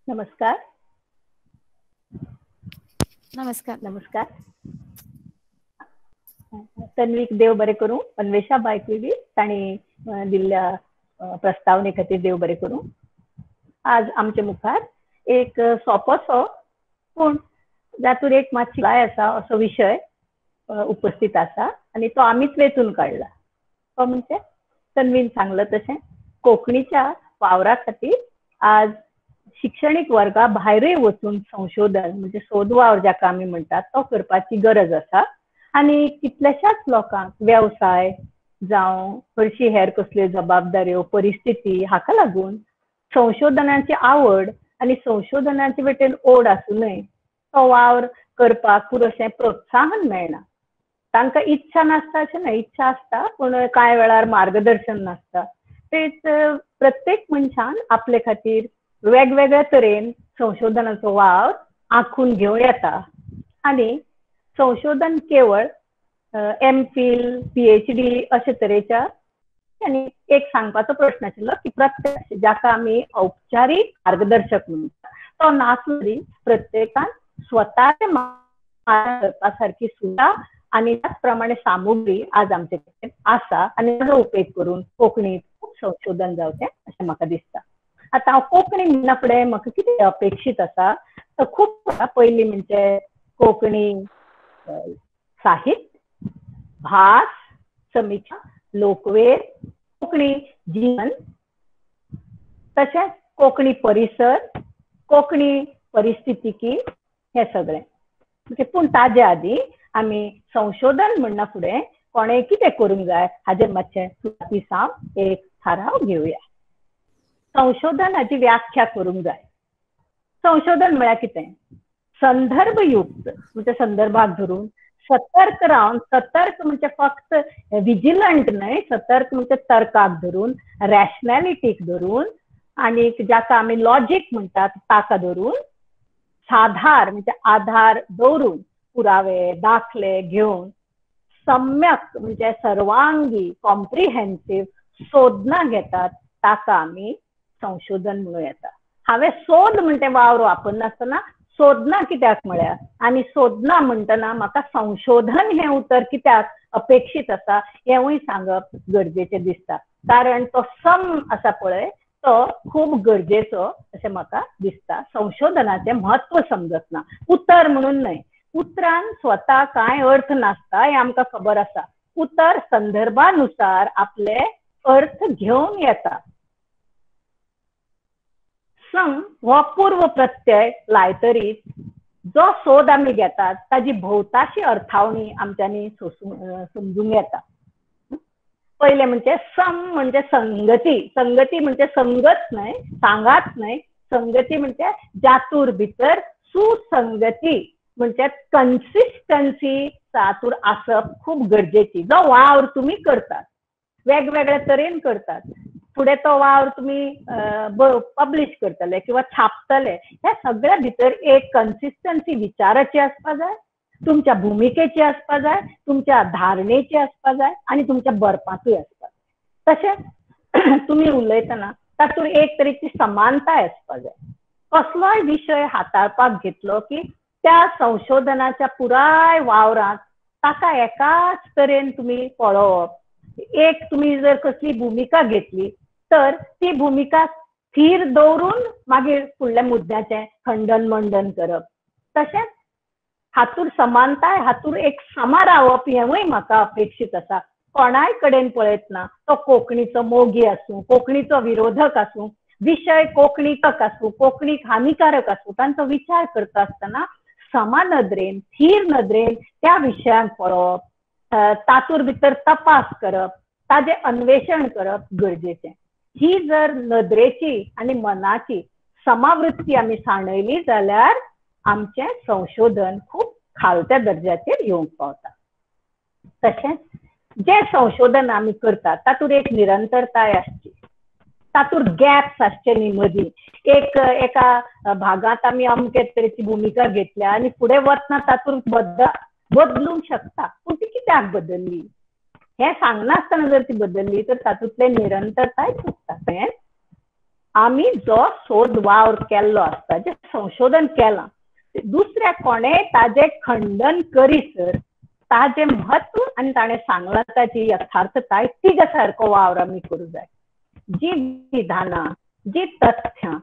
नमस्कार. नमस्कार. नमस्कार. तन्वीक देव बरे करूं. अन्वेषा बायकुली ताणी दिल्ल्या प्रस्तावने खातीर देव बरे करूं. आज आमचे मुखार एक सोंपोसो पूण जातून एक मातशी गाय आसा असो विशय उपस्थित आसा आनी तो आमीच वेचून काडला. तो म्हणजे तन्वीन सांगलं तशें कोंकणीच्या वावरा खातीर आज शिक्षणीक वर्गा भायरूय वचून संशोधन म्हणजे सोद वावर जाका आमी म्हणटात तो करपाची गरज आसा. आनी कितल्याशाच लोकांक व्यवसाय जावं हरशी हेर कसल्यो जबाबदाऱ्यो परिस्थिती हाका लागून संशोधनाची आवड आनी संशोधनाचे वटेन ओड आसूनय तो वावर करपाक पुरोशें प्रोत्साहन मेळना. तांकां इच्छा नासता अशें न्हय, इच्छा आसता पूण कांय वेळार मार्गदर्शन नासता. तेच प्रत्येक मनशान आपले खातीर वेगवेगळ्या तरेन संशोधनाचो वावर आंखून घेवं येता. आनी संशोधन केवळ एम.फिल, पी.एच.डी. अशे तरेच्या आनी एक सांगपाचो प्रश्न आशिल्लो की प्रत्येक जाका आमी औपचारीक मार्गदर्शक म्हणटा तो नासली प्रत्येकान स्वताचे करपा सारकी सुविधा आनी त्याच प्रमाणे सामुग्री आज आमचे कडेन आसा आनी ताचो उपेग करून कोंकणीत खूब संशोधन जावचें अशें म्हाका दिसता. आतां हांव कोंकणी म्हणना फुडें म्हाका कितें अपेक्षीत आसा तर खूब पयलीं म्हणजे कोंकणी साहित्य, भास, समिक्षा, लोकवेद, कोंकणी जीवन, तशेंच कोंकणी परिसर, कोंकणी परिस्थितिकी हे सगळें. म्हणजे पूण ताजे आदी आमी संशोधन म्हणना फुडें कोणें कितें करूंक जाय हाजेर मातशें सुरवातीस हांव एक थाराव घेवया. संशोधन हाची व्याख्या करूंक जाय. संशोधन म्हळ्यार कितें? संदर्भयुक्त म्हणजे संदर्भाक धरून सतर्क रावन, सतर्क म्हणजे फक्त विजिलंट न्हय, सतर्क म्हणजे तर्काक धरून, रॅशनॅलिटीक धरून आनी जाका आमी लॉजीक म्हणटात ताका धरून, साधार म्हणजे आधार दवरून, पुरावे दाखले घेवन सम्यक म्हणजे सर्वांगी कॉम्प्रिहेन्सिव्ह सोदना घेतात ताका आमी संशोधन म्हणूं येता. हांवें सोद म्हणटे वावर वापरनासतना सोदना कित्याक म्हळ्यार आनी सोदना म्हणटना म्हाका संशोधन हें उतर कित्याक अपेक्षीत आसा हेंवूय सांगप गरजेचें दिसता. कारण तो सम आसा पळय तो खूब गरजेचो अशें म्हाका दिसता. संशोधनाचें म्हत्व समजतना उतर म्हणून न्हय, उतरान स्वता कांय अर्थ नासता हें आमकां खबर आसा. उतर संदर्भानुसार आपले अर्थ घेवन येता. सम हो पूर्व प्रत्यय लायतरीत जो सोद आमी घेतात ताजी भोवताशी अर्थावणी आमच्यांनी समजूंक येता. पहिले म्हणजे सम म्हणजे संगती. संगती म्हणजे संगत न्हय, सांगात न्हय, संगती म्हणजे जातूर भितर सुसंगती म्हणजे कन्सिस्टन्सी जातूर आसप खूब गरजेची. जो वावर तुमी करतात वेगवेगळ्या तरेन करतात, फुडें तो वावर तुमी पब्लीश करतले किंवा छापतले, ह्या सगळ्या भितर एक कन्सिस्टन्सी विचाराची आसपा जाय, तुमच्या भुमिकेची आसपा जाय, तुमच्या धारणेची आसपा जाय आनी तुमच्या बरपाचूय आसपा जाय. तशेंच तुमी उलयतना तातूंत एक तरेची समानताय आसपा जाय. कसलोय विशय हाताळपाक घेतलो की त्या संशोधनाच्या पुराय वावरांत ताका एकाच तरेन तुमी पळोवप. एक तुमी जर कसली भुमिका घेतली तर ती भुमिका स्थिर दवरून मागीर फुडल्या मुद्द्याचें खंडन मंडन करप. तशेंच हातूर समानताय, हातूर एक समा रावप हेंवूय म्हाका अपेक्षीत आसा. कोणाय कडेन पळयतना तो कोंकणीचो मोगी आसूं, कोंकणीचो विरोधक आसूं, विशय कोंकणीक आसूं, कोंकणीक हानिकारक आसूं, तांचो विचार करता आसतना समा नदरेन, स्थिर नदरेन त्या विशयांक पळोवप, तातूर भितर तपास करप, ताजें अन्वेषण करप गरजेचें. ही जर नदरेची आनी मनाची समावृत्ती आमी सांडयली जाल्यार आमचें संशोधन खूब खालत्या दर्ज्याचेर येवंक पावता. तशेंच जें संशोधन आमी करतात तातूंत एक निरंतरताय आसची, तातूंत गॅप्स आसचे न्ही मदीं. एका भागांत आमी अमके तरेची भुमिका घेतल्या आनी फुडें वतना तातूंत बदलूंक शकता, पूण ती कित्याक बदलली हें सांगनासतना जर ती बदलली तर तातूंतले निरंतरताय चुकता. आम्ही जो सोद वावर केल्लो आसता, जे संशोधन केलां, दुसऱ्या कोणेय ताजे खंडन करीसर ताजे महत्व आणि ताणें सांगला ताची यथार्थताय तिच्या सारको वावर आमी करूं जाय. जी विधानां, जी तथ्यां,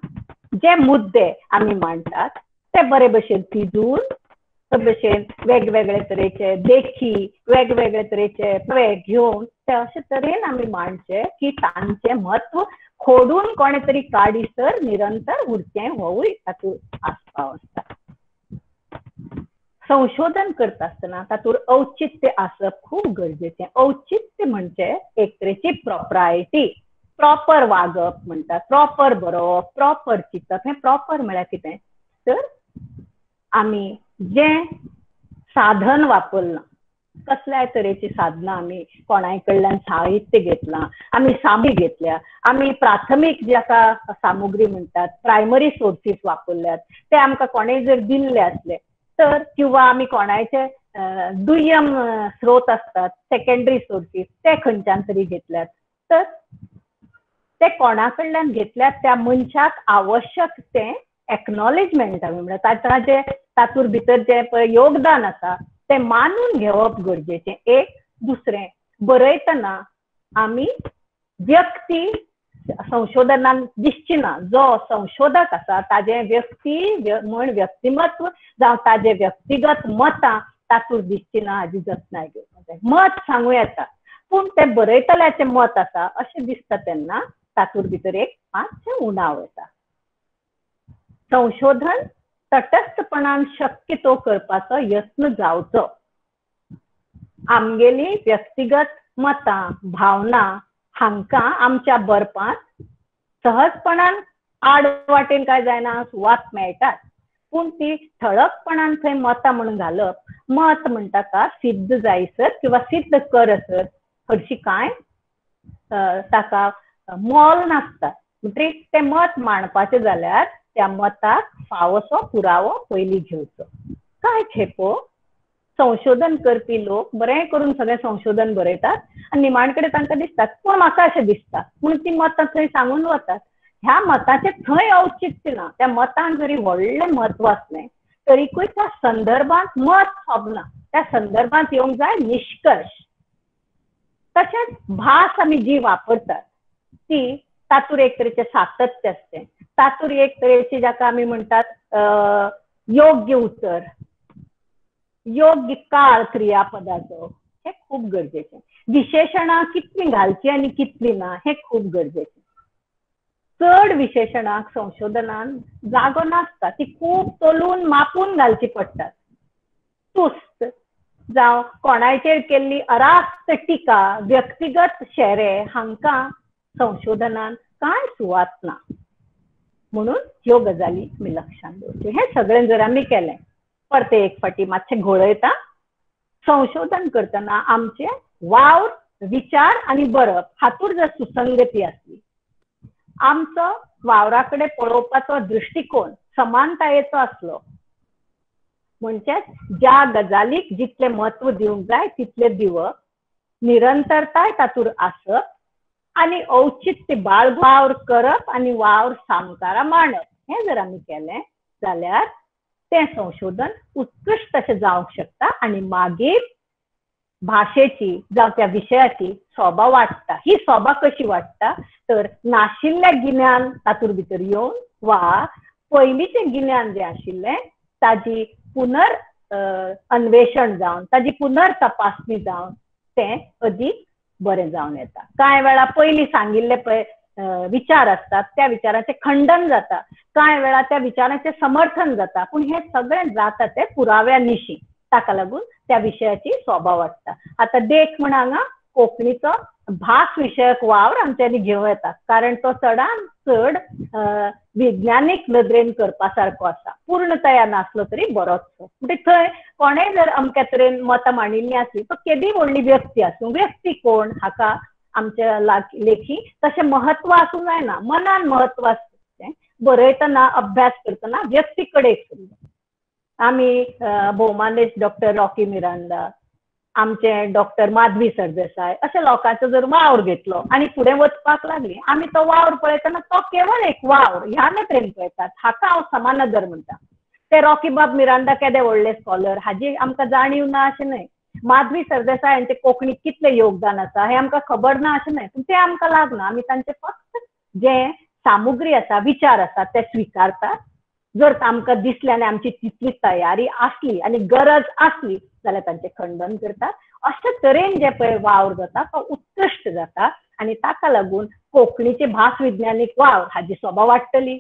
जे मुद्दे आमी मांडटात ते बरे भशेन तिजून, भशेन वेगवेगळे तरेचे देखी, वेगवेगळे तरेचे घेवन ते अशे तरेन आमी मांडचे की तांचे म्हत्व खोडून कोणे तरी काडीसर निरंतर उरचें होवूय तातूंत आस्पाव आसता. संशोधन करता आसतना तातूंत औचित्य आसप खूब गरजेचें. औचित्य म्हणजे एक तरेची प्रॉपरायटी, प्रॉपर वागप म्हणटात, प्रॉपर बरोवप, प्रॉपर चिंतप. हें प्रॉपर म्हळ्यार कितें तर आमी जें साधन वापरलां, कसल्याय तरेची साधनां आमी कोणाय कडल्यान साहित्य घेतलां, आमी सामग्री घेतल्या, आमी प्राथमीक जी आसा सामुग्री म्हणटात, प्रायमरी सोर्सीस वापरल्यात, ते आमकां कोणेय जर दिल्ले आसले तर, किंवा आमी कोणायचे दुय्यम स्रोत असतात, सेकंडरी सोर्सीस, ते खंयच्यान तरी घेतल्यात तर ते कोणाकडल्यान घेतल्यात त्या मनशाक आवश्यक तें एक्नॉलेजमेंट आमी म्हणटात, तातूंत भितर जे पळय योगदान आसा ते मानून घेवप गरजेचें. एक. दुसरें, बरयतना आमी व्यक्ती संशोधनान दिसची ना, जो संशोधक आसा ताजें व्यक्तिमत्व जावं ताजें व्यक्तिगत मतां तातूंत दिसची ना हाजी जतनाय घेवपाक जाय. मत सांगूं येता पूण तें बरयतल्याचें मत आसा अशें दिसता तेन्ना तातूंत भितर एक मातशें उणाव येता. संशोधन तटस्थपणान शक्य तो करपाचो यत्न जावचो. आमगेली व्यक्तिगत मतां, भावना हांकां आमच्या बरपांत सहजपणान आडवाटेन काय जायना, सुवात मेळटात, पूण ती ठळकपणान थंय मतां म्हणून घालप, मत म्हणटा का सिद्ध जायसर किंवा सिद्ध करसर हरशी कांय ताका मोल नासता. म्हणजे तें मत मांडपाचें जाल्यार त्या मताक फावोसो पुरावो पयलीं घेवचो. काय खेपो संशोधन करपी लोक बरें करून सगळें संशोधन बरयतात आनी निमाणे कडेन तांकां दिसतात पूण म्हाका अशें दिसता म्हणून ती मतां थंय सांगून वतात. ह्या मताचें थंय औचित्य ना. त्या मतान जरी व्हडलें म्हत्व आसलें तरीकूय त्या संदर्भांत मत सोबना. त्या संदर्भांत येवंक जाय निश्कर्श. तशेंच भास आमी जी वापरतात ती तातूंत एक तरेचें सातत्य आसचें, तातूंत एक तरेची जाका आमी म्हणटात योग्य उतर, योग्य काळ क्रियापदाचो, हे खूब गरजेचें. विशेशणां कितलीं घालची आनी कितलीं ना हें खूब गरजेचें. चड विशेशणांक संशोधनान जागो नासता, ती खूब तोलून मापून घालची पडटात. तुस्त जावं कोणाचेर केल्ली अरास्त टिका, व्यक्तिगत शेरे हांकां संशोधनान कांय सुवात ना. म्हणून ह्यो गजाली आमी लक्षांत दवरच्यो. हें सगळें जर आमी केलें, परते एक फावटी मातशें घोळयता, संशोधन करतना आमचे वावर, विचार आनी बरप हातूंत जर सुसंगती आसली, आमचो वावरा कडेन पळोवपाचो दृश्टिकोन समानतायेचो आसलो, म्हणजेच ज्या गजालीक जितलें म्हत्व दिवंक जाय तितलें दिवप, निरंतरताय तातूंत आसप आनी औचित्य बाळगून वावर करप आनी वावर सामकारा मांडप, हें जर आमी केलें जाल्यार तें संशोधन उत्कृश्ट अशें जावंक शकता आनी मागीर भाशेची जावं त्या विशयाची सोबा वाडटा. ही सोबा कशी वाडटा तर नाशिल्लें गिन्यान तातूंत भितर येवन वा पयलींचें गिन्यान जें आशिल्लें ताजी अन्वेषण जावन, ताजी पुनर्तपासणी जावन तें अदीक बरें जावन येता. कांय वेळा पयलीं सांगिल्ले पळय विचार आसतात त्या विचाराचें खंडन जाता, कांय वेळा त्या विचाराचें समर्थन जाता, पूण हें सगळें जाता तें पुराव्या निशी. ताका लागून त्या विशयाची सोबा वाडटा. आतां देख म्हण हांगा कोंकणीचो भास विशयक वावर आमच्यांनी घेवं येता, कारण तो चडांत चड विज्ञानीक नदरेन करपा सारको आसा. पूर्णतया नासलो तरी बरोच. म्हणजे थंय कोणेय जर अमक्या तरेन मतां मांडिल्लीं आसली, तो केदी व्हडली व्यक्ती आसूं, व्यक्ती कोण हाका आमच्या लेखी तशें महत्व आसूं जायना. मनान महत्व आसचें. बरयतना, अभ्यास करतना व्यक्ती कडेन आमी भौमानेस्त डॉक्टर रॉकी मिरांडा, आमचे डॉक्टर माधवी सरदेसाय अशा लोकांचो जर वावर घेतलो आणि फुडें वचपाक लागली, आमी तो वावर पळयतना तो केवळ एक वावर ह्या नदरेन पळयतात. हाका हांव समानदर म्हणटा. ते रॉकी बाब मिरांडा केदे व्हडले स्कॉलर हाजी आमकां जाणीव ना अशें न्हय. माधवी सरदेसाय हांचे कोंकणीक कितलें योगदान आसा हें आमकां खबर ना अशें न्हय, पूण तें आमकां लागना. आमी तांचे फक्त जे सामुग्री आसा, विचार आसा ते स्विकारतात. जर आमकां दिसलें आनी आमची तितली तयारी आसली आनी गरज आसली जाल्यार तांचे खंडन करतात. अशे तरेन जे पळय वावर जाता तो उत्कृश्ट जाता आनी ताका लागून कोंकणीचे भास विज्ञानीक वावर हाजी सोबा वाडटली.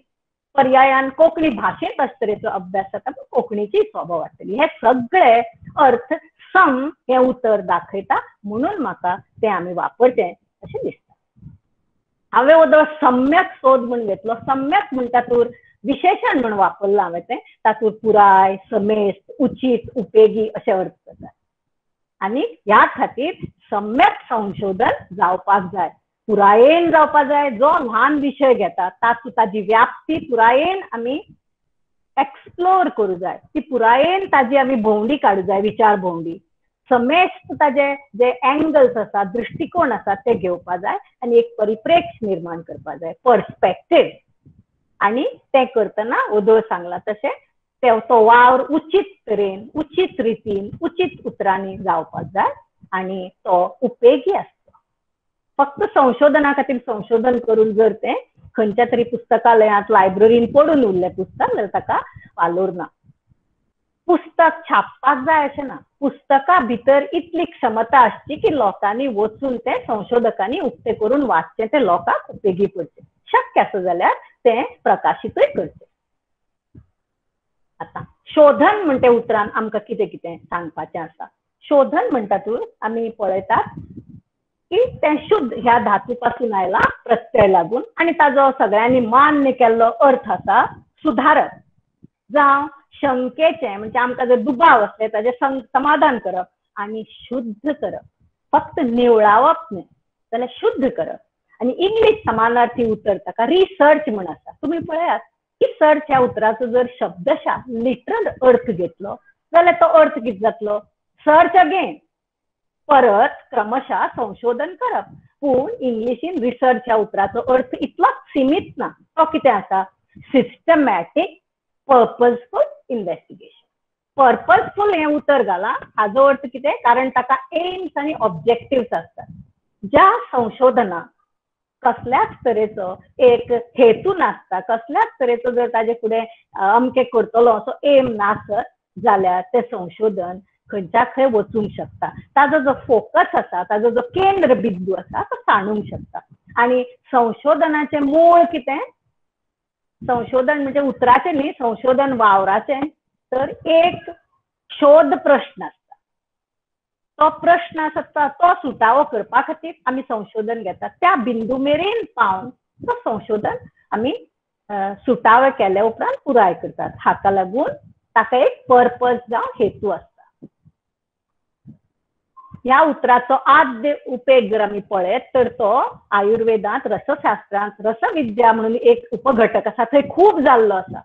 पर्यायान कोंकणी भाशेंत अशे तरेचो अभ्यास जाता पूण कोंकणीची सोबा वाडटली. हे सगळे अर्थ सम हे उतर दाखयता, म्हणून म्हाका ते आमी वापरचें अशें दिसता. हांवें हो सम्यक सोद म्हूण घेतलो. सम्यक म्हणटा तूर विशेषण म्हणून वापरला हांवें तें. तातूंत पुराय, समेस्त, उचित, उपेगी अशे अर्थ जातात. आनी ह्या खातीर सम्यक संशोधन जावपाक जाय, पुरायेन जावपाक जाय. जो ल्हान विशय घेता ताची व्याप्ती पुरायेन आमी एक्सप्लोर करूं जाय, ती पुरायेन ताजी आमी भोंवडी काडूं जाय, विचार भोंवडी. समेस्त ताजे जे एंगल्स आसा, दृष्टिकोन आसा ते घेवपाक जाय आनी एक परिप्रेक्ष्य निर्माण करपाक जाय, पर्स्पेक्टीव. आनी ते करतना वदळ सांगला तशें तो वावर उचित तरेन, उचित रितीन, उचित उतरांनी जावपाक जाय आनी तो उपेगी आसता. फक्त संशोधना खातीर संशोधन करून जर तें खंयच्या तरी पुस्तकालयांत, लायब्ररीन पडून उरलें पुस्तक जाल्यार ताका वालोर ना. पुस्तक छापपाक जाय अशें ना. पुस्तका भितर इतली क्षमता आसची की लोकांनी वचून ते संशोधकांनी उक्ते करून वाचचें, ते लोकांक उपेगी पडचें. शक्य आसा जाल्यार ते प्रकाशीतूय करचें. आता शोधन म्हणटे उतरान आमकां कितें कितें सांगपाचें आसा. शोधन म्हणटा तूं आमी पळयतात की तें शुद्ध ह्या धातू पासून आयला प्रत्यय लागून आनी ताजो सगळ्यांनी मान्य केल्लो अर्थ आसा सुधारक. जावं शंकेचें म्हणजे आमकां जर दुबाव आसले ताजें समाधान करप आनी शुद्ध करप. फक्त निवळावप न्हय जाल्यार शुद्ध करप. आनी इंग्लीश समानार्थी उतर ताका रिसर्च म्हण आसा. तुमी पळयात रिसर्च ह्या उतराचो जर शब्दशा लिटरल अर्थ घेतलो जाल्यार तो अर्थ कितें जातलो? सर्च अगेन, परत क्रमशः संशोधन करप. पूण इंग्लिशीन रिसर्च ह्या उतराचो अर्थ इतलोच सीमित ना. तो कितें आसा? Systematic पर्पजफूल investigation. पर्पजफूल हें उतर घाला. हाजो अर्थ कितें? कारण ताका एम्स आनी ऑब्जेक्टिव्स आसतात. ज्या संशोधनाक कसल्याच तरेचो एक हेतू नासता, कसल्याच तरेचो जर ताजे फुडें अमकें करतलो असो एम नासत जाल्यार तें संशोधन खंयच्या खंय वचूंक शकता. ताजो जो फोकस आसा, ताजो जो केंद्र बिंदू आसा तो सांडूंक शकता. आनी संशोधनाचें मूळ कितें? संशोधन म्हणजे उतराचें न्ही, संशोधन वावराचें. तर एक शोध प्रश्न आसता. तो प्रश्न आसता तो सुटावो करपा खातीर आमी संशोधन घेतात. त्या बिंदू मेरेन पावन तो संशोधन आमी सुटावे केले उपरांत पुराय करतात. हाका लागून ताका एक पर्पज जावं हेतू आसता. ह्या उतराचो आद्य उपेग जर आमी पळयत तर तो आयुर्वेदांत, रसशास्त्रांत रसविद्या म्हणून एक उपघटक आसा, थंय खूब जाल्लो आसा.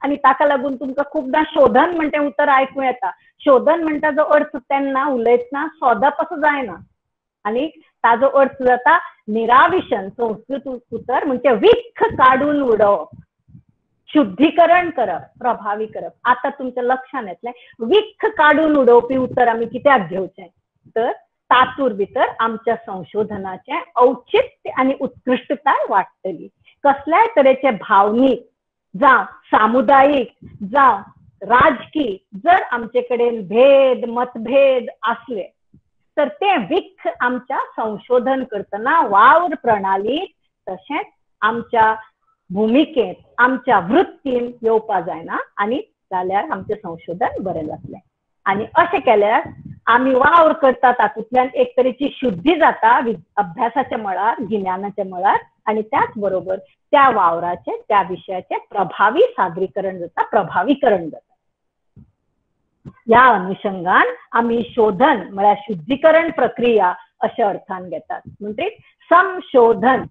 आनी ताका लागून तुमकां खूबदां शोधन म्हणटे उतर आयकूं येता. शोधन म्हणटा जो अर्थ तेन्ना उलयतना सोदप असो जायना. आनी ताजो अर्थ जाता निराविशन. संस्कृत उतर म्हणजे विख काडून उडोवप, शुद्धीकरण करप, प्रभावी करप. आता तुमच्या लक्षान येतलें विख काडून उडोवपी उतर आमी कित्याक घेवचें? तर तातूंत भितर आमच्या संशोधनाचें औचित्य आनी उत्कृश्टताय वाडटली. कसल्याय तरेचे भावनीक जावं सामुदायिक जावं राजकी जर आमचे कडेन भेद मतभेद असले तर ते विख आमच्या संशोधन करतना वावर प्रणालीत तशेंच आमच्या भूमिकेत, आमच्या वृत्तीन येवपा जायना. आनी जाल्यार आमचें संशोधन बरें जातलें. आनी अशें केल्यार आमी वावर करता तातूंतल्यान एक तरेची शुद्धी जाता अभ्यासाच्या मळार, गिन्यानाच्या मळार. आनी त्याच बरोबर त्या वावराचे, त्या विशयाचे प्रभावी सादरीकरण जाता, प्रभावीकरण जाता. ह्या अनुषंगान आमी शोधन म्हळ्यार शुद्धीकरण प्रक्रिया अशा अर्थान घेतात. म्हणजे संशोधन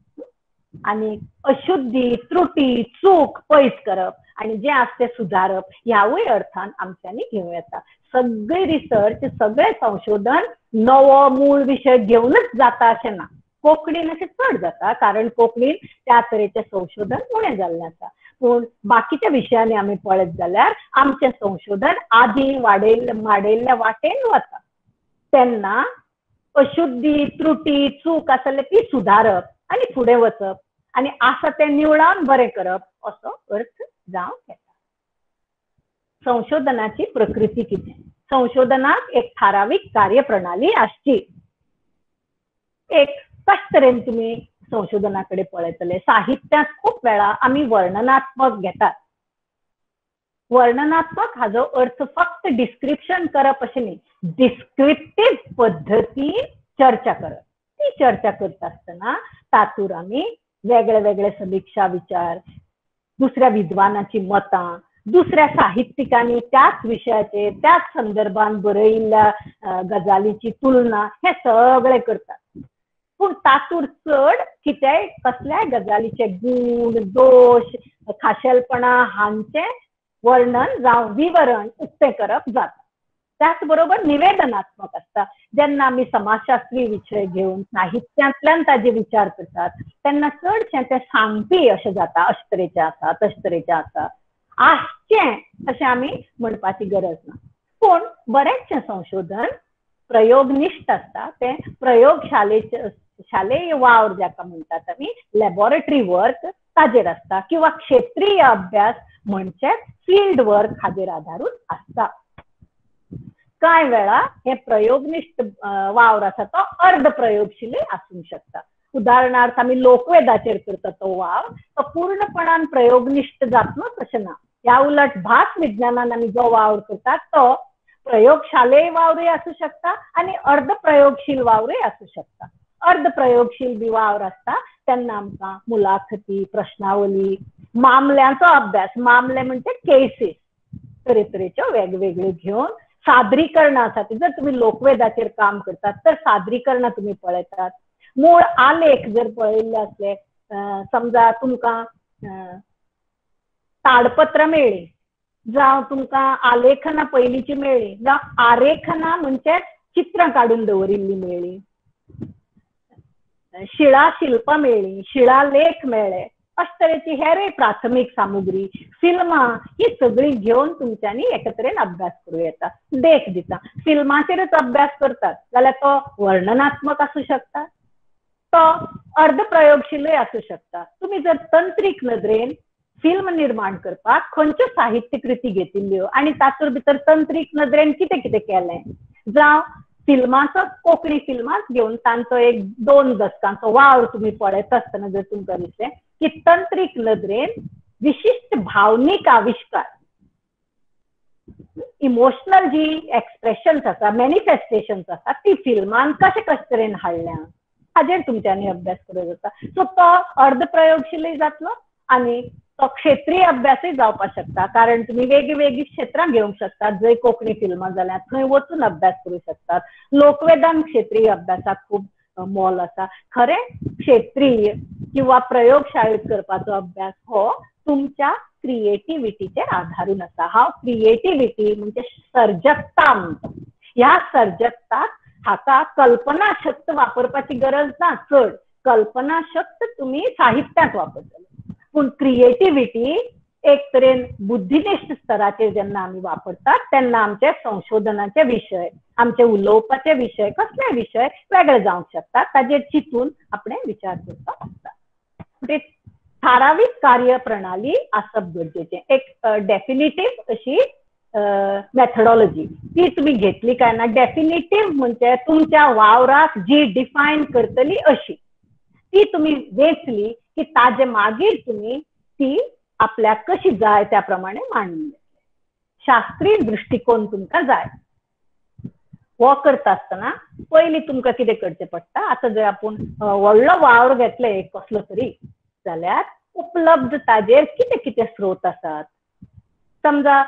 आनी अशुद्धी, त्रुटी, चूक पयस करप आणि जे असते सुधारप ह्यावूय अर्थान आमच्यांनी घेऊन येता. सगळे रिसर्च सगळे संशोधन नवो मूळ विषय घेऊनच जाता अशें ना. कोंकणीन अशें चड जाता कारण कोंकणीन त्या तरेचें संशोधन उणें जाल्लें आसा. पूण बाकीच्या विशयांनी आमी पळयत जाल्यार आमचें संशोधन आदी वाडयल्ल्या वाटेन वता. तेन्ना अशुद्धी त्रुटी चूक आसले ती सुधारप आनी फुडें वचप आनी आसा तें निवळान बरें करप असो अर्थ जावंक येता. संशोधनाची प्रकृती कितें? संशोधनाक एक थारावीक कार्यप्रणाली आसची. एक कशे तरेन तुमी संशोधनाकडे पळयतले. साहित्यात खूप वेळा आमी वर्णनात्मक घेतात. वर्णनात्मक हाजो अर्थ फक्त डिस्क्रिप्शन करप अशें न्ही, डिस्क्रिप्टिव्ह पद्धतीन चर्चा करप. ती चर्चा करता आसतना तातूंत आमी वेगळे वेगळे समीक्षा विचार, दुसऱ्या विद्वानाची मतां, दुसऱ्या साहित्यिकांनी त्याच विशयाचेर त्याच संदर्भान बरयल्ल्या गजालीची तुलना हे सगळे करतात. पूण तातूंत चड कितेंय कसल्याय गजालीचे गुण दोष खाशेलपणा हांचे वर्णन जावं विवरण उक्तें करप जाता. त्याच बरोबर निवेदनात्मक आसता. जेन्ना आमी समाजशास्त्रीय विशय घेवन साहित्यांतल्यान ताजे विचार करतात तेन्ना चडशें तें सांगपी अशें जाता. अशे तरेचें आसा तशे तरेचें आसा आसचें अशें आमी म्हणपाची गरज ना. पूण बरेचशें संशोधन प्रयोगनिश्ठ आसता. तें शालेय वावर जाका म्हणटात आमी लॅबॉरेटरी वर्क ताजेर आसता किंवा क्षेत्रीय अभ्यास म्हणजे फील्ड वर्क हाजेर आदारून आसता. कांय वेळा हे प्रयोगनिश्ठ वावर आसा तो अर्ध प्रयोगशीलय आसूंक शकता. उदाहरणार्थ आमी लोकवेदाचेर करता तो वावर तो पूर्णपणान प्रयोगनिश्ठ जातलोच अशें ना. ह्या उलट भास विज्ञानान आमी जो वावर करतात तो प्रयोगशालेय वावरूय आसूं शकता आनी अर्ध प्रयोगशील वावरूय आसूं शकता. अर्ध प्रयोगशील बी वावर आसता तेन्ना आमकां मुलाखती प्रश्नावली मामल्यांचो अभ्यास, मामले म्हणजे केसीस तरेतरेच्यो वेगवेगळ्यो घेवन सादरीकरणां आसात. जर तुम्ही लोकवेदाचेर काम करतात तर सादरीकरणां तुम्ही पळयतात. मूळ आलेख जर पळयल्ले असले समजा तुमकां ताडपत्र मेळ्ळी जावं तुमकां आलेखनां पयलींची मेळ्ळी जावं आरेखनां म्हणजे चित्रां काडून दवरिल्लीं मेळ्ळी, शिळा शिल्प मेळ्ळी, शिळालेख मेळ्ळे, अशे तरेची हेरूय प्राथमीक सामुग्री फिल्मां ही सगळी घेवन तुमच्यांनी एके तरेन अभ्यास करूं येता. देख दिता. फिल्माचेरच अभ्यास करतात जाल्यार तो वर्णनात्मक आसूं शकता, तो अर्ध प्रयोगशीलय आसूं शकता. तुम्ही जर तंत्रीक नदरेन फिल्म निर्माण करपाक खंयच्यो साहित्य कृती घेतिल्ल्यो आनी तातूंत भितर तंत्रीक नदरेन कितें कितें केलें जावं फिल्माचो कोंकणी फिल्माच घेवन तांचो एक 2 दशकांचो वावर तुम्ही पळयत आसतना जर तुमकां दिसलें की तंत्रीक नदरेन विशिष्ट भावनीक आविष्कार इमोशनल जी एक्सप्रेशन्स आसा मॅनिफेस्टेशन्स आसा ती फिल्मान कशे तरेन हाडल्या हाजेर तुमच्यांनी अभ्यास करूं जाता. सो तो अर्ध प्रयोगशीलय जातलो आनी तो क्षेत्रीय अभ्यासय जावपाक शकता कारण तुम्ही वेगळीवेगळी क्षेत्रां घेवंक शकतात. जंय कोंकणी फिल्मां जाल्यार थंय वचून अभ्यास करूं शकतात. लोकवेदान क्षेत्रीय अभ्यासाक खूब मोल आसा. खरें क्षेत्रीय किंवा प्रयोगशाळेंत करपाचो अभ्यास हो तुमच्या क्रिएटिव्हिटीचेर आधारून आसा. हांव क्रिएटिव्हिटी म्हणजे सर्जकता म्हणटा. ह्या सर्जकताक हाका कल्पना शक्त वापरपाची गरज ना. चड कल्पना शक्त तुम्ही साहित्यात वापरतले पूण क्रिएटिव्हिटी एक तरेन बुद्धिनिश्ठ स्तराचेर जेन्ना आमी वापरतात तेन्ना आमचे संशोधनाचे विशय आमचे उलोवपाचे विशय कसले विशय वेगळे जावंक शकतात. ताजेर चिंतून आपणे विचार करपाक आसता. म्हणजे थारावीक कार्यप्रणाली आसप गरजेचें. एक डेफिनेटिव्ह अशी मेथडॉलॉजी ती तुम्ही घेतली काय ना. डेफिनेटिव्ह म्हणजे तुमच्या वावराक जी डिफायन करतली अशी ती तुम्ही वेचली की ताजे मागीर तुम्ही ती आपल्याक कशी जाय त्या प्रमाणे मांडून शास्त्रीय दृष्टिकोन तुमकां जाय. हो करता आसतना पयलीं तुमकां कितें करचें पडटा. आतां जर आपूण व्हडलो वावर घेतले एक कसलो तरी जाल्यार उपलब्ध ताजेर कितें कितें स्रोत आसात. समजा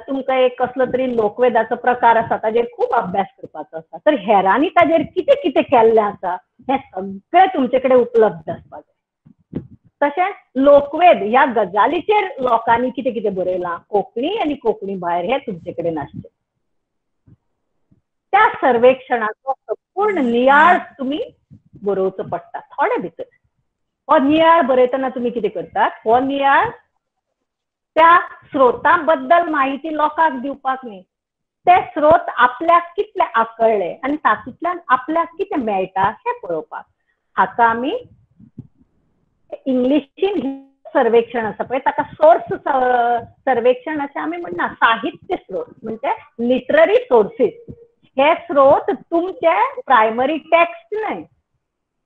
तुमकां एक कसलो तरी लोकवेदाचो प्रकार आसा ताजेर खूब अभ्यास करपाचो आसा तर हेरांनी ताजेर कितें कितें केल्लें आसा हें सगळें तुमचे कडेन उपलब्ध आसपाक जाय. तशेंच लोकवेद ह्या गजालीचेर लोकांनी कितें कितें बरयलां कोंकणी आनी कोंकणी भायर हे तुमचे कडेन आसचें. त्या सर्वेक्षणाचो संपूर्ण नियाळ तुम्ही बरोवचो पडटा थोडे भितर. हो नियाळ बरयतना तुम्ही कितें करतात, हो नियाळ त्या स्रोतां बद्दल माहिती लोकांक दिवपाक न्ही, ते स्रोत आपल्याक कितले आकळ्ळे आनी तातूंतल्यान आपल्याक कितें मेळटा हें पळोवपाक. हाका आमी इंग्लिशीन सर्वेक्षण आसा पळय ताका सोर्स सर्वेक्षण अशें आमी म्हणना, साहित्य स्रोत म्हणजे लिटररी सोर्सीस. हे स्रोत तुमचे प्रायमरी टेक्स्ट न्हय,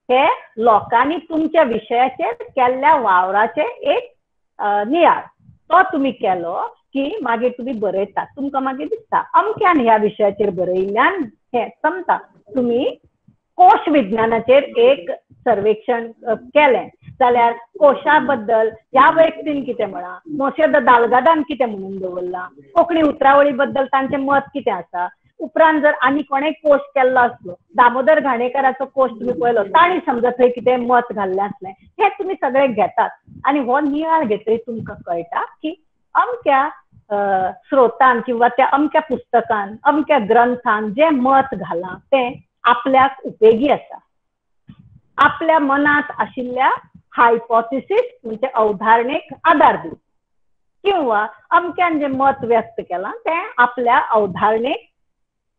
हे लोकांनी तुमच्या विशयाचेर केल्ल्या वावराचे एक नियाळ. तो तुम्ही केलो की मागीर तुम्ही बरयतात, तुमकां मागीर दिसता अमक्यान ह्या विशयाचेर बरयल्ल्यान हे समजा. तुम्ही कोश विज्ञानाचेर एक सर्वेक्षण केलें जाल्यार कोशा बद्दल ह्या व्यक्तीन कितें म्हणा, मोशे द दालगादान कितें म्हणून दवरलां, कोंकणी उतरावळी बद्दल तांचें मत कितें आसा. उपरांत जर आनी कोणें कोश केल्लो आसलो, दामोदर घाणेकराचो कोश तुम्ही पळयलो, ताणी समजा थंय कितें मत घाल्लें आसलें, हें तुमी सगळें घेतात आनी हो नियाळ घेतरी तुमकां कळटा की अमक्या स्रोतान किंवा त्या अमक्या पुस्तकान अमक्या ग्रंथान जें मत घालां तें आपल्याक उपेगी आसा. आपल्या मनात आशिल्ल्या हायपोथिसीस म्हणजे अवधारणेक आदार दिवं, किंवा अमक्यान जें मत व्यक्त केलां तें आपल्या अवधारणेक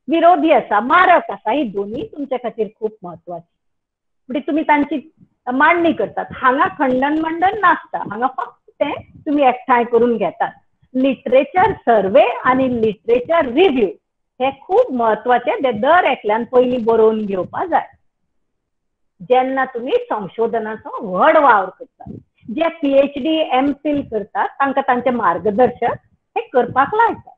विरोधी आसा, मारक आसा. ही दोन्ही तुमच्या खातीर खूप महत्वाची. म्हणजे तुम्ही तांची मांडणी करतात. हांगा खंडन मंडन नासता, हांगा फक्त ते तुम्ही एकठांय करून घेतात. लिटरेचर सर्वे आणि लिटरेचर रिव्ह्यू हे खूप महत्वाचे, ते दर एकल्यान पयलीं बरोवन घेवपा जाय. जेन्ना तुम्ही संशोधनाचो व्हड वावर करतात, जे PhD MPhil करतात तांकां तांचे मार्गदर्शक हे करपाक लायतात.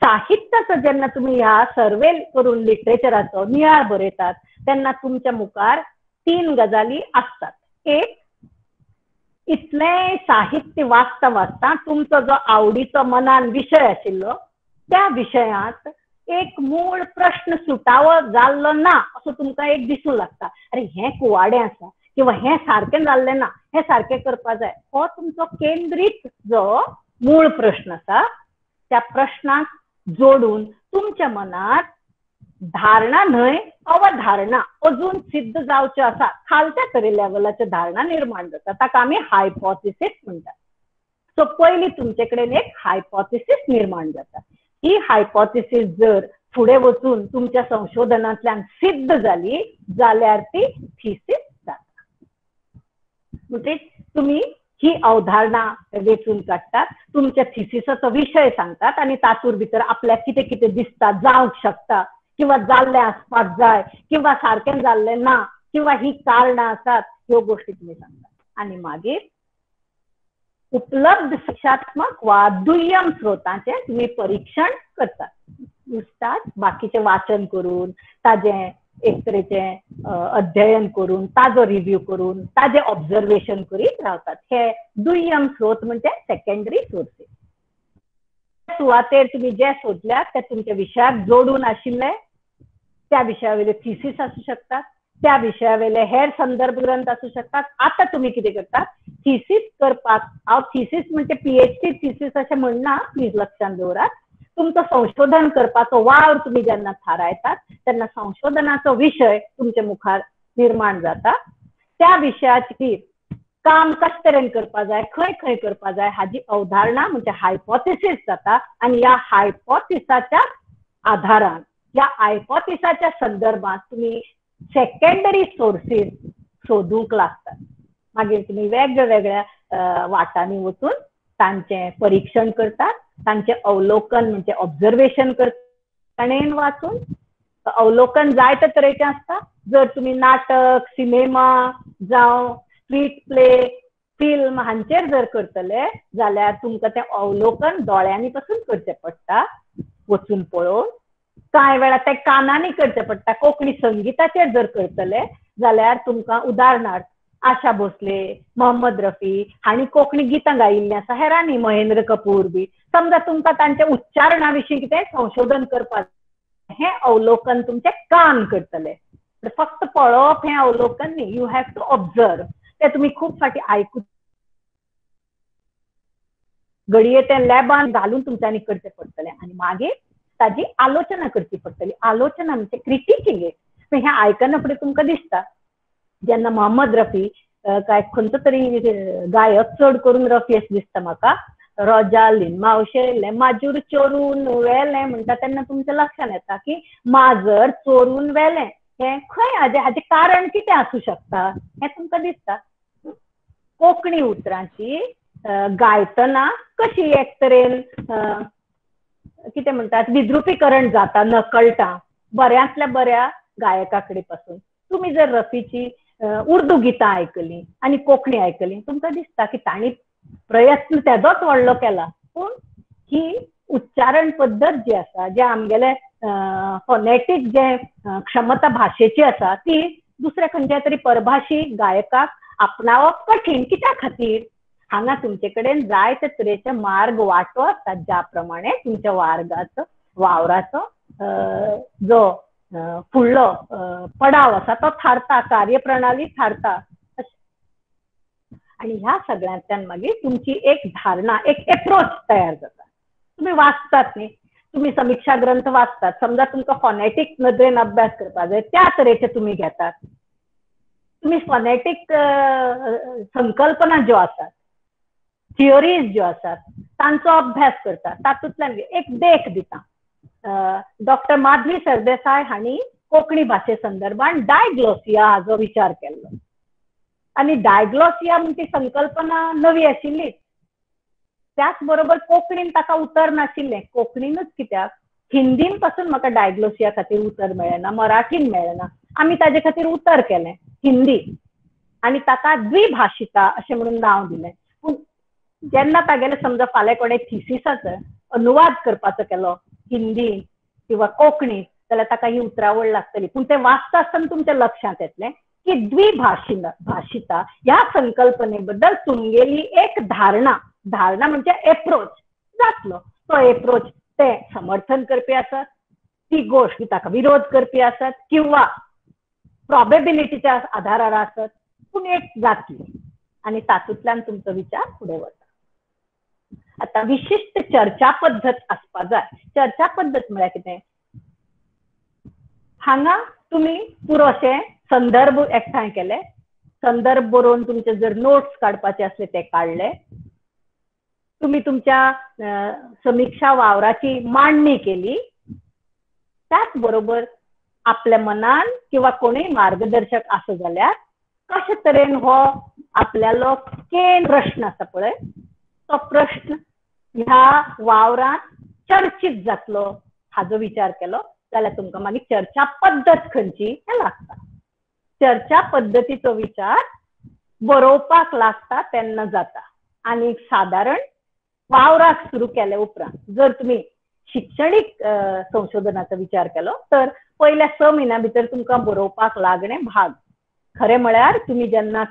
साहित्याचो जेन्ना तुम्ही ह्या सर्वे करून लिटरेचराचो नियाळ बरयतात तेन्ना तुमच्या मुखार 3 गजाली आसतात. एक, इतले साहित्य वाचता वाचता तुमचो जो आवडीचो मनान विशय आशिल्लो त्या विशयांत एक मूळ प्रश्न सुटावो जाल्लो ना असो तुमकां एक दिसूं लागता. अरे हें कुवाडें आसा किंवा हें सारकें जाल्लें ना, हें सारकें करपा जाय. हो तुमचो केंद्रीत जो मूळ प्रश्न आसा त्या प्रश्नाक जोडून तुमच्या मनात धारणा न्हय अवधारणा अजून सिद्ध जावच्यो आसा, खालच्या तरी लेवलाच्यो धारणा निर्माण जाता. ताका आमी हायपोथिसीस म्हणटात. सो पयलीं तुमचे कडेन एक हायपोथिसीस निर्माण जाता. ही हायपोथिसीस जर फुडें वचून तुमच्या संशोधनांतल्यान सिद्ध जाली जाल्यार ती थिसीस जाता. म्हणजे तुम्ही ही अवधारणा वेचून काडटात, तुमच्या थिसिसाचो विशय सांगतात आनी तातूंत भितर आपल्याक कितें कितें दिसता, जावंक शकता किंवा जाल्लें आसपाक जाय किंवा सारकें जाल्लें ना किंवा ही कारणां आसात, ह्यो गोष्टी तुम्ही सांगतात. आनी मागीर उपलब्ध शिक्षात्मक वा दुय्यम स्रोतांचे तुम्ही परीक्षण करतात. नुसताच बाकीचे वाचन करून, ताजें एक तरेचें अध्ययन करून, ताजो रिव्ह्यू करून, ताजे ऑब्झर्वेशन करीत रावतात. हे दुय्यम स्रोत म्हणजे सेकंडरी सोर्सीस. सुवातेर तुम्ही जे सोदल्यात ते तुमच्या विशयाक जोडून आशिल्ले, त्या विशयावेले थिसीस आसूं शकतात, त्या विशयावेले हेर संदर्भ ग्रंथ आसूं शकतात. आता तुम्ही कितें करतात, थिसीस करपाक, हांव थिसीस म्हणजे PhD थिसीस अशें म्हणना, प्लीज लक्षात दवरात. तुमचं संशोधन करपाचो वावर तुम्ही जेन्ना थारायतात तेन्ना संशोधनाचो विशय तुमच्या मुखार निर्माण जाता. त्या विशयाची काम कशे तरेन करपा जाय, खंय खंय करपा जाय हाजी अवधारणा म्हणजे हायपोथिसीस जाता. आनी ह्या हायपोथिसाच्या आधारान, या हायपोथिसाच्या संदर्भात तुम्ही सेकंडरी सोर्सीस सोदूंक लागतात. मागीर तुम्ही वेगवेगळ्या वाटांनी वचून तांचे परीक्षण करतात, तांचे अवलोकन म्हणजे ऑब्झर्वेशन करतात. वाचून अवलोकन जायते तरेचे आसता. जर तुम्ही नाटक, सिनेमा जावं स्ट्रीट प्ले, फिल्म हांचेर जर करतले जाल्यार तुमकां तें अवलोकन दोळ्यांनी पासून करचें पडटा, वचून पळोवन. कांय वेळा ते कानांनी करचें पडटा. कोंकणी संगीताचेर जर करतले जाल्यार तुमकां उदाहरणार्थ आशा भोसले, मोहम्मद रफी हांणी कोंकणी गितां गायिल्लीं आसा, हेरांनी महेंद्र कपूर बी. समजा तुमकां तांच्या उच्चारणा विशीं कितें संशोधन करपाक, हें अवलोकन तुमचे कान करतले. फक्त पळोवप हें अवलोकन न्ही, यू हॅव टू ऑब्झर्व. ते तुम्ही खूप फाटी आयकू घडये ते लॅबान घालून तुमच्या करचे पडटले आणि मागीर ताजी आलोचना करची पडटली. आलोचना म्हणजे क्रिटिकिंग. हे आयकना फुडें तुमकां दिसता जेन्ना मोहम्मद रफी काय खंयचो तरी गायक चड करून रफी अशें दिसता म्हाका, रोजालीन मावशेले माजूर चोरून व्हेलें म्हणटा तेन्ना तुमच्या लक्षांत येता की माजर चोरून व्हेलें हें खंय हाजें कारण कितें आसूं शकता हें तुमकां दिसता. कोंकणी उतरांची गायतना कशी एक तरेन कितें म्हणटात विद्रुपीकरण जाता नकळटा बऱ्यांतल्या बऱ्या गायका कडेन पासून. तुम्ही जर रफीची उर्दू गितां आयकली आनी कोंकणी आयकली तुमकां दिसता की तांणी प्रयत्न तेजोच व्हडलो केला, पूण ही उच्चारण पद्दत जी आसा जे आमगेले फोनेटीक जे क्षमता भाशेची आसा ती दुसऱ्या खंयच्या तरी परभाशी गायकाक आपणावप कठीण. कित्या खातीर हांगा तुमचे कडेन जायते तरेचे मार्ग वाटो आसतात ज्या प्रमाणे तुमच्या वावराचो जो फुडलो पडाव आसा तो थारता, कार्यप्रणाली थारता. आणि ह्या सगळ्यांतल्यान मागीर तुमची एक धारणा, एक एप्रोच तयार जाता. तुम्ही वाचतात न्ही, तुम्ही समीक्षा ग्रंथ वाचतात, समजा तुमकां फोनेटीक नदरेन अभ्यास करपा जाय त्या तरेचे तुम्ही घेतात. तुम्ही फोनेटीक संकल्पना ज्यो आसात, थिओरीज ज्यो आसात तांचो अभ्यास करता, तातूंतल्यान एक देख दिता. डॉक्टर माधवी सरदेसाय हांणी कोंकणी भाशे संदर्भान डायग्लोसिया हाचो विचार केल्लो आणि डायग्लोसिया म्हणजे संकल्पना नवी आशिल्ली. त्याच बरोबर कोंकणीन ताका उतर नाशिल्लें. कोंकणीनूच कित्याक हिंदीन पासून म्हाका डायग्लोसिया खातीर उतर मेळना, मराठीन मेळना. आमी ताजे खातीर उतर केलें हिंदी आनी ताका द्विभाषिता अशें म्हणून नांव दिलें. पूण जेन्ना तागेले समजा फाल्यां कोणें थिसिसाचो अनुवाद करपाचो केलो हिंदी किंवा कोंकणी जाल्यार ताका ही उतरावळ लागतली. पूण ते वाचता आसतना तुमच्या लक्षांत येतलें की द्विभाषिता ह्या संकल्पने बद्दल तुमगेली एक धारणा म्हणजे एप्रोच जातलो. तो एप्रोच ते समर्थन करपी आसत, ती गोष्ट ताका विरोध करपी आसत किंवा प्रॉबेबिलिटीच्या आधारार आसत, पूण एक जातली आणि तातूंतल्यान तुमचो विचार फुडें वता. आता विशिष्ट चर्चा पद्दत आसपा जाय. चर्चा पद्दत म्हळ्यार कितें, हांगा तुम्ही पुरोशे संदर्भ एकठांय केले, संदर्भ बरोवन तुमचे जर नोट्स काडपाचे असले ते काढले, तुम्ही तुमच्या समीक्षा वावराची मांडणी केली, त्याच बरोबर आपल्या मनान किंवा कोणी मार्गदर्शक असो जाल्यार कशे तरेन हो आपल्यालो केन प्रश्न आसा पळय तो प्रश्न ह्या वावरात चर्चित जातलो हाजो विचार केलो जाल्यार तुमकां मागीर चर्चा पद्दत खंयची हें लागता. चर्चा पद्दतीचो विचार बरोवपाक लागता तेन्ना जाता. आनी सादारण वावराक सुरू केले उपरांत जर तुम्ही शिक्षणीक संशोधनाचो विचार केलो तर पयल्या 6 म्हयन्यां भितर तुमकां बरोवपाक लागणे भाग. खरें म्हळ्यार तुम्ही जेन्ना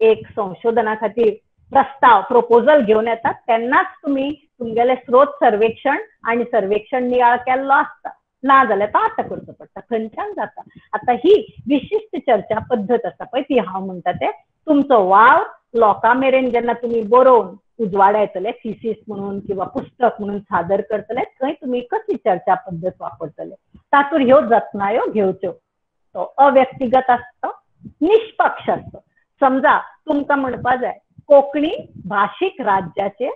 एक संशोधना खातीर प्रस्ताव प्रोपोजल घेवन येतात तेन्नाच तुम्ही तुमगेले स्रोत सर्वेक्षण आणि सर्वेक्षण नियाळ केल्लो आसता. ना जाल्यार तो आतां करचो पडटा, खंयच्यान जाता. आता ही विशिष्ट चर्चा पद्दत आसा पळय ती हांव म्हणटा ते तुमचो वाव लोकां मेरेन जेन्ना तुम्ही बरोवन उजवाडा येतले थिसीस म्हणून किंवा पुस्तक म्हणून सादर करतले थंय तुम्ही कसली चर्चा पद्दत वापरतले. तातूंत ह्यो जतनायो घेवच्यो. तो अव्यक्तिगत आसतो, निष्पक्ष आसतो. समजा तुमकां म्हणपा जाय कोंकणी भाशीक राज्याचे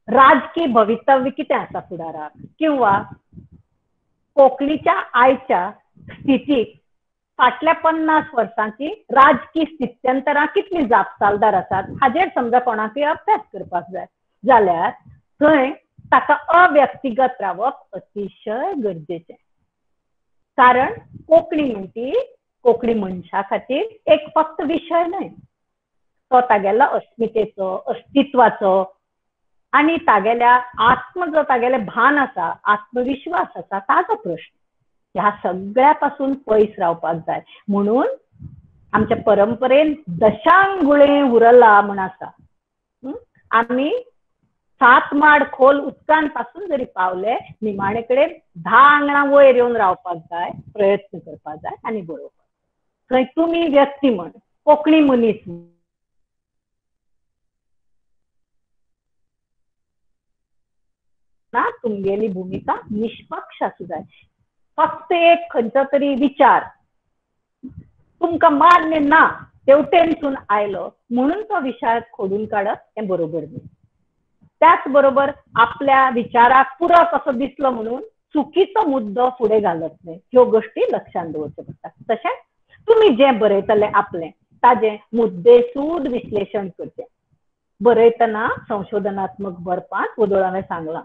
राजकीय भवितव्य कितें आसा फुडाराक किंवा कोंकणीच्या आयच्या स्थितीक फाटल्या 50 वर्सांची राजकीय स्थित्यंतरां कितली जापसालदार आसात हाजेर समजा कोणाकय अभ्यास करपाक जाय जाल्यार थंय ताका अव्यक्तिगत रावप अतिशय गरजेचें. कारण कोंकणी म्हणटी कोंकणी मनशा खातीर एक फक्त विशय न्हय, तो तागेलो अस्मितेचो, अस्तित्वाचो आणि तागेल्या जो तागेले भान आसा, आत्मविश्वास आसा ताचो प्रश्न. ह्या सगळ्या पासून पयस रावपाक जाय. म्हणून आमच्या परंपरेन दशांगुळे उरला म्हण आसा. आमी 7 माड खोल उदकान पासून जरी पावले निमाणे कडेन 10 आंगणां वयर येवन रावपाक जाय, प्रयत्न करपाक जाय आणि बरोवपाक. थंय तुम्ही व्यक्ती म्हण कोंकणी मनीस ना तुमगेली भूमिका निष्पक्ष असू जाय. फक्त एक खंयचो तरी विचार तुमकां मान्य ना तेवटेनसून आयलो म्हणून तो विचार खोडून काढप हे बरोबर न्ही. त्याचबरोबर आपल्या विचाराक पुरक असो दिसलो म्हणून चुकीचो मुद्दो फुडें घालप न्ही. ह्यो गोष्टी लक्षात दवरच्यो पडटा. तशेंच तुमी जें बरयतले आपलें ताजें मुद्देसूद विश्लेशण करचें. बरयतना संशोधनात्मक बरपांत वदळ हांवें सांगलां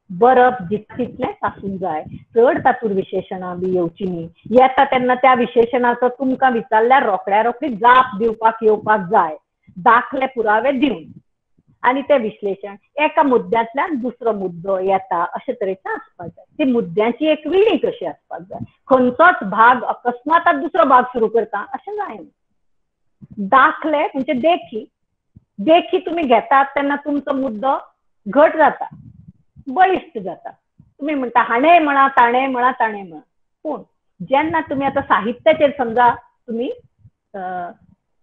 बरप जितलेंच आसूंक जाय. चड तातूंत विशेशणां बी येवची न्ही. येता तेन्ना त्या विशेशणाचो तुमकां विचारल्यार रोखड्या रोखडी जाप दिवपाक येवपाक जाय. दाखले पुरावे दिवन आणि ते विश्लेषण एका मुद्द्यांतल्यान दुसरो मुद्दो येता अशे तरेचें आसपाक जाय. ती मुद्द्यांची एक विणी कशी आसपाक जाय. खंयचोच भाग अकस्मात दुसरो भाग सुरू करता अशें जायना. दाखले म्हणजे देखी देखी तुम्ही घेतात तेन्ना तुमचो मुद्दो घट जाता, बळिश्ट जाता. तुम्ही म्हणटा हाणें म्हणा ताणें म्हणा ताणें म्हणा. पूण जेन्ना तुम्ही आता साहित्याचेर समजा तुम्ही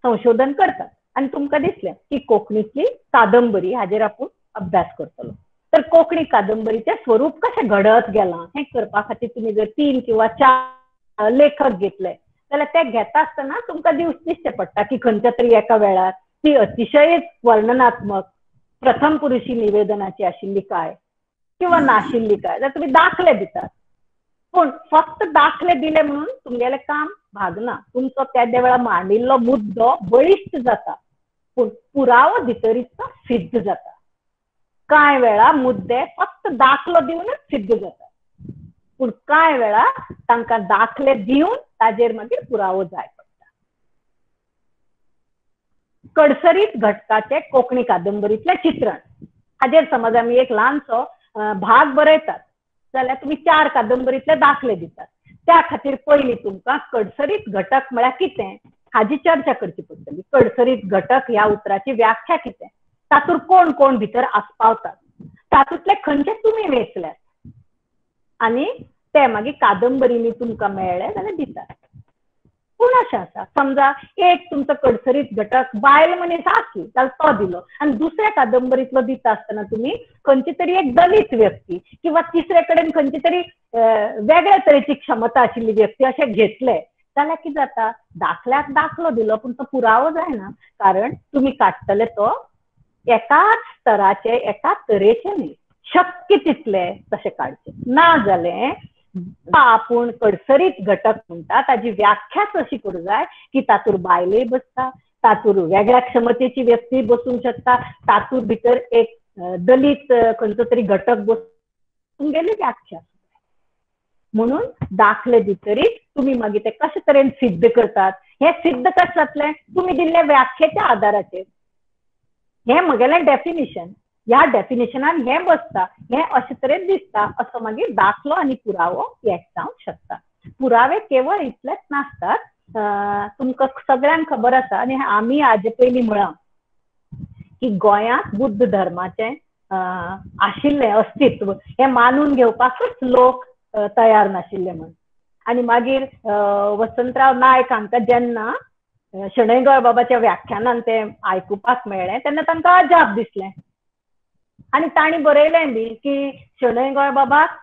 संशोधन करतात आणि तुमकां दिसलें की कोंकणीतली कादंबरी हाजेर आपूण अभ्यास करतलो, तर कोंकणी कादंबरीचें स्वरूप कशें घडत गेलां हें करपा खातीर तुम्ही जर 3 किंवा 4 लेखक घेतले जाल्यार ते घेता आसतना तुमकां दिसचें पडटा की खंयच्या तरी एका वेळार ती अतिशय वर्णनात्मक प्रथम पुरुषी निवेदनाची आशिल्ली काय किंवा नाशिल्ली काय, जाल्यार तुम्ही दाखले दितात. पण फक्त दाखले दिले म्हणून तुमगेलें काम भागना. तुमचो त्या वेळा मांडिल्लो मुद्दो बळिश्ट जाता, पूण पुरावो भितरीत तो सिद्ध जाता. कांय वेळा मुद्दे फक्त दाखलो दिवनच सिद्ध जाता, पूण कांय वेळा तांकां दाखले दिवन ताजेर मागीर पुरावो जाय पडटा. कडसरीत घटकाचे कोंकणी कादंबरीतलें चित्रण हाजेर समज आमी एक ल्हानसो भाग बरयतात जाल्यार तुम्ही 4 कादंबरीतले दाखले दितात. त्या खातीर पयलीं तुमकां कडसरीत घटक म्हळ्यार कितें हाजी चर्चा करची पडटली. कडसरीत घटक ह्या उतराची व्याख्या कितें, तातूंत कोण कोण भितर आस्पावतात, तातूंतले खंयचे तुमी वेचल्यात आनी ते मागीर कादंबरीनी तुमकां मेळ्ळे जाल्यार दितात. पूण अशें आसा समजा एक तुमचो कडसरीत घटक बायल मनीस आसली जाल्यार तो दिलो आनी दुसऱ्या कादंबरीतलो दिता आसतना तुमी खंयची तरी एक दलित व्यक्ती किंवा तिसरे कडेन खंयची तरी वेगळ्या तरेची क्षमता आशिल्ली व्यक्ती अशें घेतले जाल्यार कितें जाता, दाखल्याक दाखलो दिलो पूण तो पुरावो जायना. कारण तुमी काडटले तो एकाच स्तराचे एका तरेचे न्ही. शक्य तितले तशें काडचे ना जालें आपूण कडसरीत घटक म्हणटा ताजी व्याख्याच अशी करूं जाय की तातूंत बायलय बसता, तातूंत वेगळ्या क्षमतेची व्यक्ती बसूंक शकता, तातूंत भितर एक दलित खंयचो तरी घटक बसून गेली व्याख्या. म्हणून दाखले भितरीत तुम्ही मागीर ते कशे तरेन सिद्ध करतात हे सिद्ध कशें जातलें तुमी दिल्ल्या व्याख्येच्या आदाराचेर. हें म्हगेलें डेफिनिशन, ह्या डेफिनेशनान हें बसता, हें अशे तरेन दिसता असो मागीर दाखलो आनी पुरावो एक जावंक शकता. पुरावे केवळ इतलेच नासतात. तुमकां सगळ्यांक खबर आसा आनी आमी हाजे पयलीं म्हळां की गोंयांत बुद्ध धर्माचें आशिल्लें अस्तित्व हें मानून घेवपाकूच लोक तयार नाशिल्ले म्हणून. आनी मागीर वसंतराव नायक हांकां जेन्ना शणै गोंयबाबाच्या व्याख्यानान तें आयकुपाक मेळ्ळें तेन्ना तांकां अजाप दिसलें आनी तांणी बरयलें बी की शणै गोंयबाबाक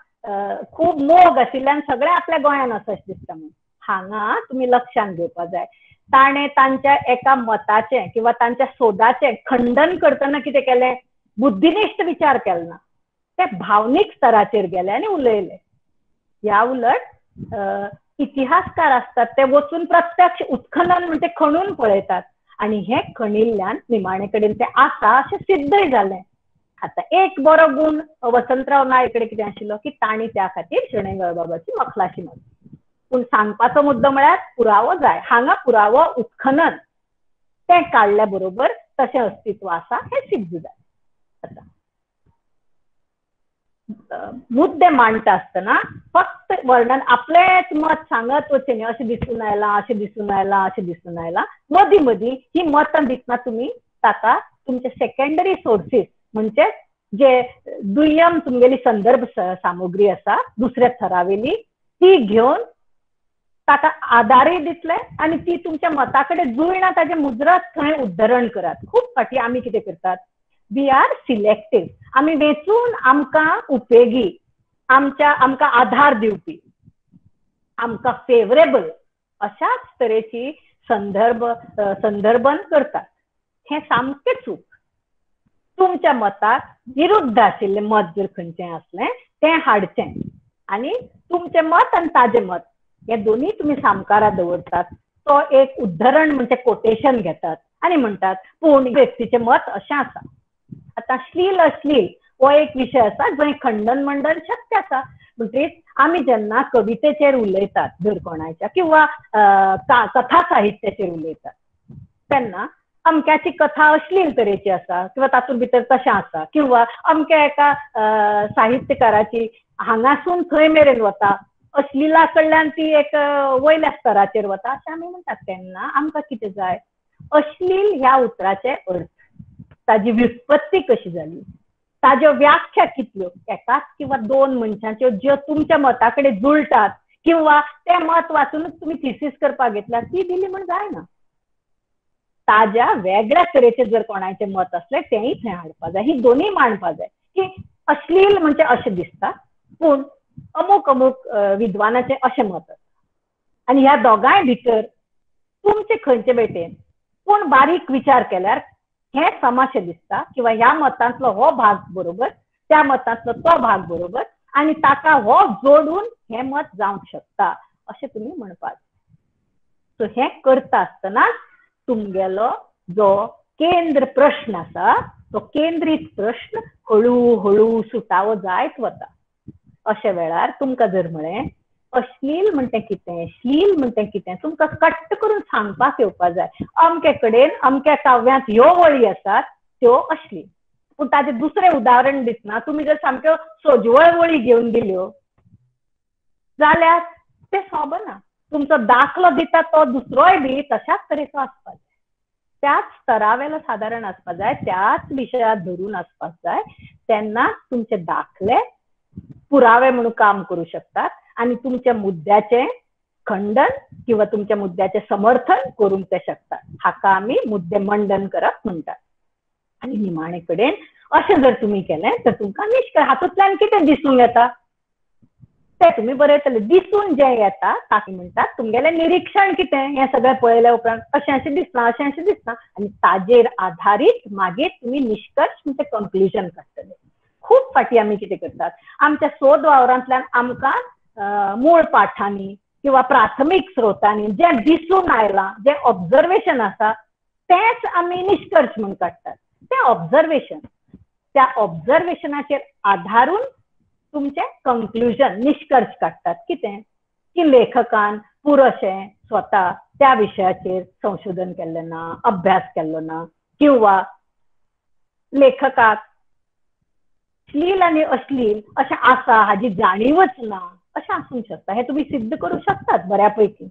खूब मोग आशिल्ल्यान सगळे आपल्या गोंयान आसा अशें दिसता म्हणून. हांगा तुमी लक्षांत घेवपाक जाय ताणें तांच्या एका मताचें किंवा तांच्या सोदाचें खंडन करतना कितें केलें, बुद्धिनिश्ठ विचार केलो ना, ते भावनीक स्तराचेर गेले आनी उलयले. ह्या उलट इतिहासकार असतात ते वचून प्रत्यक्ष उत्खनन म्हणजे खणून पळयतात आनी हे खणिल्ल्यान निमाणे कडेन ते आसा अशें सिद्धय जालें. आता एक बरो गुण वसंतराव नायक कडेन कितें आशिल्लो की तांणी त्या खातीर शणै गोंयबाबाची मखलाशी मारली. पूण सांगपाचो मुद्दो म्हळ्यार पुरावो जाय. हांगा पुरावो उत्खनन तें काडल्या बरोबर तशें अस्तित्व आसा हें सिद्ध जालें. मुद्दे मांडटा आसतना फक्त वर्णन आपलेच मत सांगत वचचें न्ही. अशें दिसून आयलां, अशें दिसून आयलां, अशें दिसून आयलां. मदीं मदीं ही मतां दितना तुमी ताका तुमचे सेकंडरी सोर्सीस म्हणजे जे दुय्यम तुमगेली संदर्भ सामुग्री आसा दुसऱ्या थरावेली ती घेवन ताका आदारय दितले आणि ती तुमच्या मताकडे जुळना ताजे मुजरत थंय उद्धरण करात. खूप फाटी आमी कितें करतात, वी आर सिलेक्टिव्ह. आमी वेचून आमकां उपेगी, आमकां आधार दिवपी, आमकां फेवरेबल अशाच तरेची संदर्भन करतात. हे सामकें चूक. तुमच्या मताक विरुद्ध आशिल्लें मत जर खंयचें आसलें तें हाडचें आनी तुमचें मत आनी ताजें मत हे दोन्ही तुम्ही सामकारा दवरतात. तो एक उद्धरण म्हणजे कोटेशन घेतात आणि म्हणतात पूर्ण व्यक्तीचे मत अशें आसा. आता श्लील अश्लील हो एक विषय आसा जंय खंडन मंडन शक्य आसा. म्हणजे आमी जेन्ना कवितेचेर उलयतात जर कोणाच्या किंवा कथा साहित्याचेर उलयतात तेन्ना अमक्याची कथा अश्लील तरेची आसा किंवा तातूंत भितर तशें आसा किंवा अमक्या एका साहित्यकाराची हांगासून थंय मेरेन वता, अश्लीला कडल्यान ती एक वयल्या स्तराचेर वता अशें आमी म्हणटात. तेन्ना आमकां कितें जाय, अश्लील ह्या उतराचे अर्थ, ताजी व्युत्पत्ती कशी जाली, ताज्यो व्याख्या कितल्यो, एकाच किंवा दोन मनशांच्यो ज्यो तुमच्या मताकडे जुळटात किंवा ते मत वाचूनच तुम्ही थिसीस करपाक घेतल्या ती दिली म्हण जायना. ताज्या वेगळ्या तरेचे जर कोणाचे मत असले तेही थंय हाडपा जाय. ही दोन्ही मांडपा जाय की अश्लील म्हणजे अशें दिसता पूण अमूक अमूक विद्वानाचे अशें मत आसा आनी ह्या दोगांय भितर तुमचे खंयचे भेटेन पूण बारीक विचार केल्यार हे समाशे दिसता किंवा ह्या मतांतलो हो भाग बरोबर, त्या मतांतलो तो भाग बरोबर आणि ताका हो जोडून हे मत जावंक शकता अशें तुमी म्हणपाक. सो हे करता आसतना तुमगेलो जो केंद्र प्रश्न आसा तो केंद्रीत प्रश्न हळू हळू सुटावो जायत वता. अशा वेळार तुमकां जर म्हळें अश्लील म्हणटे कितें, श्लील म्हणटे कितें तुमकां कट्ट करून सांगपाक येवपा जाय. अमके कडेन अमक्या काव्यांत ह्यो वळी आसात त्यो अश्लील, पूण ताचें दुसरें उदाहरण दितना तुमी जर सामक्यो सोजवळ वळी घेवन दिल्यो जाल्यार तें सोबना. तुमचो दाखलो दिता तो दुसरोय बी तशाच तरेचो आसपाक जाय, त्याच स्तरावेलो सादारण आसपाक जाय, त्याच विशयाक धरून आसपाक जाय. तेन्ना तुमचे दाखले पुरावे म्हणून काम करू शकतात आणि तुमच्या मुद्द्याचे खंडन किंवा तुमच्या मुद्द्याचे समर्थन करूंक ते शकतात. हाका आमी मुद्दे मंडन करप म्हणटात. आणि निमाणे कडेन अशें जर तुम्ही केलें तर तुमकां निश्कळ हातूंतल्यान कितें दिसून येता ते तुम्ही बरयतले. दिसून जें येता ताका म्हणटात तुमगेलें निरीक्षण कितें, हें सगळें पळयल्या उपरांत अशें अशें दिसता, अशें अशें दिसता आनी ताजेर आधारीत मागीर तुम्ही निष्कर्ष म्हणजे कंक्लुजन काडटले. खूप फाटी आमी कितें करतात, आमच्या सोद वावरांतल्यान आमकां मूळ पाठांनी किंवा प्राथमीक स्रोतांनी जें दिसून आयलां, जें ऑब्झर्वेशन आसा तेंच आमी निष्कर्ष म्हूण काडटात. तें ऑब्झर्वेशन, त्या ऑब्झर्वेशनाचेर आधारून तुमचे कंक्लुजन निष्कर्ष काडटात. कितें की लेखकान पुरशें स्वता त्या विशयाचेर संशोधन केल्लें ना, अभ्यास केल्लो ना किंवा लेखकाक श्लील आणि अश्लील अशें आसा हाजी जाणीवच ना अशें आसूंक शकता. हे तुम्ही सिद्ध करू शकतात बऱ्यापैकी.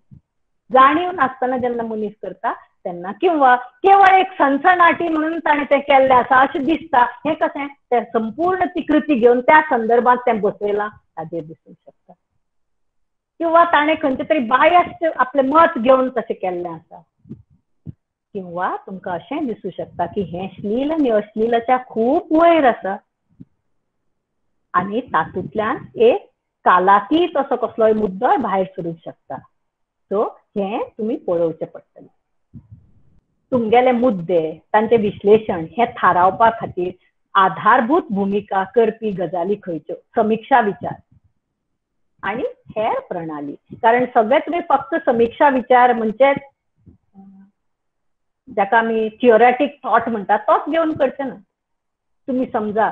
जाणीव नासतना जेन्ना मनीस करता तेन्ना किंवा केवळ एक सनसनाटी म्हणून ताणें तें केल्लें आसा अशें दिसता, हें कशें तें संपूर्ण ती कृती घेवन त्या संदर्भात तें बसयलां हाजेर दिसूंक शकता. किंवा ताणें खंयचे तरी बायस्ड आपलें मत घेवन तशें केल्लें आसा. किंवा तुमकां अशें दिसूं शकता की हें श्लील आनी अश्लीलाच्या खूब वयर आसा आनी तातूंतल्यान एक कालातीत असो कसलोय मुद्दो भायर सरूंक शकता. सो हें तुमी पळोवचें पडटलें. तुमगेले मुद्दे तांचे विश्लेशण हें थारावपा खातीर आधारभूत भूमिका करपी गजाली खंयच्यो, समीक्षा विचार आणि हेर प्रणाली. कारण सगळे तुम्ही फक्त समीक्षा विचार म्हणजे जाका आमी थिओरेटीक थॉट म्हणटात तोच घेवन करचे ना. तुम्ही समजा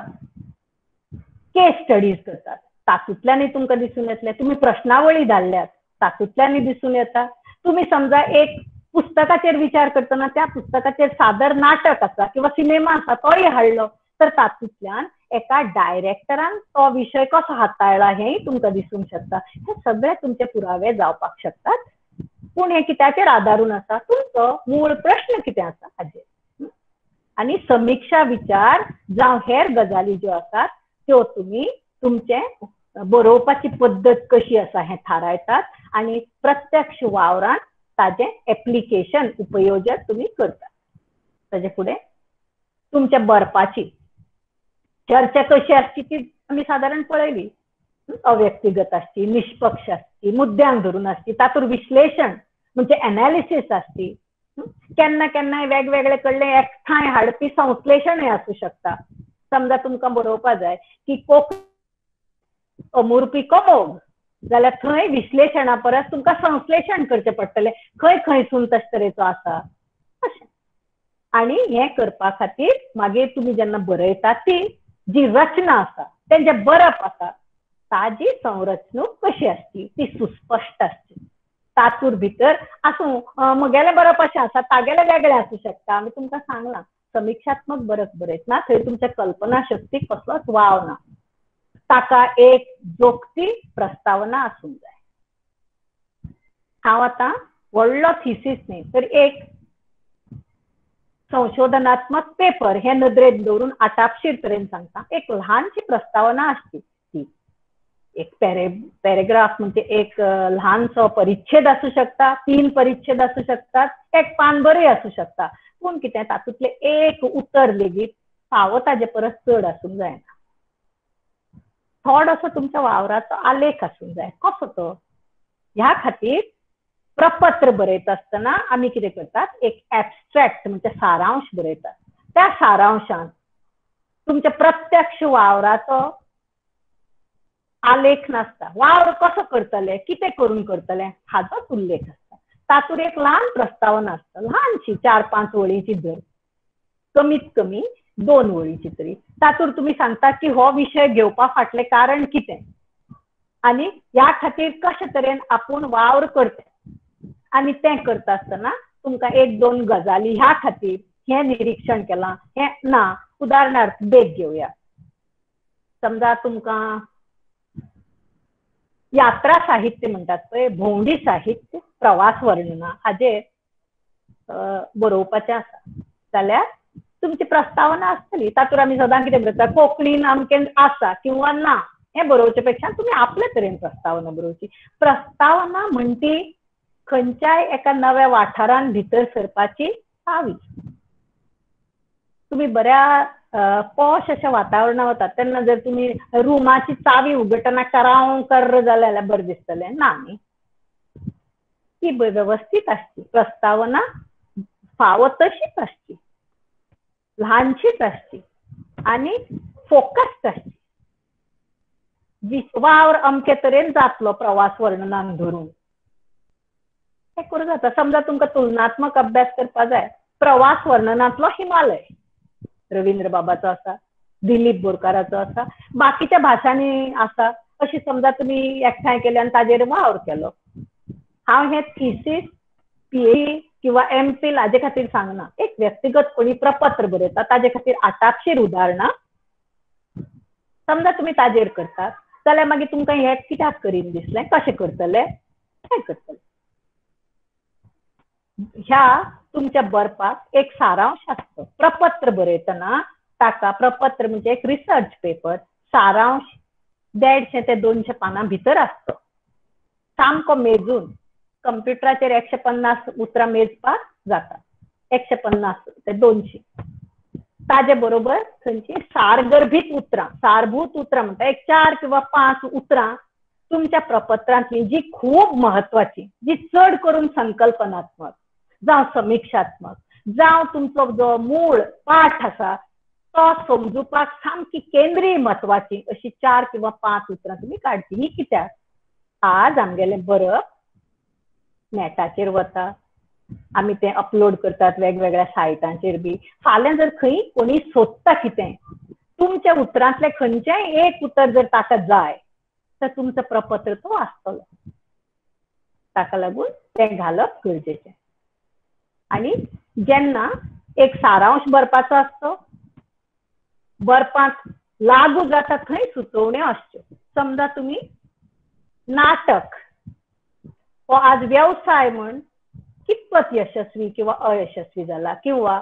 केस स्टडीज करतात तातूंतल्यानय तुमकां दिसून येतलें. तुम्ही प्रश्नावळी धाडल्यात तातूंतल्यानय दिसून येता. तुम्ही समजा एक पुस्तकाचेर विचार करतना त्या पुस्तकाचेर सादर नाटक आसा किंवा सिनेमा आसा तोय हाडलो तर तातूंतल्यान एका डायरेक्टरान तो विशय कसो हाताळ्ळा हेंय तुमकां दिसूंक शकता. हे सगळे तुमचे पुरावे जावपाक शकतात. पूण हे कित्याचेर आदारून आसा, तुमचो मूळ प्रश्न कितें आसा हाजेर. आनी समीक्षा विचार जावं हेर गजाली ज्यो आसात त्यो तुम्ही तुमचे बरोवपाची पद्दत कशी आसा हें थारायतात आणि प्रत्यक्ष वावरात ताजे ऍप्लिकेशन उपयोजन तुम्ही करता. ताजे पुढे तुमच्या बरपाची चर्चा कशी असती ती आम्ही साधारण पळयली. अव्यक्तिगत असती, निष्पक्ष असती, मुद्द्यांक धरून असती, तातूर विश्लेषण म्हणजे एनालिसिस असती. केन्ना केन्ना वेगवेगळे कडले एकठांय हाडपी संश्लेषणय आसूं शकता. समजा तुमकां बरोवपा जाय की अमुरपी मोग जाल्यार थंय विश्लेषणा परस तुमकां संश्लेषण करचें पडटलें, खंय खंयसून तशे तरेचो आसा अशें. आणि हें करपा खातीर मागीर तुमी जेन्ना बरयता ती जी रचना आसा तेंचें बरप आसा ताजी संरचणूक कशी असती ती सुस्पश्ट असती. तातूर भितर आसूं म्हगेलें बरप अशें आसा तागेलें वेगळें आसूं शकता. आमी तुमकां सांगलां समीक्षात्मक बरप बरयतना थंय तुमच्या कल्पना शक्तीक कसलोच वाव ना. ताका एक जोखती प्रस्तावना आसूंक जाय. हांव आतां व्हडलो थिसीस न्ही तर एक संशोधनात्मक पेपर हे नदरेत दवरून आटापशीर तरेन सांगता. एक ल्हानशी प्रस्तावना आसची ती एक पॅरेग्राफ म्हणजे एक ल्हानसो परिच्छेद आसूं शकता, 3 परिच्छेद आसूं शकतात, एक पानबरय आसूं शकता. पूण कितें तातूंतले एक उतर लेगीत फावो ताजे परस चड आसूंक जायना. थोडोसो तुमच्या वावराचो आलेख आसूंक जाय. कसो तो? ह्या खातीर प्रपत्र बरयता आसतना आमी कितें करतात एक ऍब्स्ट्रॅक्ट म्हणजे सारांश बरयतात. त्या सारांशांत तुमच्या प्रत्यक्ष वावराचो आलेख नासता. वावर कसो करतले, कितें करून करतले हाचोच उल्लेख आसता. तातूंत एक ल्हान प्रस्तावना आसता, ल्हानशी 4-5 वळींची धर, कमीत कमी 2 वळींची तरी. तातूंत तुमी सांगता की हो विशय घेवपा फाटलें कारण कितें आनी ह्या खातीर कशे तरेन आपूण वावर करता. आणि तें करता आसतना तुमकां 1-2 गजाली ह्या खातीर हें निरीक्षण केलां हें ना. उदाहरणार्थ बेग घेवया. समजा तुमकां यात्रा साहित्य म्हणटात पळय, भोंवडी साहित्य, प्रवास वर्णना हाजेर बरोवपाचें आसा जाल्यार तुमची प्रस्तावना आसतली. तातूंत आमी सदां कितें बरयता कोंकणीन अमकें आसा किंवा ना हें बरोवचे पेक्षा तुमी आपले तरेन प्रस्तावना बरोवची. प्रस्तावना म्हणटी खंयच्याय एका नव्या वाठारांत भितर सरपाची चावी. तुम्ही बऱ्या पॉश अशा वातावरणात वतात तेन्ना जर तुम्ही रुमाची चावी उगडटना कराव कर जाल्यार बरें दिसतलें ना न्ही. ती व्यवस्थीत आसची प्रस्तावना, फावो तशीच आसची, ल्हानशीच आसची आनी फोकस्ड आसची. वावर अमके तरेन जातलो प्रवास वर्णनान धरून हें करूं जाता. समजा तुमकां तुलनात्मक अभ्यास करपा जाय, प्रवास वर्णनांतलो हिमालय रवींद्र बाबाचो आसा, दिलीप बोरकाराचो आसा, बाकीच्या भाशांनी आसा अशी समजा तुमी एकठांय केले आनी ताजेर वावर केलो. हांव हें थिसीस PhD किंवा MPhil हाजे खातीर सांगना. एक व्यक्तिगत कोणी प्रपत्र बरयता ताजे खातीर आटापशीर उदाहरणां समजा तुमी ताजेर करतात जाल्यार मागीर तुमकां हें कित्याक करीन दिसलें, कशें करतले, हें करतले. ह्या तुमच्या बरपाक एक सारांश आसतो. प्रपत्र बरयतना ताका प्रपत्र म्हणजे एक रिसर्च पेपर सारांश 150 ते 200 पानां भितर आसतो. सामको मेजून कंप्युटराचेर 150 उतरां मेजपाक जाता. 150 ते 200 ताजे बरोबर खंयची सारगर्भीत उतरां, सारभूत उतरां म्हणटा एक 4 किंवा 5 उतरां तुमच्या प्रपत्रांतली जी खूब महत्वाची, जी चड करून संकल्पनात्मक जावं समीक्षात्मक जावं तुमचो जो मूळ पाठ आसा तो समजुपाक सामकी केंद्रीय महत्वाची अशी 4 किंवा 5 उतरां तुमी काडची. ही कित्याक आज आमगेलें बरप नेटाचेर वता, आमी तें अपलोड करतात वेगवेगळ्या सायटांचेर बी. फाल्यां जर खंय कोणी सोदता कितें तुमच्या उतरांतलें खंयचेंय एक उतर जर ताका जाय तर तुमचो प्रपत्र तो आसतलो. ताका लागून तें घालप गरजेचें. आणि जेन्ना एक सारांश बरपाचो आसतो, बरपाक लागू जाता थंय सुचोवण्यो आसच्यो. समजा तुमी नाटक हो आज व्यवसाय म्हण कितपत यशस्वी किंवा अयशस्वी जाला किंवा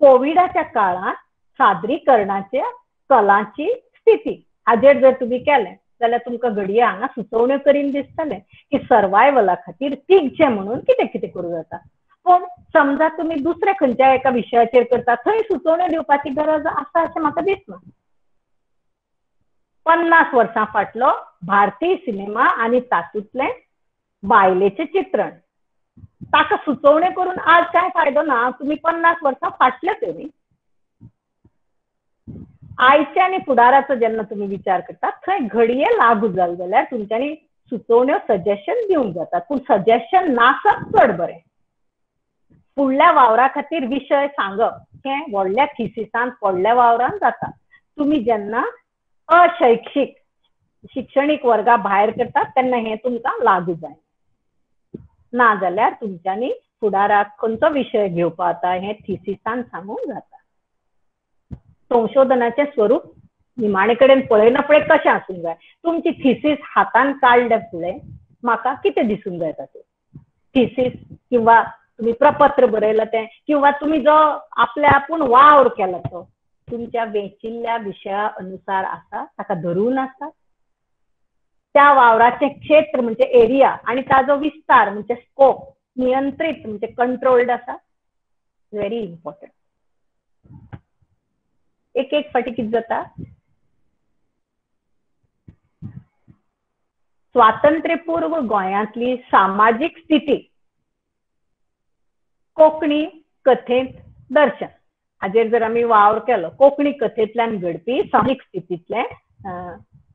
कोविडाच्या काळात सादरीकरणाच्या कलांची स्थिती हाजेर जर तुम्ही केलें जाल्यार तुमकां घडये हांगा सुचोवण्यो करीन दिसतले की सर्वायवला खातीर तिगचे म्हणून कितें कितें करूं जाता. पण समजा तुम्ही दुसऱ्या खंयच्या एका विशयाचेर करता थंय सुचोवण्यो दिवपाची गरज आसा अशें म्हाका दिसना. 50 वर्सां फाटलो भारतीय सिनेमा आनी तातूंतलें बायलेचें चित्रण ताका सुचोवण्यो करून आज काय फायदो ना. तुम्ही 50 वर्सां फाटले तरी आयच्या आनी फुडाराचो जेन्ना तुम्ही विचार करता थंय घडये लागू जाल जाल्यार तुमच्यांनी सुचोवण्यो सजेशन दिवंक जातात. पूण सजेशन नासप चड बरें. फुडल्या वावरा खातीर विशय सांगप हें व्हडल्या थिसिसान व्हडल्या वावरान जाता. तुम्ही जेन्ना अशैक्षिक शिक्षणीक वर्गा भायर करतात तेन्ना हें तुमकां लागू जाय. ना जाल्यार तुमच्यांनी फुडाराक खंयचो विशय घेवपा जाता हें थिसिसान सांगूंक जाता. संशोधनाचें स्वरूप निमाणे कडेन पळयना फुडें कशें आसूंक जाय. तुमची थिसीस हातान काडले फुडें म्हाका कितें दिसूंक जाय तातूंत. थिसीस किंवा तुम्ही प्रपत्र बरयला तें किंवा तुम्ही जो आपल्या आपूण वावर केला तो तुमच्या वेचिल्ल्या विशया अनुसार आसा ताका धरून आसा. त्या वावराचें क्षेत्र म्हणजे एरिया आणि ताजो विस्तार म्हणजे स्कोप नियंत्रित म्हणजे कंट्रोल्ड आसा. Very important. एक एक फाटी कितें जाता स्वातंत्र्यपूर्व गोंयांतली सामाजीक स्थिती कोंकणी कथेंत दर्शन हाजेर जर आमी वावर केलो कोंकणी कथेंतल्यान घडपी सामाजीक स्थितींतलें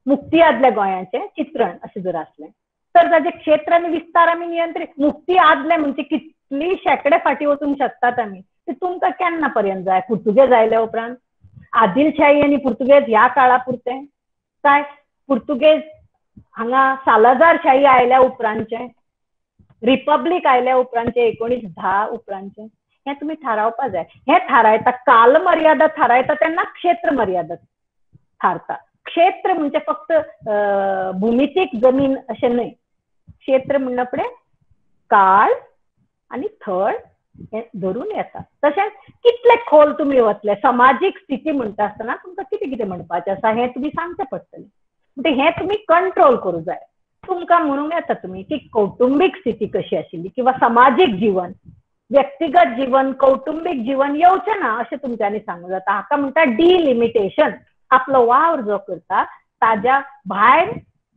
मुक्ती आदल्या गोंयाचें चित्रण अशें जर आसलें तर ताजें क्षेत्र आनी विस्तार आमी नियंत्रीत. मुक्ती आदलें म्हणजे कितली शेकडे फाटी वचूंक शकतात आमी. ते तुमकां केन्ना पर्यंत जाय. पुर्तुगेज आयल्या उपरांत आदिलशाही आनी पुर्तुगेज ह्या काळा पुरते काय पुर्तुगेज हांगा सालाजारशाही आयल्या उपरांतचे रिपब्लीक आयल्या उपरांतचे 1910 उपरांतचे हें तुमी थारावपा जाय. हें थारायता काल मर्यादा थारायता तेन्ना क्षेत्र मर्यादा थारता. क्षेत्र म्हणजे फक्त भूमितीक जमीन अशें न्हय. क्षेत्र म्हणना फुडें काळ आनी थळ हें धरून येता. तशेंच कितले खोल तुमी वतले समाजीक स्थिती म्हणटा आसतना तुमकां कितें कितें म्हणपाचें आसा हें तुमी सांगचें पडटलें. म्हणजे हें तुमी कंट्रोल करूं जाय. तुमकां म्हणूंक येता तुमी की कौटुंबीक स्थिती कशी आशिल्ली किंवा समाजीक जीवन व्यक्तिगत जीवन कौटुंबीक जीवन येवचें ना अशें तुमच्यांनी सांगूंक जाता. हाका म्हणटा डिलिमिटेशन. आपलो वावर जो करता ताज्या भायर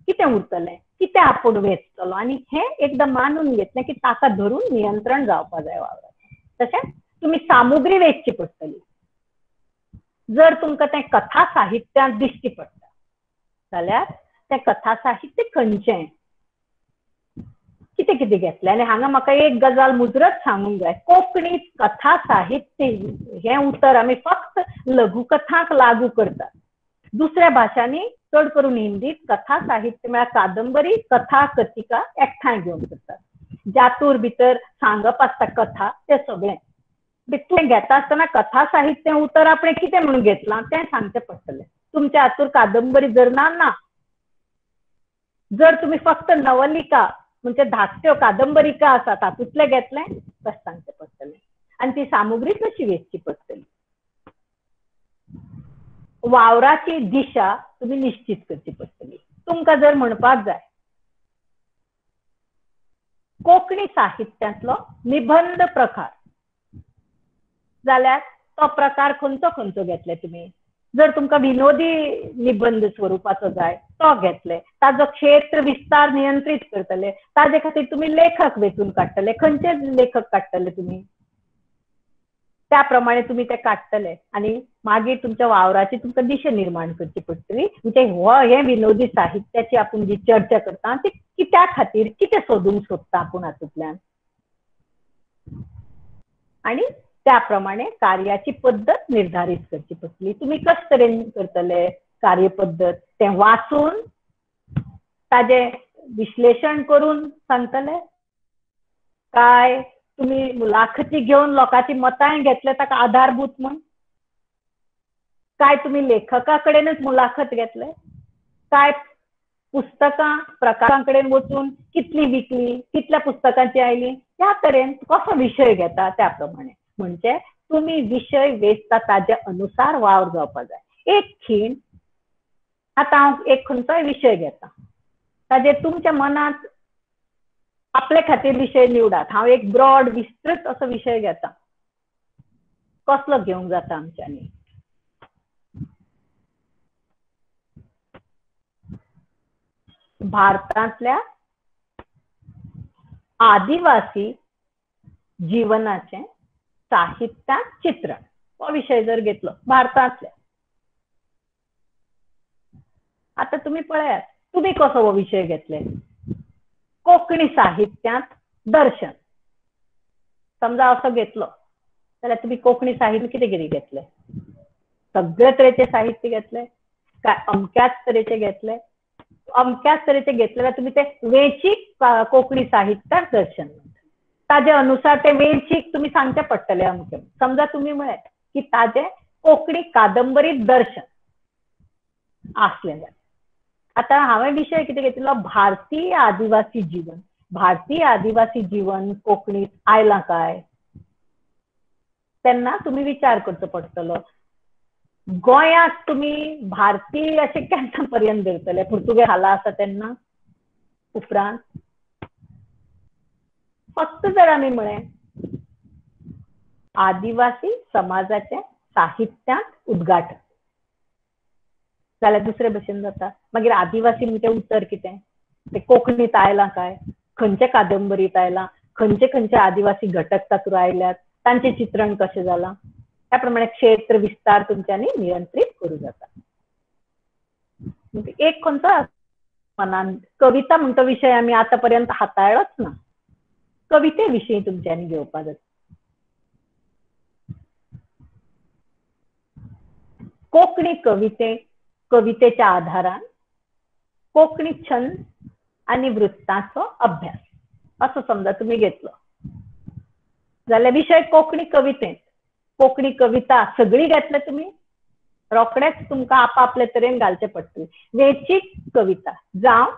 कितें उरतलें कितें आपूण वेचतलो आनी हें एकदां मानून घेतलें की ताका धरून नियंत्रण जावपा जाय वावराचें. तशेंच तुमी सामुग्री वेचची पडटली. जर तुमकां तें कथा साहित्यांत दिश्टी पडटा जाल्यार तें कथा साहित्य खंयचें कितें कितें घेतलें. आनी हांगा म्हाका एक गजाल मुजरत सांगूंक जाय. कोंकणीत कथा साहित्य हें उतर आमी फक्त लघुकथांक लागू करतात. दुसऱ्या भाशांनी चड करून हिंदीत कथा साहित्य म्हळ्यार कादंबरी कथा कथिका एकठांय घेवन करतात. जातूर भितर सांगप आसता कथा तें सगळें तुवें घेता आसतना कथा साहित्य उतर आपणें कितें म्हणून घेतलां तें सांगचें पडटलें. तुमच्या हातूर कादंबरी जर ना जर तुमी फक्त नवलिका म्हणजे धाकट्यो कादंबरिका आसा तातूंतलें घेतलें तशें सांगचें पडटलें. आनी ती सामुग्री कशी वेचची पडटली. वावराची दिशा तुम्ही निश्चित करची पडटली. तुमकां जर म्हणपाक जाय कोंकणी साहित्यांतलो निबंध प्रकार जाल्यार तो प्रकार खंयचो खंयचो घेतले तुमी. जर तुमकां विनोदी निबंध स्वरुपाचो जाय तो घेतले. ताजो क्षेत्र विस्तार नियंत्रीत करतले. ताजे खातीर तुमी लेखक वेचून काडटले. खंयचे लेखक काडटले तुमी त्या प्रमाणे तुम्ही ते काडटले आनी मागीर तुमच्या वावराची तुमकां दिशा निर्माण करची पडटली. म्हणजे हे विनोदी साहित्याची आपूण जी चर्चा करता ती कित्या खातीर कितें सोदूंक सोदता आपूण हातूंतल्यान आनी त्या प्रमाणे कार्याची पद्दत निर्धारीत करची पडटली. तुमी कशे तरेन करतले कार्य पद्दत तें वाचून ताजे विश्लेशण करून सांगतले काय तुम्ही मुलाखती घेऊन लोकांची मतां घेतले ताका आधारभूत म्हण काय तुम्ही लेखका कडेनच मुलाखत घेतले काय पुस्तकां प्रकारां कडेन वचून कितली विकली कितल्या पुस्तकांची आयली त्या तरेन कसो विशय घेता त्या प्रमाणे. म्हणजे तुम्ही विषय वेचता ताजे अनुसार वावर जावपा जाय. एक खीण आता हांव एक खंयचोय विशय घेता, ताजेर तुमच्या मनात आपले खातीर विशय निवडात. हांव एक ब्रॉड विस्तृत असो विशय घेता. कसलो घेवंक जाता आमच्यांनी? भारतांतल्या आदिवासी जीवनाचे साहित्यात चित्रण हो विषय जर घेतलो भारतांतल्या, आता तुम्ही पळयात तुम्ही कसो हो विषय घेतले. कोंकणी साहित्यात दर्शन समजा असो घेतलो जाल्यार तुम्ही कोंकणी साहित्य कितें कितें घेतले? सगळे तरेचे साहित्य घेतले काय अमक्याच तरेचे घेतले? अमक्याच तरेचे घेतले जाल्यार तुम्ही ते वेंचीक कोंकणी साहित्यात दर्शन ताजे अनुसार ते वेंचीक तुम्ही सांगचे पडटले अमके. समजा तुम्ही म्हळे की ताजे कोंकणी कादंबरीत दर्शन आसले जाल्यार आता हांवें विशय कितें घेतिल्लो भारतीय आदिवासी जीवन. भारतीय आदिवासी जीवन कोंकणीत आयलां काय? तेन्ना तुम्ही विचार करचो पडटलो गोंयांत तुम्ही भारतीय अशें केन्ना पर्यंत धरतले? पुर्तुगेज हाला आसा तेन्ना उपरांत फक्त जर आमी म्हळें आदिवासी समाजाचे साहित्यात उद्घाटन जाल्यार दुसरे भशेन जाता. मागीर आदिवासी म्हणजे उत्तर कितें? ते कोंकणीत आयलां काय? खंयचे कादंबरीत आयलां? खंयचे खंयचे आदिवासी घटक तातूंत आयल्यात? तांचें चित्रण कशें जालां? त्या प्रमाणे क्षेत्र विस्तार तुमच्यांनी नियंत्रीत करूं जाता. एक खंयचो मनान कविता म्हणटो विशय आमी आतां पर्यंत हाताळ्ळोच ना. कविते विशीं तुमच्यांनी घेवपा जाता. कोंकणी कवितेच्या आधारान कोंकणी छंद आनी वृत्तांचो अभ्यास असो समजा तुम्ही घेतलो जाल्यार विशय कोंकणी कवितेंत कोंकणी कविता सगळी घेतले तुम्ही रोखडेच तुमकां आपापले तरेन घालचे पडटले. वेंचीक कविता जावं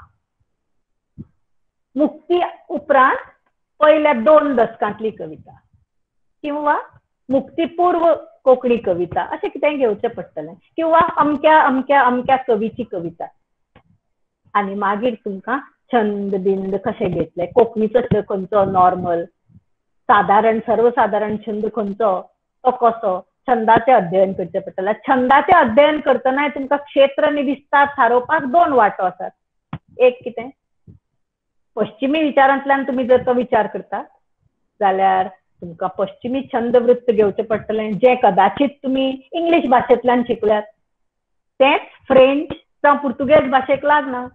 मुक्ती उपरांत पयल्या 2 दशकांतली कविता किंवा मुक्तीपूर्व कोंकणी कविता अशें कितेंय घेवचें पडटलें किंवा अमक्या अमक्या अमक्या कवीची कविता. आनी मागीर तुमकां छंद बिंद कशें घेतले, कोंकणीचो खंयचो नॉर्मल साधारण सर्वसाधारण छंद खंयचो तो कसो छंदाचे अध्ययन करचें पडटलें. छंदाचे अध्ययन करतना तुमकां क्षेत्र आनी विस्तार थारोवपाक 2 वाटो आसात. एक कितें पश्चिमी विचारांतल्यान तुम्ही जर तो विचार करतात जाल्यार तुमकां पश्चिमी छंद वृत्त घेवचें पडटलें जें कदाचित तुम्ही इंग्लीश भाशेंतल्यान शिकल्यात. तेंच फ्रेंच जावं पुर्तुगेज भाशेक लागना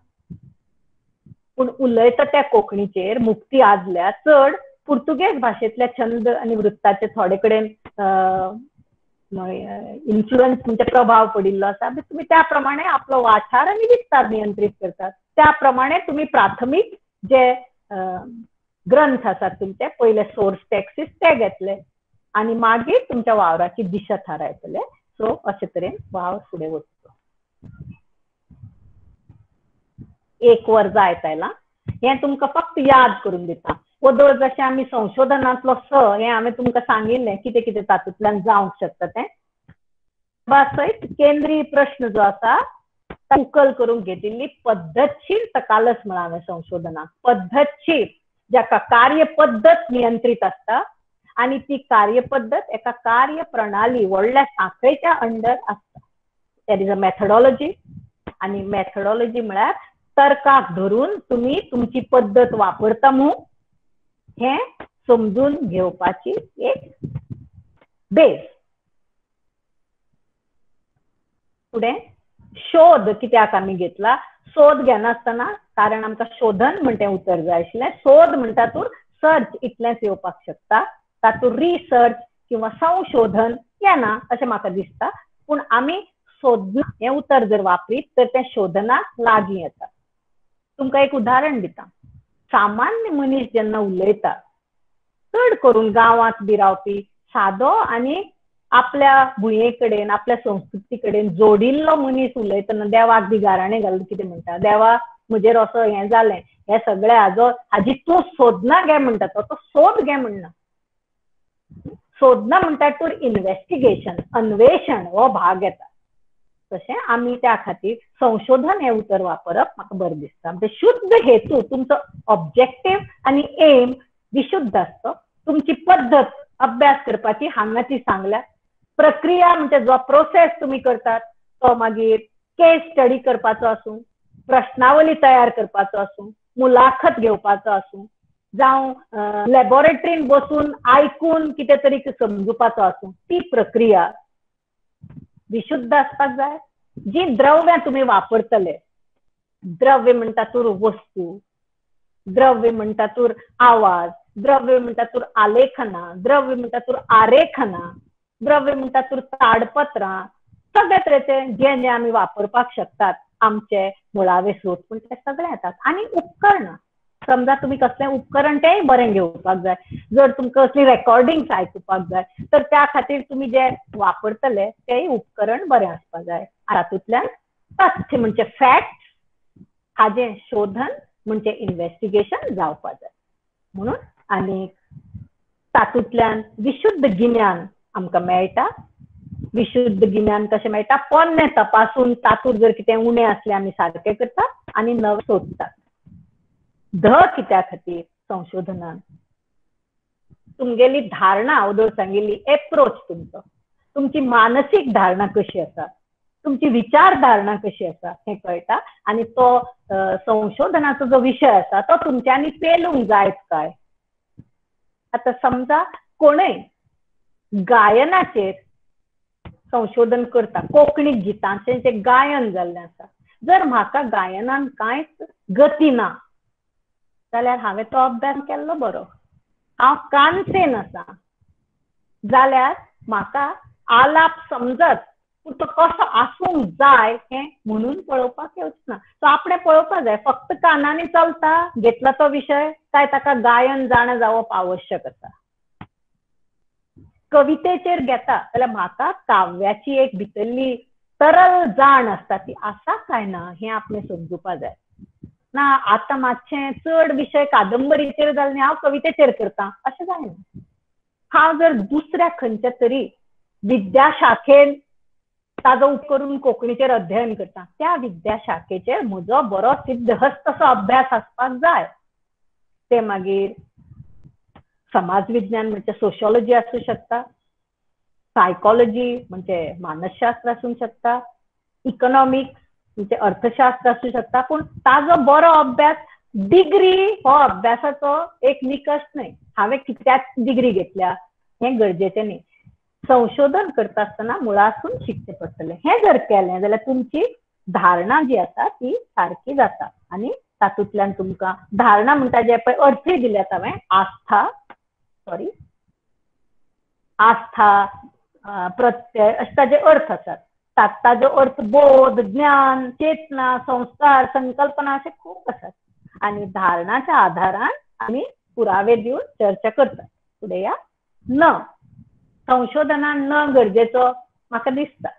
पूण उलयता त्या कोंकणीचेर मुक्ती आदल्या चड पुर्तुगेज भाशेंतल्या छंद आनी वृत्ताचे थोडे कडेन इन्फ्लुअन्स म्हणजे प्रभाव पडिल्लो आसा. तुम्ही त्या प्रमाणे आपलो वाठार आनी विस्तार नियंत्रीत करतात. त्या प्रमाणे तुम्ही प्राथमीक जे ग्रंथ आसात तुमचे पयले सोर्स टेक्सिस ते घेतले आनी मागीर तुमच्या वावराची दिशा थारायतले. सो अशे तरेन वावर फुडें वचचो. 1 वर जायत आयलां हें तुमकां फक्त याद करून दिता. वदळ जशें आमी संशोधनांतलो हें हांवें तुमकां सांगिल्लें कितें कितें तातूंतल्यान जावंक शकता तें सयत केंद्रीय प्रश्न जो आसा उकल करून घेतिल्ली पद्धतशीर तकालस म्हळां हांवें संशोधनाक. पद्धतशीर जाका कार्यपद्दत नियंत्रीत आसता आनी ती कार्यपद्दत एका कार्यप्रणाली व्हडल्या साखळेच्या अंडर आसता. देर इज अ मेथडॉलॉजी आनी मेथडॉलॉजी म्हळ्यार तर्काक धरून तुम्ही तुमची पद्धत वापरता म्हणून हे समजून घेवपाची एक बेस. पुढे शोध कित्याक आमी घेतला? शोध घेनासतना कारण आमकां शोधन म्हणटे उतर जाय आशिल्लें. शोध म्हणटा तातूंत सर्च इतलेंच येवपाक शकता. तातूंत रिसर्च किंवा संशोधन येना अशें म्हाका दिसता. पूण आमी शोधन हें उतर जर वापरीत तर तें शोधनाक लागीं येता. तुमकां एक उदाहरण दिता. सामान्य मनीस जेन्ना उलयता चड करून गांवांत बी रावपी सादो आनी आपल्या भुंये कडेन आपल्या संस्कृती कडेन जोडिल्लो मनीस उलयतना देवाक बी गाराणें घालून कितें म्हणटा? देवा म्हजेर असो हें जालें हें सगळें हाजी तूं सोदना घे म्हणटा. तो सोद घे म्हणना. सोदना म्हणटा तर इन्व्हेस्टिगेशन अन्वेषण हो भाग येता. तशें आमी त्या खातीर संशोधन हे उतर वापरप म्हाका बरें दिसता. म्हणजे शुद्ध हेतू तुमचो ऑब्जेक्टिव्ह आनी एम विशुद्ध आसतो. तुमची पद्दत अभ्यास करपाची हांगाची सांगल्या. प्रक्रिया म्हणजे जो प्रोसेस तुम्ही करतात तो मागीर केस स्टडी करपाचो आसूं, प्रश्नावली तयार करपाचो आसूं, मुलाखत घेवपाचो आसूं, जावं लॅबोरेटरीन बसून आयकून कितें तरी समजुपाचो आसूं, ती प्रक्रिया विशुद्ध आसपाक जाय. जी द्रव्यां तुम्ही वापरतले, द्रव्य म्हणटा तूर वस्तू, द्रव्य म्हणटा तूर आवाज, द्रव्य म्हणटा तूर आलेखना, द्रव्य म्हणटा तूर आरेखना, द्रव्य म्हणटा तूर ताडपत्रां, सगळे तरेचे जे जे आमी वापरपाक शकतात आमचे मुळावे स्रोत पण ते सगळे येतात. आनी उपकरणां, समजा तुम्ही कसलें उपकरण तेय बरें घेवपाक जाय. जर तुमकां कसली रेकॉर्डिंग्स आयकुपाक जाय तर त्या खातीर तुम्ही जे वापरतले तेय उपकरण बरें आसपाक जाय. तातूंतल्यान तथ्य म्हणजे फॅक्ट हाजें शोधन म्हणजे इन्व्हेस्टिगेशन जावपाक जाय. म्हणून आनी तातूंतल्यान विशुद्ध गिन्यान आमकां मेळटा. विशुद्ध गिन्यान कशें मेळटा? पोन्नें तपासून तातूंत जर कितें उणें आसलें आमी सारकें करतात आनी नवें सोदतात. कित्या खातीर संशोधनान तुमगेली धारणा अगोदर सांगिल्ली एप्रोच तुमचो, तुमची मानसीक धारणा कशी आसा, तुमची विचारधारणा कशी आसा हें कळटा. आनी तो संशोधनाचो जो विशय आसा तो तुमच्यांनी पेलूंक जायत काय. आतां समजा कोणय गायनाचेर संशोधन करता, कोंकणी गितांचें जें गायन जाल्लें आसा, जर म्हाका गायनान कांयच गती ना जाल्यार हांवें तो अभ्यास केल्लो बरो. हांव कानसेन आसा जाल्यार म्हाका आलाप समजत पूण तो कसो आसूंक जाय हें म्हणून पळोवपाक येवचना. तो आपणें पळोवपाक जाय फक्त कानांनी चलता घेतला तो विशय काय ताका गायन जाण जावप आवश्यक आसा. कवितेचेर घेता जाल्यार म्हाका काव्याची एक भितरली तरल जाण आसता ती आसा काय ना हें आपणें समजुपाक जाय. ना आतां मातशें चड विशय कादंबरीचेर जालें आनी हांव कवितेचेर करतां अशें जायना. हांव जर दुसऱ्या खंयच्या तरी विद्याशाखेन ताजो उपकरून कोंकणीचेर अध्ययन करता, त्या विद्याशाखेचेर म्हजो बरो सिद्धहस्त असो अभ्यास आसपाक जाय. ते मागीर समाज विज्ञान म्हणजे सोशियोलॉजी आसूं शकता, सायकोलॉजी म्हणजे मानसशास्त्र आसूं शकता, इकॉनॉमिक्स म्हणजे अर्थशास्त्र आसूं शकता. पूण ताजो बरो अभ्यास डिग्री हो अभ्यासाचो एक निकश न्हय. हांवें कित्याक डिग्री घेतल्या हें गरजेचें न्ही. संशोधन करता आसतना मुळासून शिकचें पडटलें. हें जर केलें जाल्यार तुमची धारणा जी आसा ती सारकी जाता. आनी तातूंतल्यान तुमकां धारणा म्हणटा जे पळय अर्थय दिल्यात हांवें, आस्था, प्रत्यय अशे ताजे अर्थ आसात. ताजो अर्थ बोध, ज्ञान, चेतना, संस्कार, संकल्पना असे खूप आसात. आणि धारणाच्या आधारान आम्ही पुरावे दिवन चर्चा करतात. पुढे या. न संशोधनान न गरजेचो म्हाका दिसता.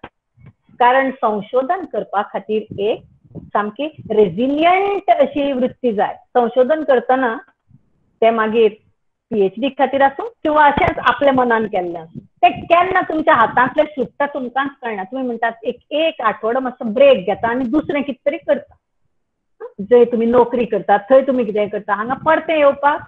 कारण संशोधन करपा खातीर एक सामकी रेझिलियंट अशी वृत्ती जाय. संशोधन करतना ते मागीर पीएचडी खातीर आसूं किंवा अशेंच आपल्या मनान केल्लें आसूं, ते केन्ना तुमच्या हातांतले सुट्टा तुमकांच कळना. तुमी म्हणटात एक आठवडो मातसो ब्रेक घेता आनी दुसरें कितें तरी करता. जंय तुमी नोकरी करतात थंय तुमी कितें करता, हांगा परतें येवपाक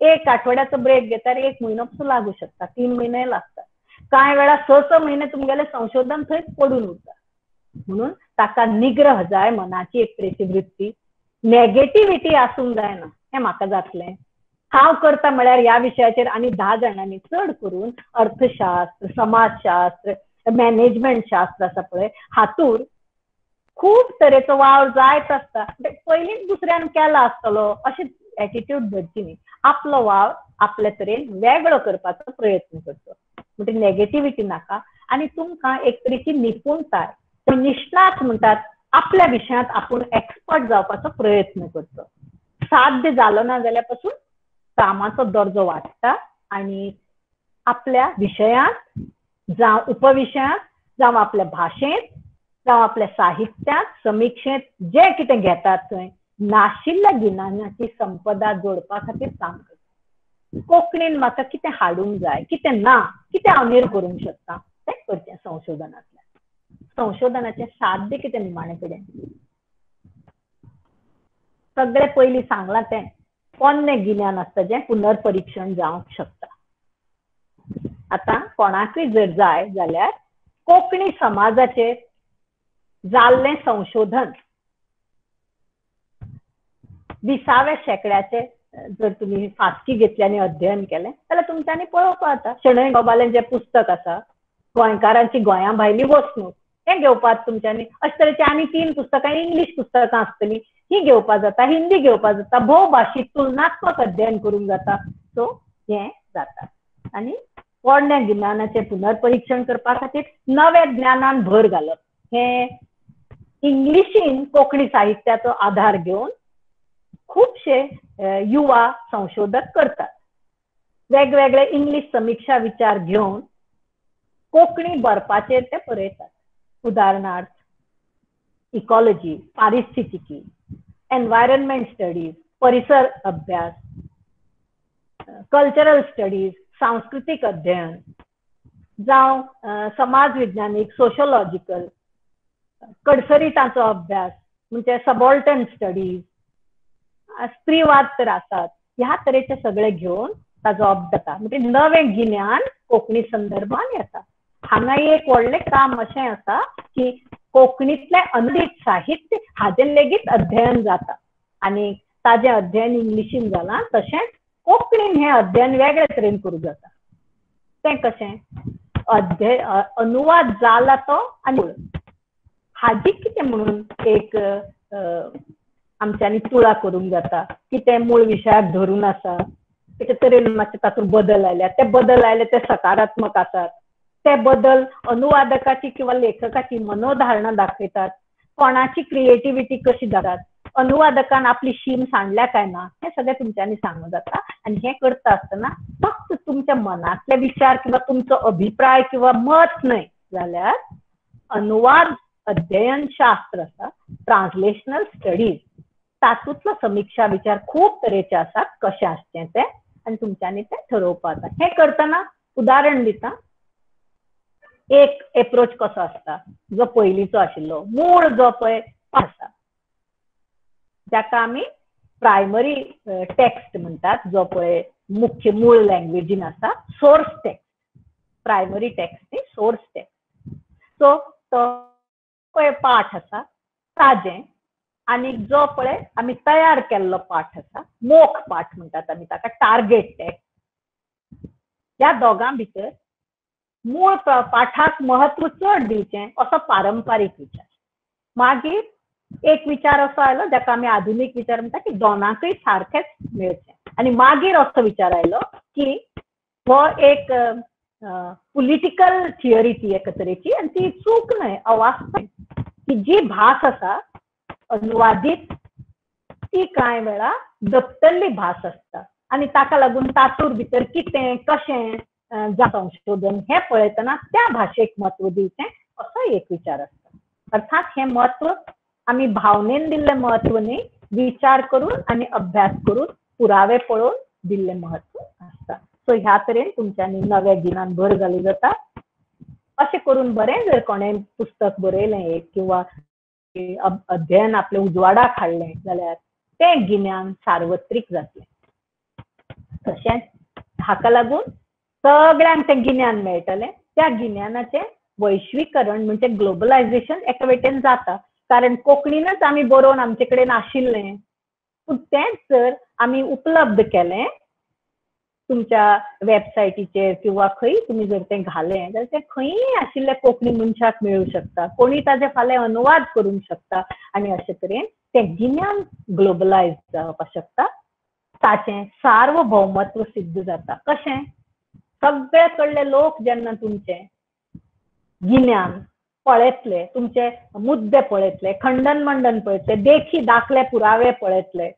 एक आठवड्याचो ब्रेक घेल्यार 1 म्हयनो पसून लागू शकता, 3 म्हयने लागतात. कांय वेळा 6 म्हयने तुमगेलें संशोधन थंयच पडून उरता. म्हणून ताका निग्रह जाय, मनाची एक तरेची वृत्ती. नेगेटिव्हिटी आसूंक जायना हें म्हाका जातलें. हांव करता म्हळ्यार ह्या विशयाचेर आनी 10 जाणांनी चड करून अर्थशास्त्र, समाजशास्त्र, मॅनेजमेंट शास्त्र आसा पळय हातूर खूब तरेचो वावर जायत आसता. पयलींच दुसऱ्यान केला आसतलो अशी एटिट्यूड धरची न्ही. आपलो वावर आपल्या तरेन वेगळो करपाचो प्रयत्न करचो. म्हणजे नेगेटिव्हिटी नाका. आनी तुमकां एक तरेची निपुणताय, निष्णात म्हणटात आपल्या विशयांत आपूण एक्सपर्ट जावपाचो प्रयत्न करचो. साध्य जालो ना जाल्यार पासून कामाचो दर्जो वाडटा आनी आपल्या विशयांत जावं उपविशयांत जावं आपल्या भाशेंत जावं आपल्या साहित्यात समीक्षेंत जे कितें घेतात थंय नाशिल्ल्या गिन्यानाची संपदा जोडपा खातीर काम करता. कोंकणीन म्हाका कितें हाडूंक जाय, कितें ना, कितें हांव निर् करूंक शकता तें करचें संशोधनांतल्यान. संशोधनाचे साध्य कितें निमाणे कडेन सगळे पयलीं सांगलां तें पोन्नें गिन्यान आसता जें पुनर्परीक्षण जावंक शकता. आतां कोणाकूय जर जाय जाल्यार कोंकणी समाजाचेर जाल्लें संशोधन 20व्या शेंकड्याचे जर तुमी फास्टी घेतल्यानी अध्ययन केलें जाल्यार तुमच्यांनी पळोवपा जाता. शणै गोबालें जें पुस्तक आसा गोंयकारांची गोंया भायली वसणूक हें घेवपाक तुमच्यांनी. अशे तरेची आनी 3 पुस्तकां इंग्लीश पुस्तकां आसतलीं ही घेवपा जाता, हिंदी घेवपा जाता, भोवभाशीक तुलनात्मक अध्ययन करूंक जाता. सो हें जाता. आनी पोरण्या गिन्यानाचें पुनर्परीक्षण करपा खातीर नव्या ज्ञानान भर घालप हें इंग्लिशीन कोंकणी साहित्याचो आधार घेवन खूबशे युवा संशोधक करतात. वेगवेगळे इंग्लीश समीक्षा विचार घेवन कोंकणी बरपाचेर ते बरयतात. उदाहरणार्थ इकॉलॉजी, पारिस्थितिकी, एनवायरनमेंट स्टडीज, परिसर अभ्यास, कल्चरल स्टडीज, सांस्कृतिक अध्ययन जावं समाज विज्ञानीक, सोशियोलॉजिकल, कडसरीतांचो अभ्यास म्हणजे सबॉल्टन स्टडीज, स्त्रीवाद तर आसात. ह्या तरेचे सगळे घेवन ताजो अभ्यास जाता. म्हणजे नवें गिन्यान कोंकणी संदर्भान येता. हांगा एक व्हडलें काम अशें आसा की कोंकणीतलें अनुदित साहित्य हाजें लेगीत अध्ययन जाता आनी ताजें अध्ययन इंग्लिशीन जालां. तशेंच कोंकणीन हें अध्ययन वेगळे तरेन करूंक जाता. तें कशें अनुवाद जाला तो आनी हाजी कितें म्हणून एक आमच्यांनी तुळा करूंक जाता. कितें मूळ विशयाक धरून आसा, कितें तरेन मातशे तातूंत बदल आयल्यात, ते बदल आयले ते सकारात्मक आसात, ते बदल अनुवादकाची किंवा लेखकाची मनोधारणा दाखयतात, कोणाची क्रिएटिव्हिटी कशी जातात, अनुवादकान आपली शीम सांडल्या काय ना हे सगळें तुमच्यांनी सांगूं जाता. आनी हें करता आसतना फक्त तुमच्या मनातले विचार किंवा तुमचो अभिप्राय किंवा मत न्हय जाल्यार अनुवाद अध्ययन शास्त्र आसा, ट्रान्सलेशनल स्टडीज, तातूंतलो समीक्षा विचार खूब तरेचे आसात कशें आसचें तें आनी तुमच्यांनी तें ठरोवपा जाता. हें करतना उदाहरण दिता. एक एप्रोच कसो आसता जो पयलींचो आशिल्लो मूळ जो पळय आसा जाका आमी प्रायमरी टेक्स्ट म्हणटात, जो पळय मुख्य मूळ लँग्वेजीन आसा, सोर्स टेक्स्ट. प्रायमरी टेक्स्ट न्ही, सोर्स टेक्स्ट. सो तो पळय पाठ आसा ताजें आनी जो पळय आमी तयार केल्लो पाठ आसा मोख पाठ म्हणटात आमी ताका, टार्गेट टेक्स्ट. ह्या दोगां भितर मूळ पाठाक महत्व चड दिवचें असो पारंपारीक विचार. मागीर एक विचार असो आयलो जाका आमी आधुनीक विचार म्हणटा की दोनांकय सारखेंच मेळचें. आनी मागीर असो विचार आयलो की हो एक पॉलिटिकल थियरी ती एका तरेची आनी ती चूक न्हय, अवास्तव. की जी भास आसा अनुवादीत ती कांय वेळा दपतल्ली भास आसता आनी ताका लागून तातूंत भितर कितें कशें संशोधन हें पळयतना त्या भाशेक म्हत्व दिवचें असो एक विचार आसता. अर्थात हें म्हत्व आमी भावनेन दिल्लें म्हत्व न्ही, विचार करून आनी अभ्यास करून पुरावे पळोवन दिल्लें म्हत्व आसता. सो ह्या तरेन तुमच्यांनी नव्या गिन्यान भर घालूं जाता. अशें करून बरें जर कोणें पुस्तक बरयलें एक किंवा अध्ययन आपल्या उजवाडाक हाडलें जाल्यार तें गिन्यान सार्वत्रीक जातलें. तशेंच हाका लागून सगळ्यांक तें गिन्यान मेळटलें. त्या गिन्यानाचें वैश्वीकरण म्हणजे ग्लोबलायझेशन एका वटेन जाता, कारण कोंकणीनच आमी बरोवन आमचे कडेन आशिल्लें. पूण तेंच जर आमी उपलब्ध केलें तुमच्या वेबसायटीचेर किंवा खंय तुमी जर तें घालें जाल्यार तें खंयय आशिल्ल्या कोंकणी मनशाक मेळूं शकता, कोणी ताजे फाल्यां अनुवाद करूंक शकता आनी अशे तरेन तें गिन्यान ग्लोबलायज जावपाक शकता. ताचें सार्वभौमत्व सिद्ध जाता. कशें? सगळे कडले लोक जेन्ना तुमचें गिन्यान पळयतले, तुमचे मुद्दे पळयतले, खंडन मंडन पळयतले, देखी दाखले पुरावे पळयतले,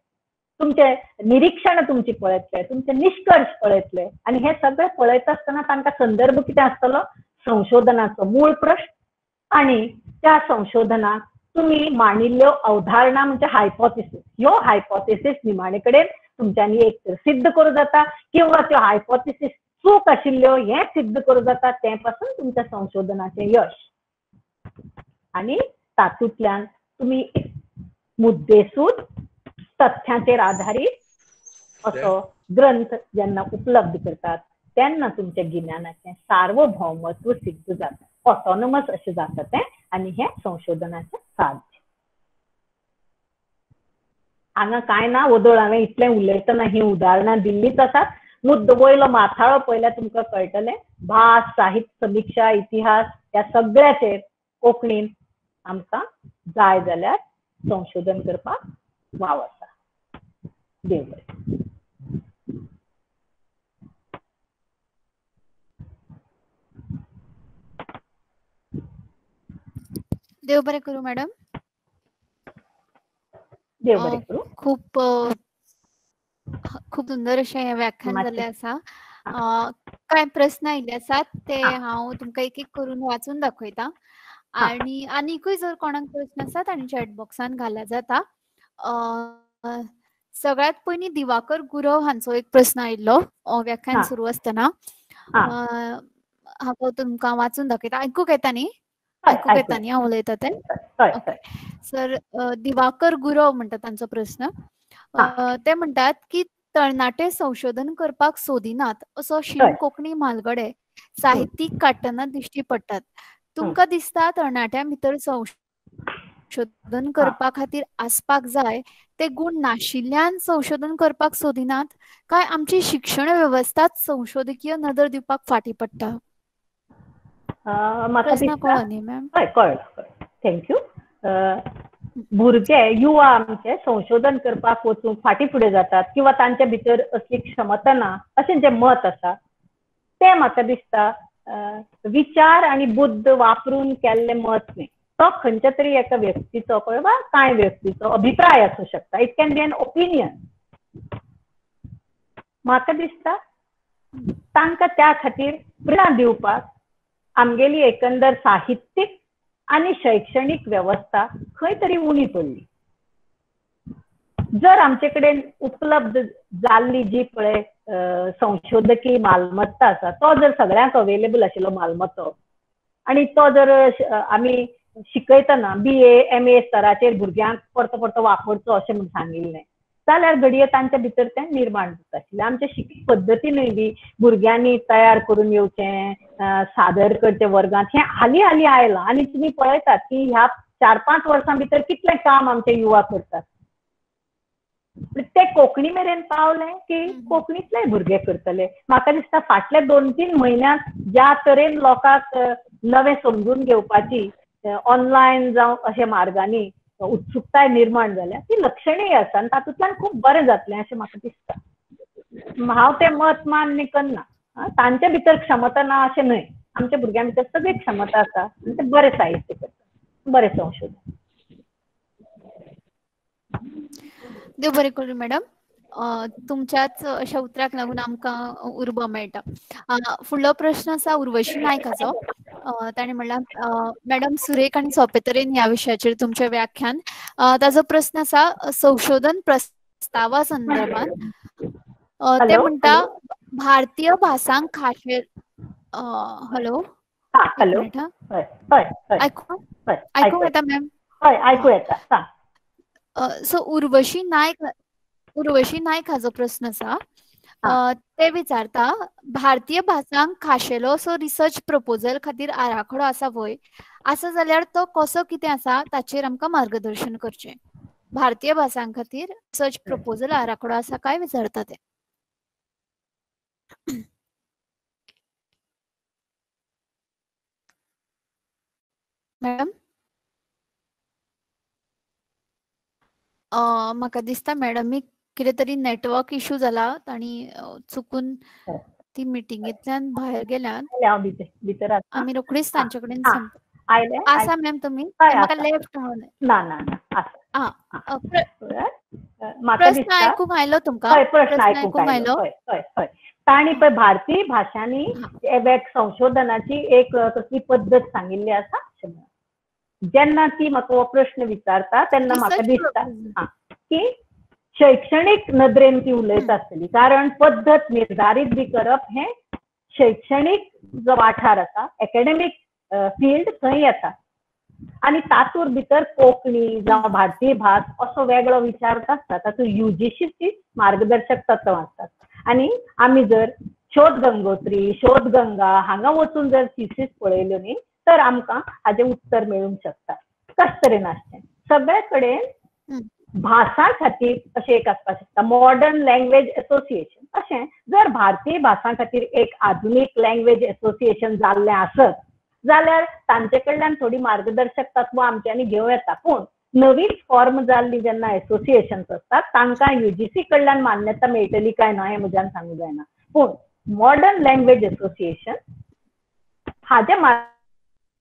तुमचे निरीक्षण तुमची पळयतले, तुमचे निष्कर्ष पळयतले आनी हे सगळे पळयता आसतना तांकां संदर्भ कितें आसतलो? संशोधनाचो मूळ प्रश्न आनी त्या संशोधनाक तुमी मांडिल्ल्यो अवधारणा म्हणजे हायपोथेसीस. ह्यो हायपोथेसीस निमाणे कडेन तुमच्यांनी एक तर सिद्ध करूं जाता किंवा त्यो हायपोथेसीस चूक आशिल्ल्यो हें सिद्ध करूं जाता. ते पासून तुमच्या संशोधनाचें यश. आणि तातूंतल्यान तुम्ही मुद्देसूद तथ्यांचेर आधारित असो ग्रंथ जेन्ना उपलब्ध करतात तेन्ना तुमच्या गिन्यानाचें सार्वभौमत्व सिद्ध जाता, ऑटोनॉमस अशें जाता तें, आनी हें संशोधनाचें साध्य. हांगा कांय ना वदळ, हांवें इतलें उलयतना ही उदाहरणां दिल्लीच आसात. मुद्द वयलो माथाळो पळयल्यार तुमकां कळटलें. भास, साहित्य समीक्षा, इतिहास ह्या सगळ्याचेर कोंकणीन आमकां जाय जाल्यार संशोधन करपाक वाव आसा. देव बरें. देव बरें करूं मॅडम. देव बरें करूं. खूप सुंदर अशें व्याख्यान जाल्लें आसा. काय प्रश्न आयिल्ले आसात ते हांव तुमकां एक एक करून वाचून दाखयता, आणि आनीकूय जर कोणाक प्रश्न आसात आनी चॅट बॉक्सान घाला जाता. सगळ्यात पयलीं दिवाकर गुरव हांचो एक प्रश्न आयिल्लो व्याख्यान सुरू आसतना. हांव तुमकां वाचून दाखयता. आयकूंक येता न्ही? आयकूंक येता न्ही हांव उलयता तें? ओके. सर, दिवाकर गुरव म्हणटा तांचो प्रश्न. ते म्हणटात की तरणाटे संशोधन करपाक सोदिनात असो शीण कोंकणी म्हालगडे साहित्यीक काडटना दिश्टी पडटात. तुमकां दिसता तरणाट्यां भितर संशोधन करपा खातीर आसपाक जाय ते गुण नाशिल्ल्यान संशोधन करपाक सोदिनात, काय आमची शिक्षण वेवस्थाच संशोधकीय नदर दिवपाक फाटीं पडटा? म्हाका प्रश्न दिसता कळ्ळो न्ही मॅम? हय, कळ्ळो. थँक्यू. भुरगे युवा आमचे संशोधन करपाक वचूंक फाटीं फुडें जातात किंवा तांचे भितर असली क्षमता ना अशें जें मत आसा तें म्हाका दिसता विचार आनी बुद्ध वापरून केल्लें मत न्ही. तो खंयच्या तरी एका व्यक्तीचो वा कांय व्यक्तीचो अभिप्राय आसूं शकता. It can be an opinion. म्हाका दिसता तांकां त्या खातीर प्रेरणा दिवपाक आमगेली एकंदर साहित्यीक आणि शैक्षणिक व्यवस्था खंय तरी उणी पडली. जर आमचे कडेन उपलब्ध जाल्ली जी पळय संशोधकी मालमत्ता आसा तो जर सगळ्यांक अवेलेबल आशिल्लो मालमत्तो, आणि तो जर आमी शिकयतना BA MA स्तराचेर भुरग्यांक परतो परतो वापरचो अशें म्हूण सांगिल्लें जाल्यार घडये तांच्या भितर तें निर्माण जाता आशिल्लें. आमच्या शिक्षण पद्दतीनूय बी भुरग्यांनी तयार करून येवचें, सादर करचें वर्गांत, हें हालीं हालीं आयलां. आनी तुमी पळयतात की ह्या 4-5 वर्सां भितर कितलें काम आमचे युवा करतात. ते कोंकणी मेरेन पावलें की कोंकणीतले भुरगे करतले. म्हाका दिसता फाटल्या 2-3 म्हयन्यांत ज्या तरेन लोकांक नवें समजून घेवपाची ऑनलायन जावं अशा मार्गांनी उत्सुकताय निर्माण जाल्या ती लक्षणीय आसा, आनी तातूंतल्यान खूब बरें जातलें अशें म्हाका दिसता. हांव तें मत मान्य करना. तांचे भितर क्षमता ना अशें न्हय. आमच्या भुरग्यां भितर सगळी क्षमता आसा आनी ते बरें साहित्य करतात, बरें संशोधन. देव बरें करूं मॅडम. तुमच्याच अशा उतराक लागून आमकां उर्बा मेळटा. फुडलो प्रश्न आसा उर्वशी नायकाचो. ताणें म्हणल्यार मॅडम सुरेख आनी सोंपे तरेन ह्या विशयाचेर तुमचें व्याख्यान. ताजो प्रश्न आसा संशोधन प्रस्तावा संदर्भात. ते म्हणटा भारतीय भासांक खाशेल. हॅलो, एक मिनिट. आयकूंक येता मॅम? हय, आयकूं येता. सो उर्वशी नायक हाजो प्रश्न आसा. ते विचारता भारतीय भासांक खाशेलो असो रिसर्च प्रपोजल खातीर आराखडो आसा वय, आसा जाल्यार तो कसो कितें आसा ताचेर आमकां मार्गदर्शन करचें. भारतीय भासांक खातीर रिसर्च प्रपोजल आराखडो आसा काय विचारता ते. मॅडम, म्हाका दिसता मॅडमीक कितें तरी नेटवर्क इश्यू जाला आनी चुकून ती मिटिंगेंतल्यान भायर गेल्यात. आमी रोखडीच तांचे कडेन आसा मॅम तुमी? म्हाका लेफ्ट म्हणून प्रश्न आयकूंक आयलो तुमकां? प्रश्न आयकूंक आयलो. तांणी पळय भारतीय भाशांनी संशोधनाची एक कसली पद्दत सांगिल्ली आसा. जेन्ना ती म्हाका हो प्रश्न विचारता तेन्ना म्हाका दिसता की शैक्षणिक नदरेन ती उलयत आसतली, कारण पद्दत निर्धारीत बी करप हें शैक्षणिक जो वाठार आसा, एकेडेमीक फील्ड थंय येता. आणि तातूंत भितर कोंकणी जावं भारतीय भास असो वेगळो विचार आसता. तातूंत युजीसीची मार्गदर्शक तत्वां आसतात. आनी आमी जर शोध गंगोत्री, शोध गंगा हांगा वचून जर थिसीस पळयल्यो न्ही तर आमकां हाजें उत्तर मेळूंक शकता. कशे तरेन आसचें सगळे कडेन भासां खातीर अशें एक आसपाक शकता मॉडर्न लँग्वेज असोसिएशन. अशें जर भारतीय भासां खातीर एक आधुनीक लँग्वेज असोसिएशन जाल्लें आसत जाल्यार तांचे कडल्यान थोडी मार्गदर्शक तत्वां आमच्यांनी घेवं येता. पूण नवीन फॉर्म जाल्ली जेन्ना एसोसिएशन्स असतात तांकां युजीसी कडल्यान मान्यता मेळटली काय ना हें म्हज्यान सांगूंक जायना. पूण मॉडर्न लँग्वेज असोसिएशन हाजे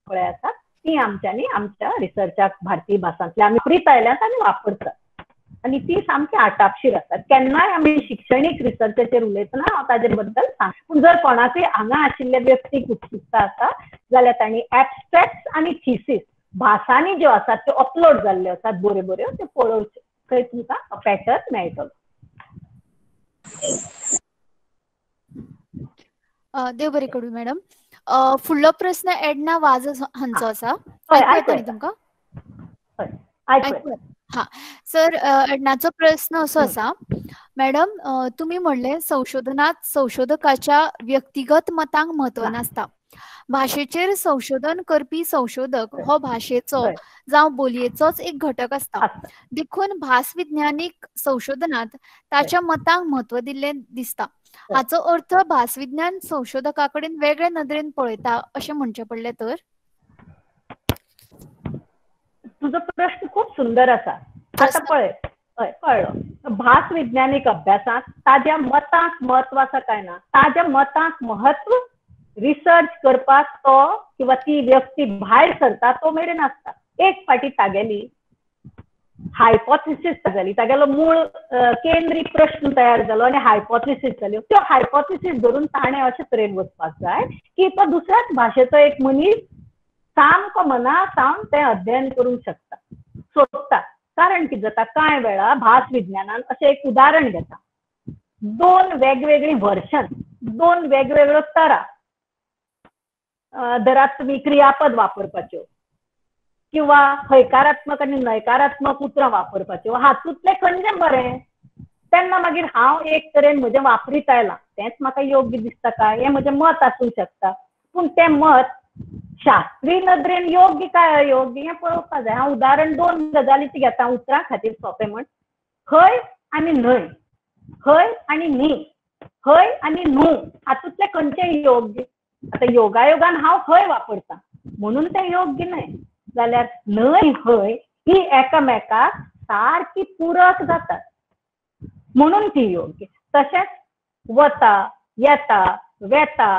पळय आसात ती आमच्यांनी आमच्या रिसर्चाक भारतीय भासांतली आमी वापरीत आयल्यात आनी वापरतात. आनी ती सामकी आटापशीर आसतात. केन्नाय आमी शिक्षणीक रिसर्चाचेर उलयतना हांव ताजे बद्दल सांग. पूण जर कोणाकूय हांगा आशिल्ल्या व्यक्तीक उत्सुकता आसा जाल्यार तांणी एब्स्ट्रॅक्ट्स आनी थिसीस भासांनी ज्यो आसात त्यो अपलोड जाल्ल्यो आसात बऱ्यो बऱ्यो त्यो पळोवच्यो. थंय तुमकां पॅटर्न मेळटलो. देव बरें करूं मॅडम. फुडलो प्रश्न एडना वाज हांचो आसा. आयकूं येता न्ही तुमकां? हा सर, एडनाचो प्रश्न असो आसा. मॅडम, तुमी म्हणले संशोधनात संशोधकाच्या व्यक्तिगत मतांक म्हत्व नासता. भाशेचेर संशोधन करपी संशोधक हो भाशेचो जावं बोलयेचोच एक घटक आसता. देखून भास विज्ञानीक संशोधनात ताच्या मतांक म्हत्व दिल्लें दिसता. हाचो अर्थ भास विज्ञान संशोधका कडेन वेगळे नदरेन पळयता अशें म्हणचें पडलें तर? तुझो प्रश्न खूप सुंदर आसा. आता पळय कळ्ळो. भास विज्ञानीक अभ्यासात ताज्या मतांक म्हत्व आसा काय ना, ताज्या मतांक महत्व रिसर्च करपाक तो किंवा ती व्यक्ती भायर सरता तो मेरेन आसता. एक फाटी तागेली हायपोथिसीस जाली, तागेलो मूळ केंद्रीय प्रश्न तयार जालो आनी हायपोथिसीस जाल्यो. त्यो हायपोथिसीस धरून ताणें अशे तरेन वचपाक जाय की तो दुसऱ्याच भाशेचो एक मनीस सामको मना सावन तें अध्ययन करूंक शकता, सोदता. कारण कितें जाता कांय वेळा भास विज्ञानान अशें एक उदाहरण घेता. दोन वेगवेगळी व्हर्शन, दोन वेगवेगळ्यो तरा धरात तुमी क्रियापद वापरपाच्यो किंवा हयकारात्मक आनी नयकारात्मक उतरां वापरपाच्यो. हातूंतलें खंयचें बरें? तेन्ना मागीर हांव एक तरेन म्हजें वापरीत आयलां तेंच म्हाका योग्य दिसता काय हें म्हजें मत आसूंक शकता. पूण तें मत शास्त्रीय नदरेन योग्य काय अयोग्य हें पळोवपाक जाय. हांव उदाहरण दोन गजालीची घेता उतरां खातीर सोंपें म्हण. हय आनी न्हय, हय आनी न्ही, हय आनी न्हू हातूंतलें खंयचें योग्य? आतां योगायोगान हांव हय वापरतां म्हणून तें योग्य न्हय. जाल्यार न्हय हय ही एकामेकाक सारकी पुरक जातात म्हणून ती योग्य. तशेंच वता, येता, वेता,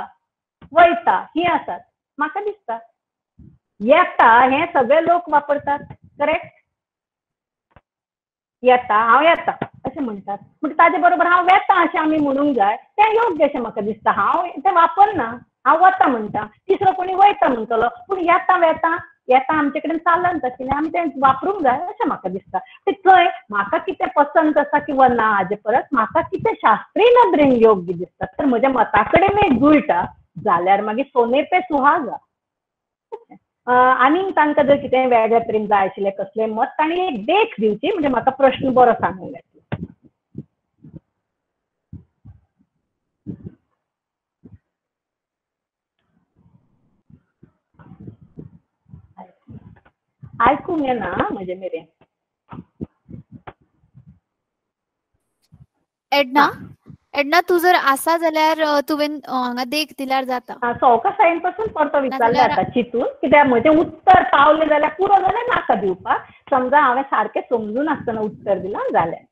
वयता ही आसात. म्हाका दिसता येता हें सगळे लोक वापरतात. करेक्ट? येता, हांव येता अशें म्हणटात. म्हणजे ताजे बरोबर हांव वेता अशें आमी म्हणूंक जाय तें योग्य अशें म्हाका दिसता. हांव तें वापरना, हांव वता म्हणटा. तिसरो कोणी वयता म्हणटलो. पूण येता वेता येता आमचे कडेन चलंत आशिल्लें आमी तें वापरूंक जाय अशें म्हाका दिसता. थंय म्हाका कितें पसंत आसा किंवा ना हाजे परस म्हाका कितें शास्त्रीय नदरेन योग्य दिसता तर म्हज्या मता कडेन एक जुळटा जाल्यार मागीर सोने पे सुहागा. आनीक तांकां जर कितें वेगळ्या तरेन जाय आशिल्लें कसलें मत तांणी एक देख दिवची म्हणजे म्हाका प्रश्न बरो सांगूंक येतलो. आयकूंक येना म्हजे मेरेन. एडना तू जर आसा जाल्यार तुवें हांगा देख दिल्यार जाता. सवकासायेन पासून परतो विचारले आतां चिंतून कित्याक म्हजें उत्तर पावलें जाल्यार पुरो जाल्यार नाका दिवपाक. समजा हांवें सारकें समजून आसतना उत्तर दिलां जाल्यार.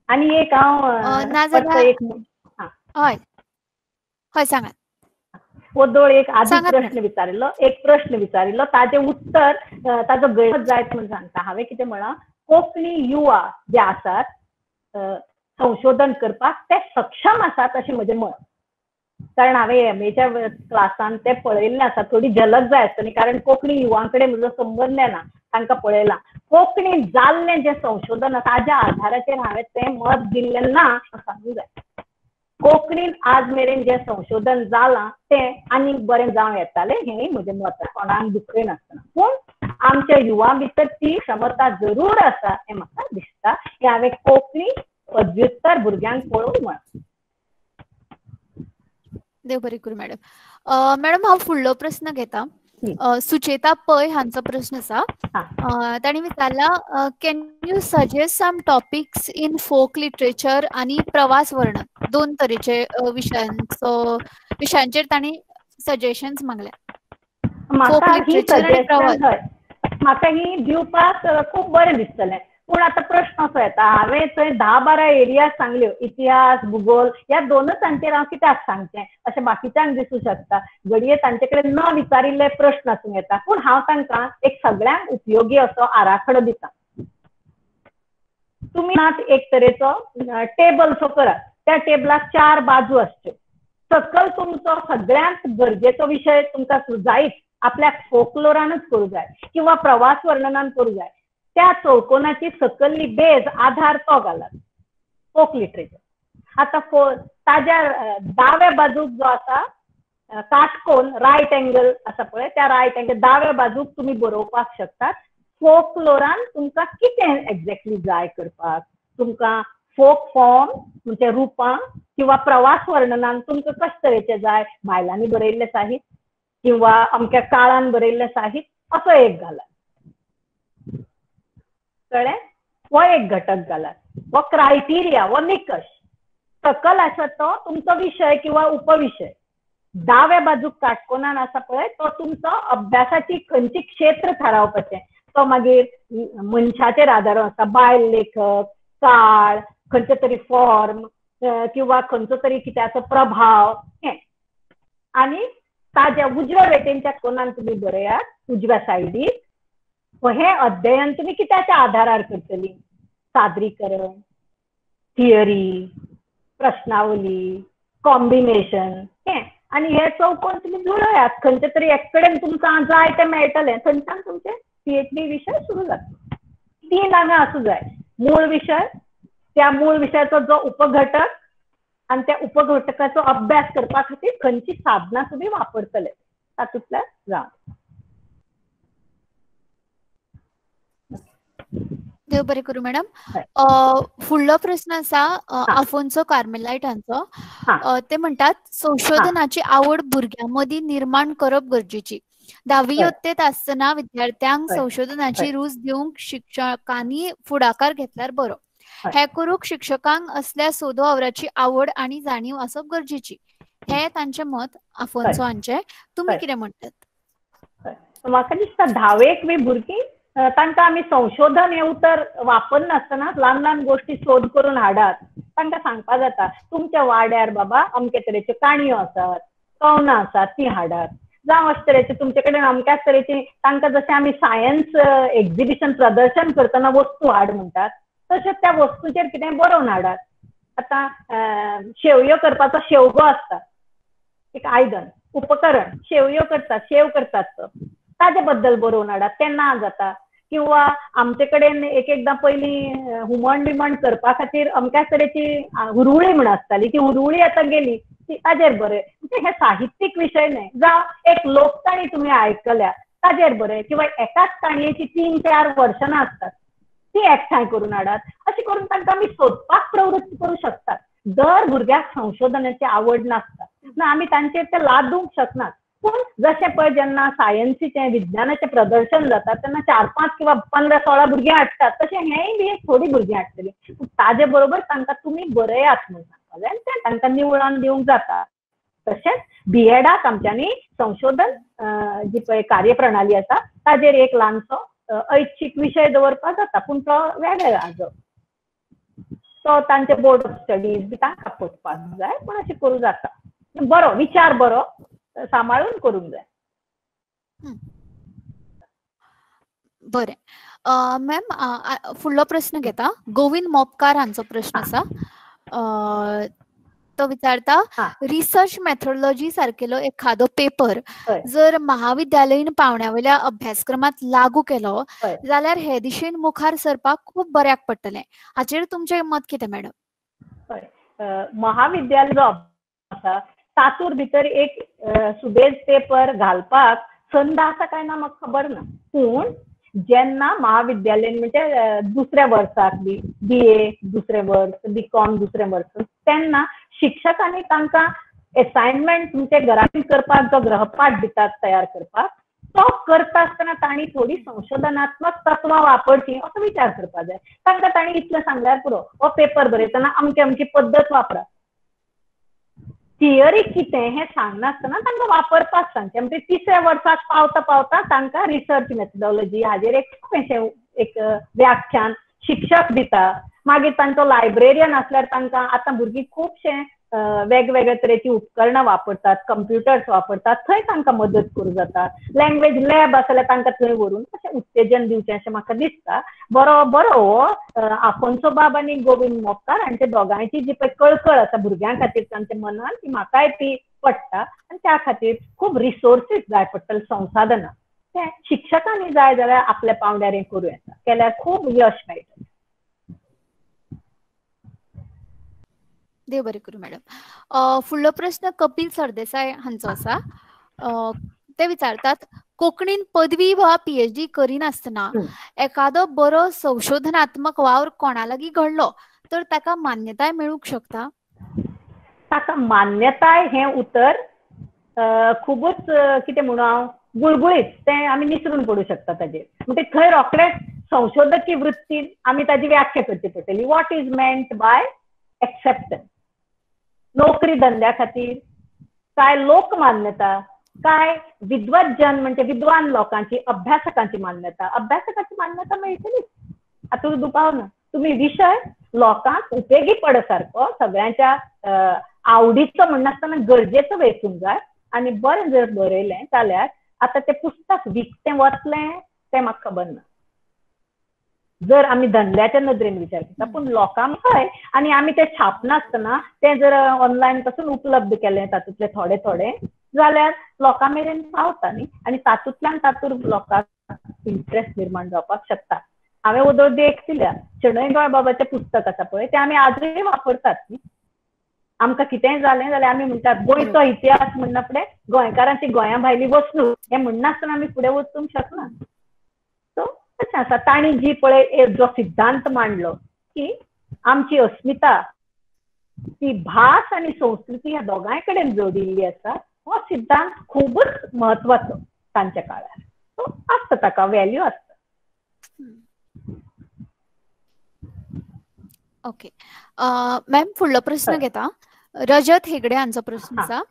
आनी एक हांव हय हय सांगात. पोदोळ एक आदी प्रश्न विचारिल्लो ताजें उत्तर ताजो गैरमत जायत म्हूण सांगता. हांवें कितें म्हळां कोंकणी युवा जे आसात संशोधन करपाक ते सक्षम आसात अशें म्हजें मत. कारण हांवें एमएच्या क्लासान ते पळयल्लें आसा. थोडी झलक जाय आसतली कारण कोंकणी युवां कडेन म्हजो संबंद ना. तांकां पळयलां. कोंकणी जाल्लें जें संशोधन आसा ताज्या आधाराचेर हांवें तें मत दिल्लें ना सांगूंक जाय. कोंकणीन आज मेरेन जें संशोधन जालां तें आनीक बरें जावं येतालें हेंय म्हजें मत. कोणाक दुखय नासतना. पूण आमच्या युवा भितर ती क्षमता जरूर आसा हें म्हाका दिसता. हें हांवें कोंकणी पदव्युत्तर भुरग्यांक पळोवन म्हळां. देव बरें करूं मॅडम. मॅडम हांव फुडलो प्रस्न घेता. सुचेता पै हांचो प्रश्न आसा. तांणी विचारला, can you suggest some topics in folk literature आनी प्रवास वर्णन, दोन तरेचे विशयांचेर तांणी सजेशन्स मागल्या. फोक लिटरेचर आनी प्रवास. म्हाका ही दिवपाक खूब बरें दिसतलें. पूण आतां प्रश्न असो येता, हांवें थंय 10-12 एरिया सांगल्यो, इतिहास, भूगोल ह्या दोनच हांचेर हांव कित्याक सांगचें अशें बाकीच्यांक दिसूं शकता. घडये तांचे कडेन न विचारिल्ले प्रश्न आसूंक येता. पूण हांव तांकां एक सगळ्यांक उपयोगी असो आराखडो दिता. तुमी एक तरेचो टेबल सो करात. त्या टेबलाक 4 बाजू आसच्यो. सकल तुमचो सगळ्यांत गरजेचो विशय तुमकां जायच आपल्याक फोकलोरानच करूं जाय किंवा प्रवास वर्णनान करूं जाय. त्या चौकोनाची सकल्ली बेज आधार तो घालात. Folk literature. आता ताज्या दाव्या बाजूक जो आसा काटकोन रायट एंगल आसा पळय, त्या रायट एंगल दाव्या बाजूक तुमी बरोवपाक शकतात. फोकलोरान तुमकां कितें एक्झॅक्टली जाय करपाक. तुमकां फोक फॉर्म म्हणजे रुपां किंवा प्रवास वर्णनान तुमकां कशे तरेचे जाय, बायलांनी बरयल्लें साहित्य किंवा अमक्या काळान बरयल्लें साहित्य असो एक घालात. कळ्ळें? हो एक घटक घालात. हो क्रायटेरिया, हो निकश. सकल आसा तो तुमचो विशय किंवा उपविशय. दाव्या बाजूक काटकोनान आसा पळय तो तुमचो अभ्यासाची खंयची क्षेत्र थारावपाचें. तो मागीर मनशाचेर आदारून आसा, बायल लेखक, काळ, खंयचो तरी फॉर्म किंवा खंयचो तरी कित्याचो प्रभाव हें. आनी ताज्या उजव्या वटेनच्या कोणान तुमी बरयात, उजव्या सायडीक. हे अध्ययन तुम्ही कित्याच्या आधारार करतली. सादरीकरण, थियरी, प्रश्नावली, कॉम्बिनेशन हें. आनी हे चौकोन तुम्ही जुळयात. खंयचे तरी एक कडेन तुमकां जाय तें मेळटलें. थंयच्यान तुमचे PhD विशय सुरू जाता. 3 हांगा आसूं जाय. मूळ विशय, त्या मूळ विशयाचो जो उपघटक आनी त्या उपघटकाचो अभ्यास करपा खातीर खंयची साधनां तुमी वापरतले तातूंतल्यान जावन. देव बरें करूं मॅडम. फुडलो प्रश्न आसा आफोन्सो कार्मेलायट हांचो. ते म्हणटात, संशोधनाची आवड भुरग्यां मदीं निर्माण करप गरजेची. 10वी यत्तेत आसतना विद्यार्थ्यांक संशोधनाची रूच दिवंक शिक्षकांनी फुडाकार घेतल्यार बरो. हे करूंक शिक्षकांक असल्या सोदो वावराची आवड आनी जाणीव आसप गरजेची. हे तांचे मत आफोन्सो हांचे. तुमी कितें म्हणटात? म्हाका दिसता 10वेक बी भुरगीं तांकां आमी संशोधन हे उतर वापरनासतना ल्हान ल्हान गोश्टी सोद करून हाडात. तांकां सांगपा जाता तुमच्या वाड्यार बाबा अमके तरेच्यो काणयो आसात, कवनां आसात, ती हाडात. जावं अशे तरेचे तुमचे कडेन अमक्याच तरेची तांकां जशें आमी सायन्स एक्झिबिशन प्रदर्शन करतना वस्तू हाड म्हणटात तशेंच त्या वस्तूचेर कितें बरोवन हाडात. आतां शेवयो करपाचो शेवगो आसता, एक आयदन, उपकरण, शेवयो करतात, शेव करतात तो, ताजे बद्दल बरोवन हाडात. तें ना जाता. किंवा आमचे कडेन एक एकदां पयलीं हुमण बिमण करपा खातीर अमक्याच तरेची हुरवळी म्हण आसताली. ती हुरवळी आतां गेली ती ताजेर बरें. म्हणजे हे साहित्यीक विशय न्हय. जावं एक लोककाणी तुमी आयकल्या ताजेर बरें. किंवा एकाच काणयेची 3-4 वर्शनां आसतात ती एकठांय करून हाडात. अशें करून तांकां आमी सोदपाक प्रवृत्त करूं शकतात. दर भुरग्याक संशोधनाची आवड नासता ना आमी तांचेर तें लादूंक शकनात. पूण जशें पळय जेन्ना सायन्सीचें विज्ञानाचें प्रदर्शन जाता तेन्ना 4-5 किंवा 15-16 भुरगीं हाडटात तशें हेंय बी एक थोडी भुरगीं हाडटलीं. ताजे बरोबर तांकां तुमी बरयात म्हणून सांगपाक जाय. तें तांकां निवळान दिवंक जाता. तशेंच BEडाक आमच्यांनी संशोधन जी पळय कार्यप्रणाली आसा ताजेर एक ल्हानसो ऐच्छिक विशय दवरपाक जाता. पूण तो वेगळा जो तो तांचे बोर्ड ऑफ स्टडीज बी तांकां पोचपाक जाय. पूण अशें करूं जाता. बरो विचार बरो सांबाळून करूंक जाय. बरें. मॅम फुडलो प्रश्न घेता. गोविंद मोपकार हांचो प्रश्न आसा. तो विचारता, रिसर्च मेथोडॉलॉजी सारकेलो एखादो पेपर जर महाविद्यालयीन पावंड्या वयल्या अभ्यासक्रमांत लागू केलो जाल्यार हे दिशेन मुखार सरपाक खूब बऱ्याक पडटलें. हाचेर तुमचें मत कितें मॅडम? महाविद्यालय जो आसा तातूंत भितर एक सुबेज पेपर घालपाक छंद आसा काय ना म्हाका खबर ना, पूण जेन्ना महाविद्यालयीन म्हणजे दुसऱ्या वर्साक BA दुसरे वर्स, BCom दुसरे वर्स, तेन्ना शिक्षकांनी तांकां असाइनमेंट म्हणजे घरांत करपाक जो गृहपाठ दितात तयार करपाक, तो करता आसतना तांणी थोडी संशोधनात्मक तत्वां वापरची असो विचार करपा जाय. तांकां तांणी इतलें सांगल्यार पुरो, हो पेपर बरयतना अमकी अमकी पद्दत वापरा. थियरी कितें हें सांगनासतना तांकां वापरपाक सांगचें. म्हणजे तिसऱ्या वर्साक पावता पावता तांकां रिसर्च मेथडॉलॉजी हाजेर एक व्याख्यान शिक्षक दिता. मागीर तांचो लायब्रेरियन आसल्यार तांकां आतां भुरगीं खुबशे वेगवेगळे तरेची उपकरणां वापरतात, कंप्युटर्स वापरतात, थंय तांकां मदत करूं जाता. लँग्वेज लॅब आसल्यार तांकां थंय व्हरून अशें उत्तेजन दिवचें अशें म्हाका दिसता. बरो हो आफोंसो बाब आनी गोविंद मोपकार हांचे दोगांयची जी पळय कळकळ आसा भुरग्यां खातीर तांच्या मनान, ती म्हाकाय ती पडटा. आनी त्या खातीर खूब रिसोर्सीस जाय पडटले, संसाधनां. ते शिक्षकांनी जाय जाल्यार आपल्या पावंड्यार हें करूं येता, केल्यार खूब यश मेळटा. देव बरें करूं मॅडम. फुडलो प्रश्न कपिल सरदेसाय हांचो आसा. ते विचारतात, कोंकणीन पदवी वा PhD करिनासतना एखादो बरो संशोधनात्मक वावर कोणा लागीं घडलो तर ताका मान्यताय मेळूंक शकता? ताका मान्यताय हें उतर खूबच कितें म्हणू हांव गुळगुळीत, तें आमी निसरून पडूं शकता ताजेर. म्हणजे थंय रोखडेंच संशोधकी वृत्तीन आमी ताजी व्याख्या करची पडटली. What is meant by acceptance? नोकरी धंद्या खातीर, काय लोकमान्यता, काय विद्वज्जन म्हणजे विद्वान लोकांची, अभ्यासकांची मान्यता. अभ्यासकाची मान्यता मेळटलीच, हातूंत दुबाव ना. तुम्ही विशय लोकांक उपेगी पड सारको, सगळ्यांच्या आवडीचो म्हणनासतना गरजेचो वेचूंक जाय. आनी बरें जर बरयलें जाल्यार आतां तें पुस्तक विकतें वतलें तें म्हाका खबर ना, जर आमी धंद्याच्या नदरेन विचार करता. पूण लोकांक खंय, आनी आमी तें छापनासतना तें जर ऑनलायन पासून उपलब्ध केलें तातूंतले थोडे थोडे, जाल्यार लोकां मेरेन पावता न्ही, आनी तातूंतल्यान लोकांक इंट्रस्ट निर्माण जावपाक शकता. हांवें उदरदी एक दिल्या, शणै गोंय बाबाचें पुस्तक आसा पळय, तें आमी आजूय वापरतात न्ही. आमकां कितेंय जालें जाल्यार आमी म्हणटात गोंयचो इतिहास म्हणना फुडें गोंयकारांची गोंया भायली वसणूक हें म्हणनासतना आमी फुडें वचूंक शकना. सो तशें आसा. तांणी जी पळय जो सिद्धांत मांडलो की आमची अस्मिता ती भास आनी संस्कृती ह्या दोगांय कडेन जोडिल्ली आसा, हो सिद्धांत खूबच म्हत्वाचो तांच्या काळार. सो आसता ताका व्हॅल्यू आसता. ओके मॅम, फुडलो प्रश्न घेता. रजत हेगडे हांचो प्रश्न आसा.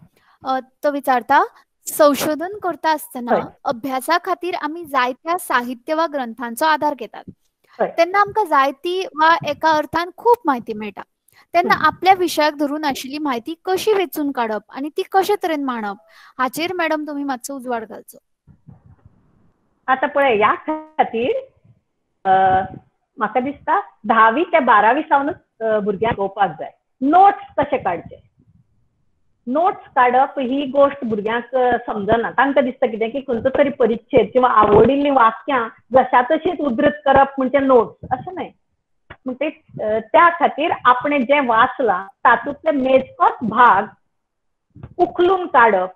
तो विचारता, संशोधन करता आसतना अभ्यासा खातीर आमी जायत्या साहित्य वा ग्रंथांचो आधार घेतात. तेन्ना आमकां जायती वा एका अर्थान खूब म्हायती मेळटा. तेन्ना आपल्या विशयाक धरून आशिल्ली म्हायती कशी वेचून काडप आनी ती कशे तरेन मांडप हाचेर मॅडम तुमी मातसो उजवाड घालचो. आता पळय, ह्या खातीर म्हाका दिसता 10वी ते 12वी सावनच भुरग्यांक घेवपाक जाय. नोट्स कशे काडचे, नोट्स काडप ही गोष्ट भुरग्यांक समजना. तांकां दिसता कितें की खंयचो तरी परिच्छेद किंवा आवडिल्लीं वाक्यां जशा तशीच उद्धृत करप म्हणजे नोट्स, अशें न्हय. म्हणजे त्या खातीर आपणें जें वाचलां तातूंतले मेजकोच भाग उखलून काडप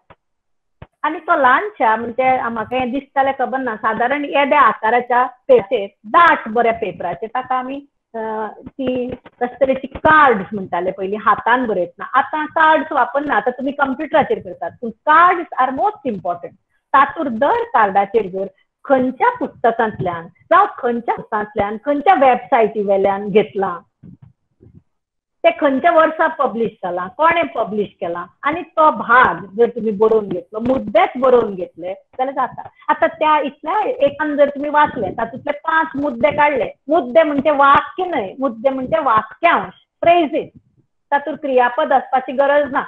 आनी तो ल्हानशा, म्हणजे म्हाका हें दिसतालें खबर ना, सादारण येद्या आकाराच्या पेपराचेर, दाट बऱ्या पेपराचेर ताका आमी ती तरेची कार्ड्स म्हणटाले पयलीं हातान बरयतना. आतां कार्ड्स वापरना, आतां तुमी कंप्युटराचेर करतात. पूण कार्ड्स आर मोस्ट इम्पॉर्टंट. तातूंत दर कार्डाचेर जर खंयच्या पुस्तकांतल्यान जावं खंयच्या पुस्तकांतल्यान खंयच्या वेबसायटी वेल्यान घेतलां, ते खंयच्या वर्सा पब्लीश जाला, कोणें पब्लीश केला, आनी तो भाग जर तुम्ही बरोवन घेतलो, मुद्देच बरोवन घेतले जाल्यार जाता. आतां त्या इतल्या एकान जर तुम्ही वाचले, तातूंतले 5 मुद्दे काडले. मुद्दे म्हणजे वाक्य न्हय, मुद्दे म्हणजे वाक्यांश, फ्रेजीस. तातूंत क्रियापद आसपाची गरज ना.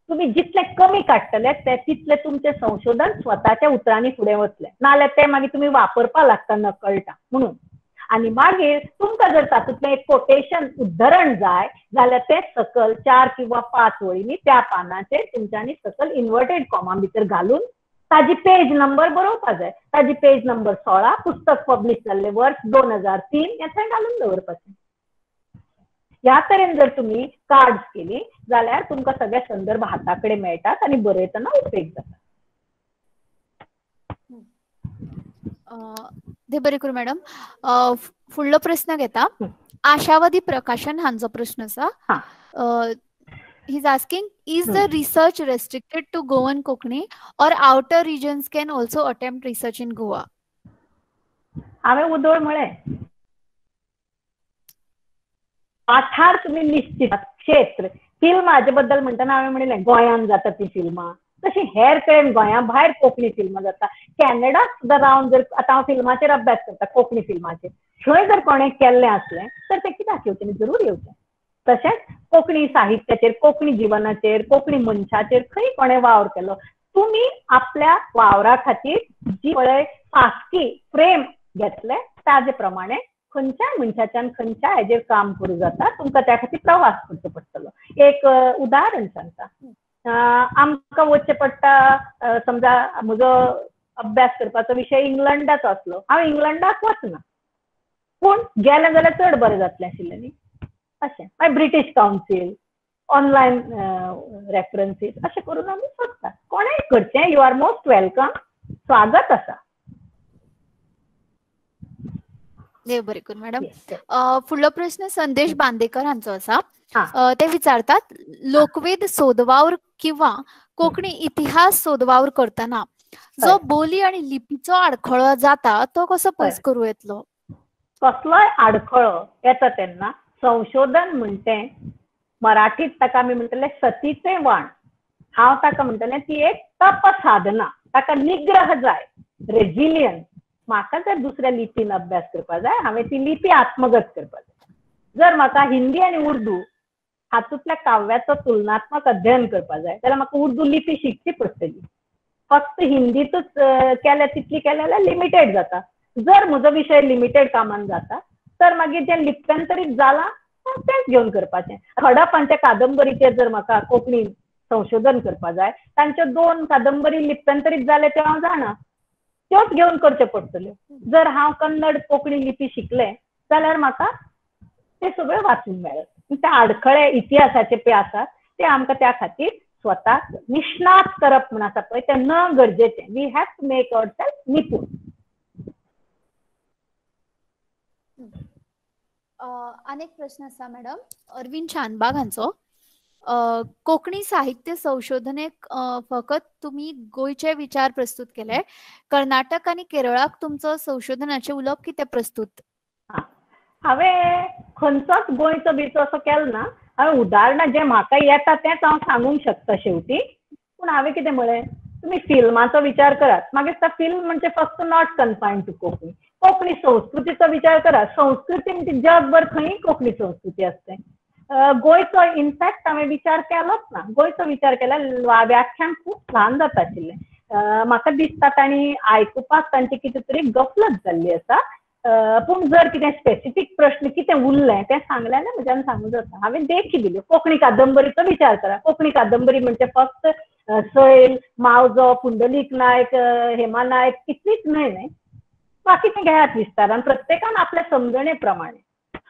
तुम्ही जितले कमी काडटले तितले तुमचे संशोधन स्वताच्या उतरांनी फुडें वतले, नाल्यार ते मागीर तुम्ही वापरपा लागता नकळटा म्हणून. आणि मागीर तुमकां जर तातूंतलें एक कोटेशन उद्धरण जाय जाल्यार ते सकल 4 किंवा 5 वळींनी त्या पानाचेर तुमच्यांनी सकल इन्वर्टेड कॉमा भितर घालून ताजी पेज नंबर बरोवपा जाय. ताजी पेज नंबर 16, पुस्तक पब्लीश जाल्ले वर्स 2003 हें थंय घालून दवरपाचें. ह्या तरेन जर तुम्ही कार्ड्स केली जाल्यार तुमकां सगळे संदर्भ हाता कडेन मेळटात आनी बरयतना उपेग जाता. ते बरे करू मॅडम. फुडलो प्रश्न घेता. आशावादी प्रकाशन हांचो प्रश्न आसा. He is asking, is the research restricted to Goan Konkani or outer regions can also attempt research in Goa? हांवें उदोळ म्हळें पाठार तुम्ही निश्चित क्षेत्र फिल्म हाजे बद्दल म्हणटना हांवें म्हणलें गोंयांत जाता ती फिल्मां तशी हेर कडेन गोंया भायर कोंकणी फिल्मां जाता. कॅनडाक सुद्दां रावन जर आतां हांव फिल्माचेर अभ्यास करता कोंकणी फिल्माचेर थंय जर कोणें केल्लें आसलें तर तें कित्याक येवचें न्ही जरूर येवचें. तशेंच कोंकणी साहित्याचेर कोंकणी जिवनाचेर कोंकणी मनशाचेर खंय कोणें वावर केलो तुमी आपल्या वावरा खातीर जी पळय फास्की फ्रेम घेतले ताजे प्रमाणे खंयच्याय मनशाच्यान खंयच्याय हेजेर काम करूं जाता. तुमकां त्या खातीर प्रवास करचो पडटलो. एक उदाहरण सांगता. आमकां वचचें पडटा समजा म्हजो अभ्यास करपाचो विशय इंग्लंडाचो आसलो. हांव इंग्लंडाक वचना पूण गेलें जाल्यार चड बरें जातलें आशिल्लें न्ही अशें. मागीर ब्रिटीश कावन्सील ऑनलायन रेफरन्सीस अशें करून आमी सोदतात. कोणेंय करचें. You are most welcome. स्वागत आसा. देव बरें करूं मॅडम. फुडलो प्रश्न संदेश बांदेकर हांचो आसा. ते विचारतात लोकवेद सोदवावर किंवा कोंकणी इतिहास सोदवावर करतना जो बोली आणि लिपीचो आडखळो जाता तो कसो पयस करूं येतलो? कसलोय आडखळो येता तेन्ना संशोधन म्हणटे मराठीत ताका आमी म्हणटले सतीचे वाण. हांव ताका म्हणटलें ती एक तप साधना. ताका निग्रह जाय रेजिलियन्स. म्हाका जर दुसऱ्या लिपीन अभ्यास करपा जाय हांवें ती लिपी आत्मगत करपा जाय. जर म्हाका हिंदी आनी उर्दू हातूंतल्या काव्याचो तुलनात्मक अध्ययन करपा जाय जाल्यार म्हाका उर्दू लिपी शिकची पडटली. फक्त हिंदीतूच केल्या तितली केल्या जाल्यार लिमिटेड जाता. जर म्हजो विशय लिमिटेड कामान जाता तर मागीर जें लिप्यांतरीत जालां तेंच घेवन करपाचें. खडप हांचे कादंबरीचेर जर म्हाका कोंकणी संशोधन करपा जाय तांच्यो 2 कादंबरी लिप्यांतरीत जाले त्यो हांव जाणा त्योच घेवन करच्यो पडटल्यो. जर हांव कन्नड कोंकणी लिपी शिकलें जाल्यार म्हाका ते सगळें वाचूंक मेळत. ते आडखळे इतिहासाचे पळय आसात ते आमकां त्या खातीर स्वताक निष्णात करप म्हण आसा पळय तें न गरजेचें. We have to make ourselves निपूण. अनेक प्रश्न आसा मॅडम. अरविंद शानबाग हांचो. कोंकणी साहित्य संशोधनेक फकत तुम्ही गोयचे विचार प्रस्तुत केले. कर्नाटक आणि केरळाक तुमचो संशोधनाचे उलोवप कितें प्रस्तुत? हांवें खंयचोच गोंयचो बिचो असो केलो ना. हांवें उदाहरणां जे म्हाका येता तेंच हांव सांगूंक शकता शेवटी. पूण हांवें कितें म्हळें तुमी फिल्माचो विचार करात. मागीर तो फिल्म म्हणजे फक्त नॉट कन्फायन्ड टू कोंकणी. कोंकणी संस्कृतीचो विचार करात. संस्कृती म्हणजे जगभर खंय कोंकणी संस्कृती आसता. गोंयचो इनफॅक्ट हांवें विचार केलोच ना. गोंयचो विचार केल्यार व्याख्यान खूब ल्हान जाता आशिल्लें. म्हाका दिसता तांणी आयकुपाक तांची कितें तरी गफलत जाल्ली आसा. पूण जर कितें स्पेसिफीक प्रश्न कितें उरलें तें सांगलें जाल्यार म्हज्यान सांगूं जाता. हांवें देखी दिल्यो. कोंकणी कादंबरीचो विचार करा. कोंकणी कादंबरी म्हणजे फक्त सैल मावजो पुंडलीक नायक हेमा नायक इतलीच न्हय. बाकीचें घेयात विस्तारान. प्रत्येकान आपल्या समजणे प्रमाणे.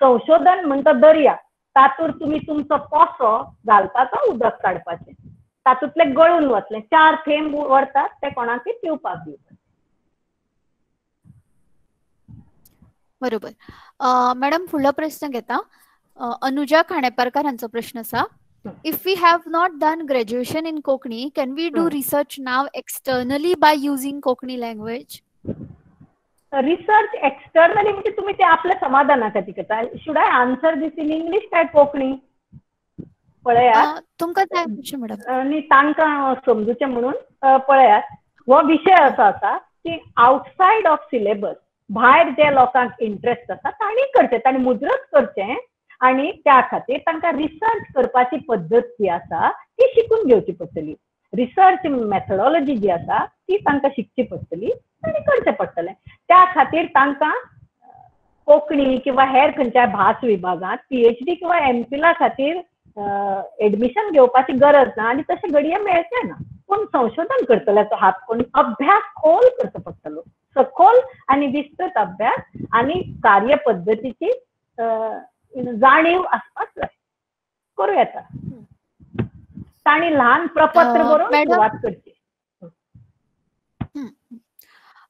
संशोधन म्हणटा दर्या. तातूंत तुमी तुमचो पोसो घालपाचो उदक काडपाचें. तातूंतले गळून वतलें. 4 थेंब व्हरतात ते कोणाकय पिवपाक दिवपाक. बरोबर. मॅडम फुडलो प्रश्न घेता. अनुजा खाणेपारकार हांचो प्रश्न आसा. If we have not done graduation in Konkani can we do research now externally by using Konkani language? Research externally म्हणजे तुम्ही ते आपल्या समाधाना खातीर करता. Should I answer this in English काय कोंकणी? पळयात तुमकां जाय तशें मॅडम. आनी तांकां समजुचें म्हणून पळयात हो विशय असो आसा की आउटसायड ऑफ सिलेबस भायर जे लोकांक इंटरेस्ट आसा तांणी करचें. तांणी मुजरत करचें आनी त्या खातीर तांकां रिसर्च करपाची पद्दत जी आसा ती शिकून घेवची पडटली. रिसर्च मॅथडॉलॉजी जी आसा ती तांकां शिकची पडटली आनी करचें पडटलें. त्या खातीर तांकां कोंकणी किंवा हेर खंयच्याय भास विभागांत PhD किंवा MPhil खातीर एडमिशन घेवपाची गरज ना आनी तशें घडये मेळचें ना. पूण संशोधन करतल्याचो हात कोणी अभ्यास खोल करचो पडटलो. सखोल आनी विस्तृत अभ्यास आनी कार्यपद्दतीची जाणीव आसपाक जाय. करूं येता. तांणी ल्हान प्रपत्र बरोवन सुरवात करची.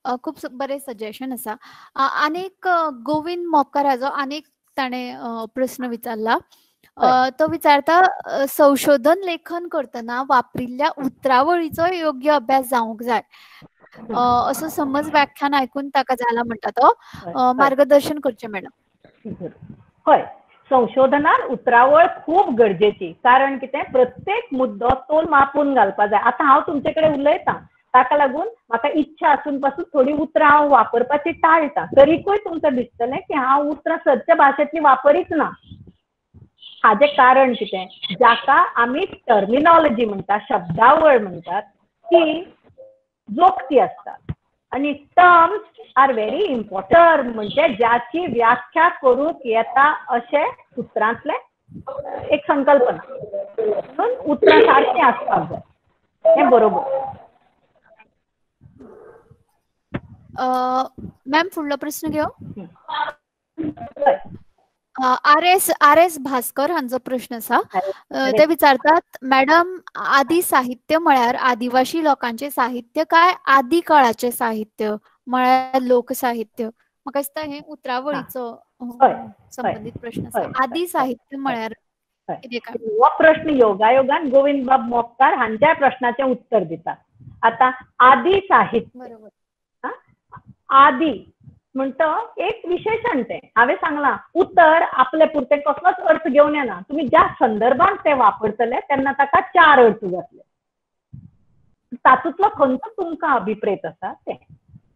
खूप बरे सजेशन आसा. आनीक गोविंद मोपकार हाजो आनीक ताणें प्रश्न विचारला. तो विचारता संशोधन लेखन करतना वापरिल्ल्या उतरावळीचो योग्य अभ्यास जावंक जाय. असो समज व्याख्यान आयकून ताका जाला म्हणटा तो. मार्गदर्शन करचें मॅडम. हय, संशोधनात उतरावळ खूप गरजेची. कारण कितें, प्रत्येक मुद्दो तोल मापून घालपा जाय. आतां हांव तुमचे कडेन उलयतां, ताका लागून म्हाका इच्छा आसून पासून थोडी उतरां हांव वापरपाची टाळटां. तरीकूय तुमकां दिसतलें की हांव उतरां सदच्या भाशेंतली वापरीच ना. हाजें कारण कितें, जाका आमी टर्मिनॉलॉजी म्हणटा, शब्दावळ म्हणटात, ती जोक्ती असतात. आणि टर्म्स आर व्हेरी इम्पॉर्टंट. म्हणजे ज्याची व्याख्या करूंक येता अशें उतरांतले एक संकल्पना. म्हणून उतरां सारकीं आसपाक जाय. हें बरोबर. मॅम फुडलो प्रश्न घेऊ. आर एस भास्कर हांचो प्रश्न आसा. ते विचारतात, मॅडम आदी साहित्य म्हळ्यार आदिवासी लोकांचे साहित्य काय आदी काळाचे साहित्य म्हळ्यार लोकसाहित्य? म्हाका दिसता हे उतरावळीचो संबंधित प्रश्न आसा. आदी साहित्य म्हळ्यार कितें काय? हो प्रश्न योगायोगान गोविंद बाब मोपकार हांच्या प्रश्नाचें उत्तर दिता. आता आदी साहित्य, आदी म्हणतो एक विशेषण. ते हांवें सांगलां, उतर आपले पुरते कसलोच अर्थ घेवन येना. तुम्ही ज्या संदर्भात ते वापरतले तेन्ना ताका 4 अर्थ जातले. तातूंतलो खंयचो तुमकां अभिप्रेत आसा ते.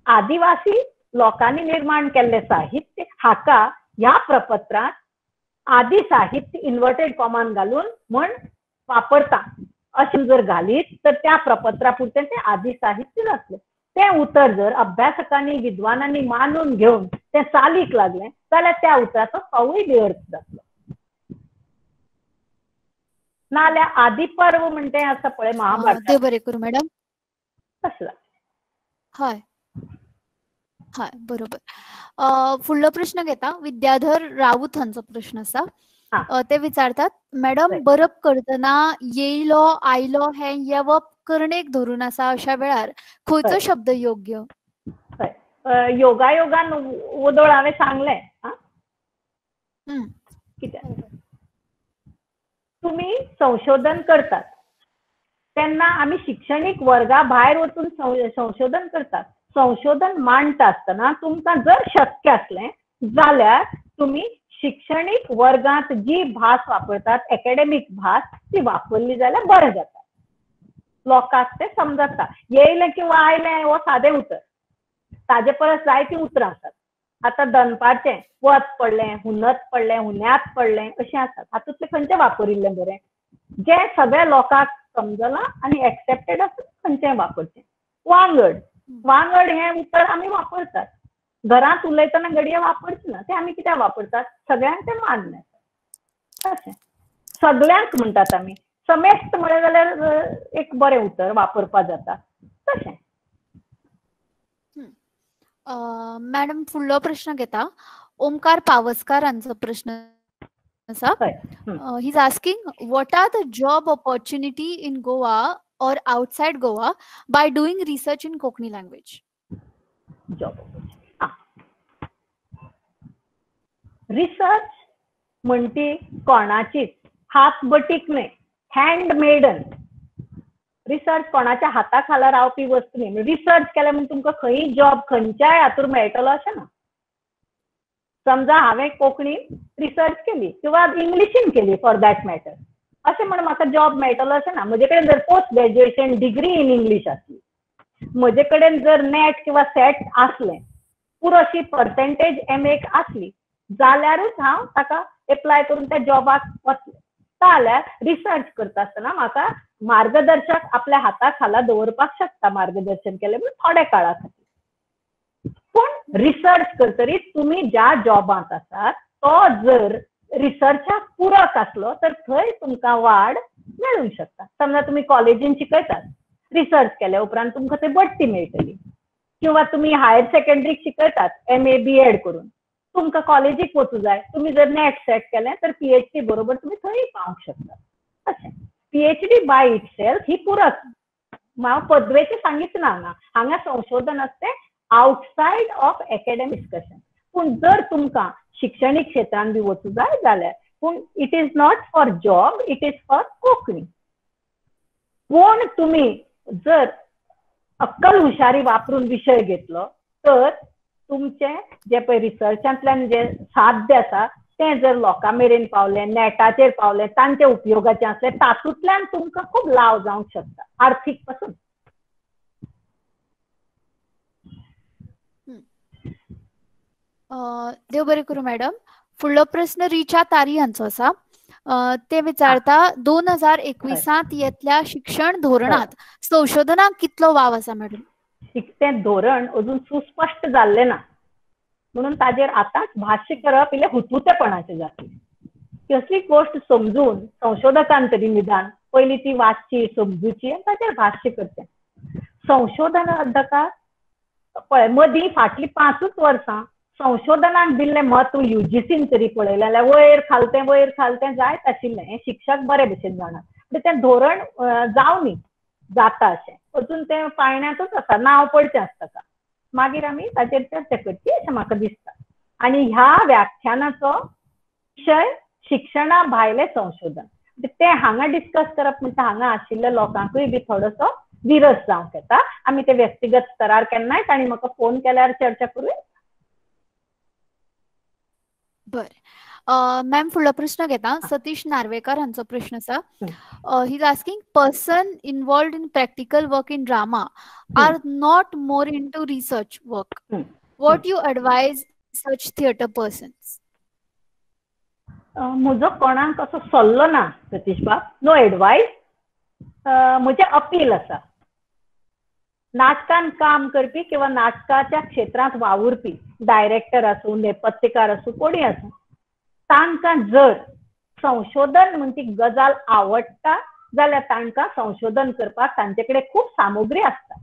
आदिवासी लोकांनी निर्माण केल्ले साहित्य हाका ह्या प्रपत्रांत आदी साहित्य इन्वर्टेड कॉमान घालून म्हण वापरता अशें जर घालीत तर त्या प्रपत्रा पुरते ते आदी साहित्य जातले. ते उतर जर अभ्यासकांनी विद्वानांनी मानून घेवन ते चालीक लागले जाल्यार त्या उतराचो फावूय बेअर्थ जातलो. नाल्यार आदिपर्व म्हणटे आसा पळय महाभारत. ते बरें करूं मॅडम. कसला? हय हय बरोबर. फुडलो प्रश्न घेता. विद्याधर राऊत हांचो प्रश्न आसा. ते विचारतात, मॅडम बरप करतना येयलो आयलो हे येवप करणेक धरून आसा अशा वेळार खंयचो शब्द योग्य? योगायोगान वदळ हांवें सांगलें. कित्याक तुम्ही संशोधन करतात तेन्ना आमी शिक्षणीक वर्गा भायर वचून संशोधन करतात. संशोधन मांडटा आसतना तुमकां जर शक्य असलें जाल्यार तुम्ही शिक्षणीक वर्गांत जी भास वापरतात, एकेडेमीक भास, ती वापरली जाल्यार बरें जाता. लोकांक ते समजता. येयलें किंवा आयलें हो सादें उतर. ताजे परस जायतीं उतरां आसात. आतां दनपारचें वत पडलें, हुनत पडलें, हुन्यांत पडलें अशें आसात. हातूंतलें खंयचें वापरिल्लें बरें? जें सगळ्या लोकांक समजलां आनी एक्सेप्टेड आसा खंयचें वापरचें. वांगड, वांगड हें उतर आमी वापरतात. घरांत उलयतना घडये वापरचे ना. ते आमी कित्याक वापरतात? सगळ्यांक तें मान्य आसा. तशें सगळ्यांक म्हणटात आमी. समेस्त म्हळें जाल्यार एक बरें उतर वापरपा जाता. तशें. मॅडम फुडलो प्रश्न घेता. ओमकार पावसकार हांचो प्रश्न आसा. He is asking, what are the job opportunity in Goa or outside Goa by doing research in Konkani language? Job research म्हणटी कोणाचीच हातबटीक न्हय, हँडमेडन. रिसर्च कोणाच्या हाता खाला रावपी वस्तू न्हय. रिसर्च केले म्हणून तुमकां खंयी जॉब खंयच्याय हातूर मेळटलो अशें ना. समजा हांवें कोंकणी रिसर्च केली किंवा इंग्लिशीन केली फॉर दॅट मॅटर, अशें म्हणून म्हाका जॉब मेळटलो अशें ना. म्हजे कडेन जर post graduation degree in English आसली, म्हजे कडेन जर नेट किंवा सेट आसलें, पुरोशी पर्सेंटेज एमएक आसली जाल्यारूच हांव ताका एप्लाय करून त्या जॉबाक वतलें. जाल्यार रिसर्च करता आसतना म्हाका मार्गदर्शक आपल्या हाता खाला दवरपाक शकता मार्गदर्शन केलें म्हणून थोड्या काळा खातीर. पूण रिसर्च करतरी तुम्ही ज्या जॉबांत आसात तो जर रिसर्चाक पूरक आसलो तर थंय तुमकां वाड मेळूंक शकता. समजा तुम्ही कॉलेजीन शिकयतात, रिसर्च केल्या उपरांत तुमकां थंय बडटी मेळटली. किंवा तुम्ही हायर सेकंडरीक शिकयतात MA BEd करून, तुमकां कॉलेजीक वचूं जाय, तुम्ही जर नेट सेट केलें तर PhD बरोबर तुम्ही थंय पावंक शकता. अशें PhD बाय इटसेल्फ ही पूरक. हांव पदवेचें सांगितलें हांगा. हांगा संशोधन असते आउटसाइड ऑफ एकेडमिक डिस्कशन. पूण जर तुमकां शिक्षणीक क्षेत्रांत बी वचूं जाय जाल्यार पूण it is not for job, it is for Konkani. पूण तुम्ही जर अक्कल हुशारी वापरून विषय घेतलो तर तुमचे जे पळय रिसर्चांतल्यान जे साध्य आसा तें जर लोकां मेरेन पावलें, नेटाचेर पावलें, तांचे उपयोगाचें आसलें, तातूंतल्यान तुमकां खूब लाव जावंक शकता आर्थीक पासून. देव बरें करूं मॅडम. फुडलो प्रश्न रिचा तारी हांचो आसा. ते विचारता 2021 येतल्या शिक्षण धोरणात संशोधनाक कितलो वाव आसा मॅडम? तें धोरण अजून सुस्पश्ट जाल्लें ना म्हणून ताजेर आतांच भाश्य करप इल्लें हुतहुतेपणाचें जातलें. कसली गोश्ट समजून संशोधकान तरी निदान पयलीं ती वाचची, समजुची आनी ताजेर भाश्य करचें. संशोधनाक पळय मदीं फाटलीं 5 वर्सां संशोधनाक दिल्लें म्हत्व युजीसीन तरी पळयलें जाल्यार वयर खालतें जायत आशिल्लें. हें शिक्षक बरे भशेन जाणात. म्हणजे तें धोरण जावनी जाता अशें अजून तें पाळण्यांतूच आसा, नांव पडचें आसता ताका. मागीर आमी ताचेर चर्चा करची अशें म्हाका दिसता. आनी ह्या व्याख्यानाचो विशय शिक्षणा भायलें संशोधन. तें हांगा डिस्कस करप म्हणजे हांगा आशिल्ल्या लोकांकूय बी थोडोसो विरस जावंक येता. आमी ते व्यक्तिगत स्तरार केन्नाय तांणी म्हाका फोन केल्यार चर्चा करूया. बरें मॅम, फुडलो प्रश्न घेता. सतीश नार्वेकर हांचो प्रश्न आसा. He is asking person involved in practical work in drama are not more into research work. What you advise such theatre persons? म्हजो कोणाक असो सल्लो ना सतीश बाब, नो एडवायस. म्हजें अपील आसा. नाटकान काम करपी किंवा नाटकाच्या क्षेत्रांत वावुरपी डायरेक्टर आसूं, नेपथ्यकार आसूं, कोणी आसूं, तांकां जर संशोधन म्हणटी गजाल आवडटा जाल्यार तांकां संशोधन करपाक तांचे कडेन खूब सामुग्री आसता.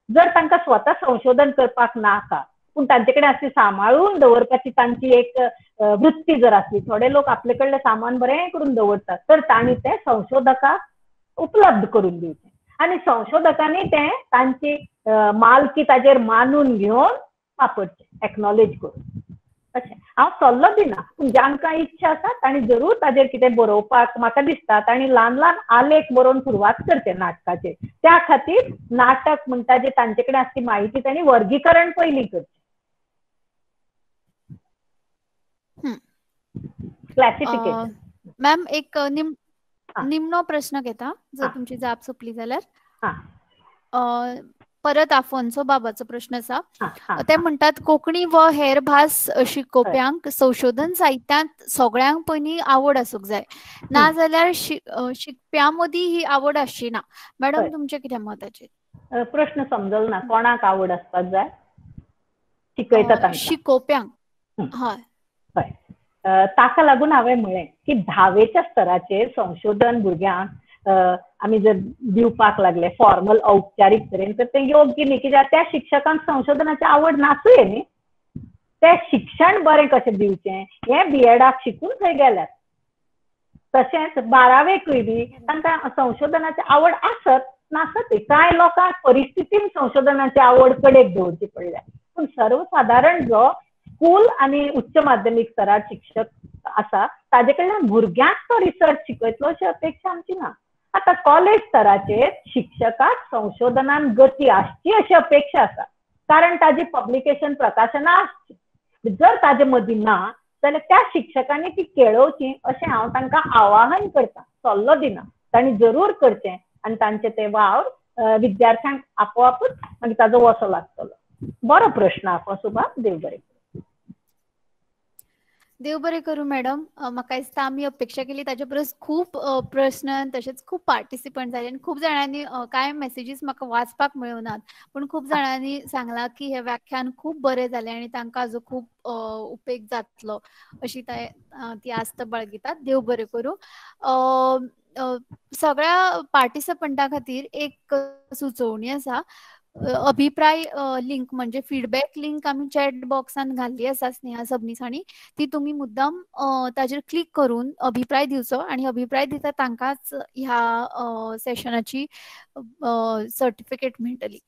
जर तांकां स्वता संशोधन करपाक नाका पूण तांचे कडेन अशी सांबाळून दवरपाची तांची एक वृत्ती जर आसली, थोडे लोक आपले कडलें सामान बरें करून दवरतात, तर तांणी तें संशोधकाक उपलब्ध करून दिवचें. आनी संशोधकांनी तें तांची मालकी ताजेर मानून घेवन वापरचें, एक्नॉलेज करून. अशें हांव सल्लो दिना, पूण जांकां इच्छा आसा तांणी जरूर ताजेर कितें बरोवपाक म्हाका दिसता तांणी ल्हान ल्हान आलेख बरोवन सुरवात करचें नाटकाचेर. त्या खातीर नाटक म्हणटा जे तांचे कडेन आसली माहिती तांणी वर्गीकरण पयलीं करचें, क्लासिफिकेशन. मॅम, एक निमणो प्रश्न घेता, जर तुमची जाप सोंपली जाल्यार. परत आफोन्सो बाबाचो प्रश्न आसा. ते म्हणटात कोंकणी व हेर भास शिकोवप्यांक संशोधन साहित्यांत सगळ्यांक पयलीं आवड आसूंक जाय, नाजाल्यार शिकप्यां मदीं ही आवड आसची ना. मॅडम, तुमचें कितें मत हाचेर? प्रश्न समजलो ना. कोणाक आवड आसपाक जाय? शिकयता तांकां? शिकोवप्यांक. हय हय. ताका लागून हांवें म्हळें की 10वेच्या स्तराचेर संशोधन भुरग्यांक आमी जर दिवपाक लागले फॉर्मल औपचारीक तरेन, तर तें योग्य न्ही. कित्याक त्या शिक्षकांक संशोधनाची आवड नासूय न्ही. तें शिक्षण बरें कशें दिवचें हें बीएडाक शिकून थंय गेल्यात. तशेंच 12वेकूय बी तांकां संशोधनाची आवड आसत नासतय. कांय लोकांक परिस्थितीन संशोधनाची आवड कडेक दवरची पडल्या. पूण सर्वसाधारण जो स्कूल आनी उच्च माध्यमीक स्तरार शिक्षक आसा ताजे कडल्यान भुरग्यांक तो रिसर्च शिकयतलो अशी अपेक्षा आमची ना. आतां कॉलेज स्तराचेर शिक्षकाक संशोधनान गती आसची अशी अपेक्षा आसा, कारण ताजी पब्लिकेशन प्रकाशनां आसची. जर ताजे मदीं ना जाल्यार त्या शिक्षकांनी ती केळोवची अशें हांव तांकां आवाहन करतां, सल्लो दिना. तांणी जरूर करचें आनी तांचे ते वावर विद्यार्थ्यांक आपोआपूच मागीर ताजो वसो लागतलो. बरो प्रश्न आफोसो बाब, देव बरें. देव बरें करूं मॅडम. म्हाका दिसता आमी अपेक्षा केली ताचे परस खूब प्रश्न तशेंच खूब पार्टिसिपंट जाले आनी खूब जाणांनी कांय मेसेजीस म्हाका वाचपाक मेळुनात, पूण खूब जाणांनी सांगलां की हे व्याख्यान खूब बरें जालें आनी तांकां हाजो खूब उपेग जातलो अशी ती आस्त बाळगितात. देव बरें करूं. सगळ्या पार्टिसिपंटां खातीर एक सुचोवणी आसा. अभिप्राय लिंक म्हणजे फीडबॅक लिंक आमी चॅट बॉक्सान घाल्ली आसा स्नेहा सबनीसांनी. ती तुमी मुद्दाम ताजेर क्लिक करून अभिप्राय दिवचो आनी अभिप्राय दिता तांकांच ह्या सेशनाची सर्टिफिकेट मेळटली.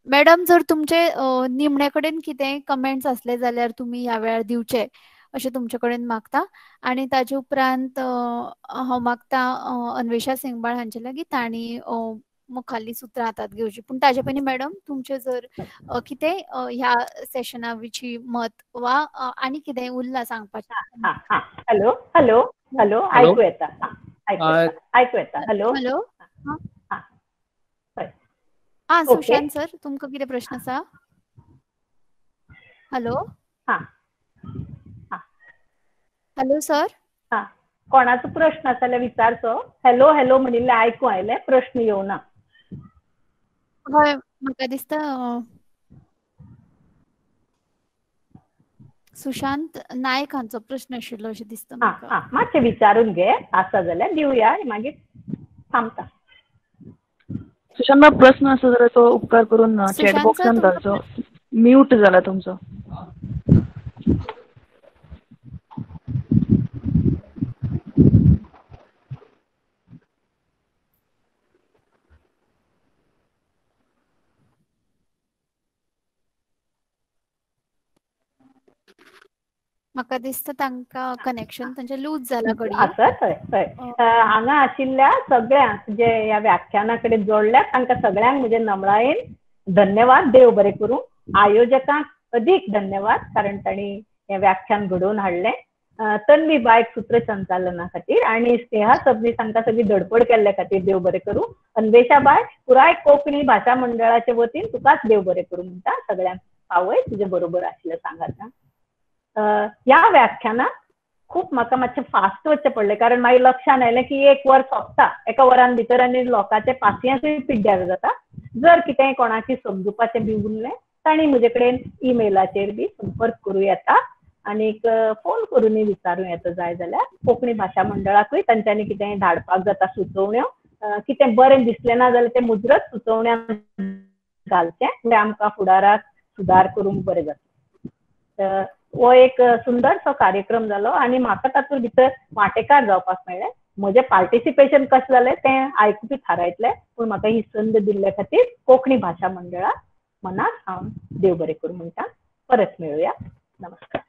मॅडम जर तुमचे निमणे कडेन कितेंय कमेंट्स असले जाल्यार तुमी ह्या वेळार दिवचे अशें तुमचे कडेन मागता आनी ताजे उपरांत हांव मागता अन्वेषा सिंगबाळ हांचे लागीं तांणी मुखाल्ली सुत्रां हातांत घेवची पूण ताजे पयलीं मॅडम तुमचे जर कितेंय ह्या सेशना विशीं मत वा आनी कितेंय उरलां सांगपाचें. हॅलो हॅलो हॅलो हॅलो ऐकू येता ऐकू येता hello hello okay Sushant sir तुमकां कितें प्रश्न आसा? हॅलो हॅलो सर कोणाचो प्रश्न आसा जाल्यार विचारचो. हॅलो हॅलो म्हणिल्लें आयकूं आयलें, प्रश्न येवना. हय म्हाका दिसता सुशांत नायक हांचो प्रश्न आशिल्लो अशें दिसता म्हाका. मातशें विचारून घे, आसा जाल्यार दिवया मागीर थांबता. सुशांत मॅम प्रश्न आसा जाल्यार तो उपकार करून चॅट सुशांत सर बॉक्सान तुमचो घालचो. म्यूट जाला तुमचो. म्हाका दिसता तांकां कनेक्शन तांचें लूज जाला घडये. आसत हय हांगा आशिल्ल्या सगळ्यांक जे ह्या व्याख्याना कडेन जोडल्यात तांकां सगळ्यांक म्हजे नमळायेन धन्यवाद. देव बरें करूं. आयोजकांक अदीक धन्यवाद कारण तांणी हें व्याख्यान घडोवन हाडलें. तन्वी बायक सूत्रसंचालना खातीर आनी स्नेहा सबनीस तांकां सगळी धडपड केल्ले खातीर देव बरें करूं. अन्वेषा बाय पुराय कोंकणी भाशा मंडळाचे वतीन तुकाच देव बरें करूं म्हणटा. सगळ्यांक पावय तुजे बरोबर आशिल्लें सांगात. ह्या व्याख्यानात खूब म्हाका मातशें फास्ट वचचें पडलें कारण मागीर लक्षांत आयलें की 1 वर सोंपता. एका वरान भितर आनी लोकांचें पासियेंसूय पिड्ड्यार जाता. जर कितेंय कोणाकी समजुपाचें बी उरलें तांणी म्हजे कडेन ईमेलाचेर बी संपर्क करूं येता आनीक फोन करूनय विचारूं येता जाय जाल्यार. कोंकणी भाशा मंडळाकूय तांच्यांनी कितेंय धाडपाक जाता सुचोवण्यो. कितें बरें दिसलें ना जाल्यार तें मुजरत सुचोवण्यांत घालचें म्हणजे आमकां फुडाराक सुदार करूंक बरें जाता. हो एक सुंदरसो कार्यक्रम जालो आनी म्हाका तातूंत भितर वांटेकार जावपाक मेळ्ळें. म्हजें पार्टिसिपेशन कशें जालें तें आयकुपी थारायतलें पूण म्हाका ही संद दिल्ले खातीर कोंकणी भाशा मंडळाक मनाक हांव देव बरें करूं म्हणटा. परत मेळुया. नमस्कार.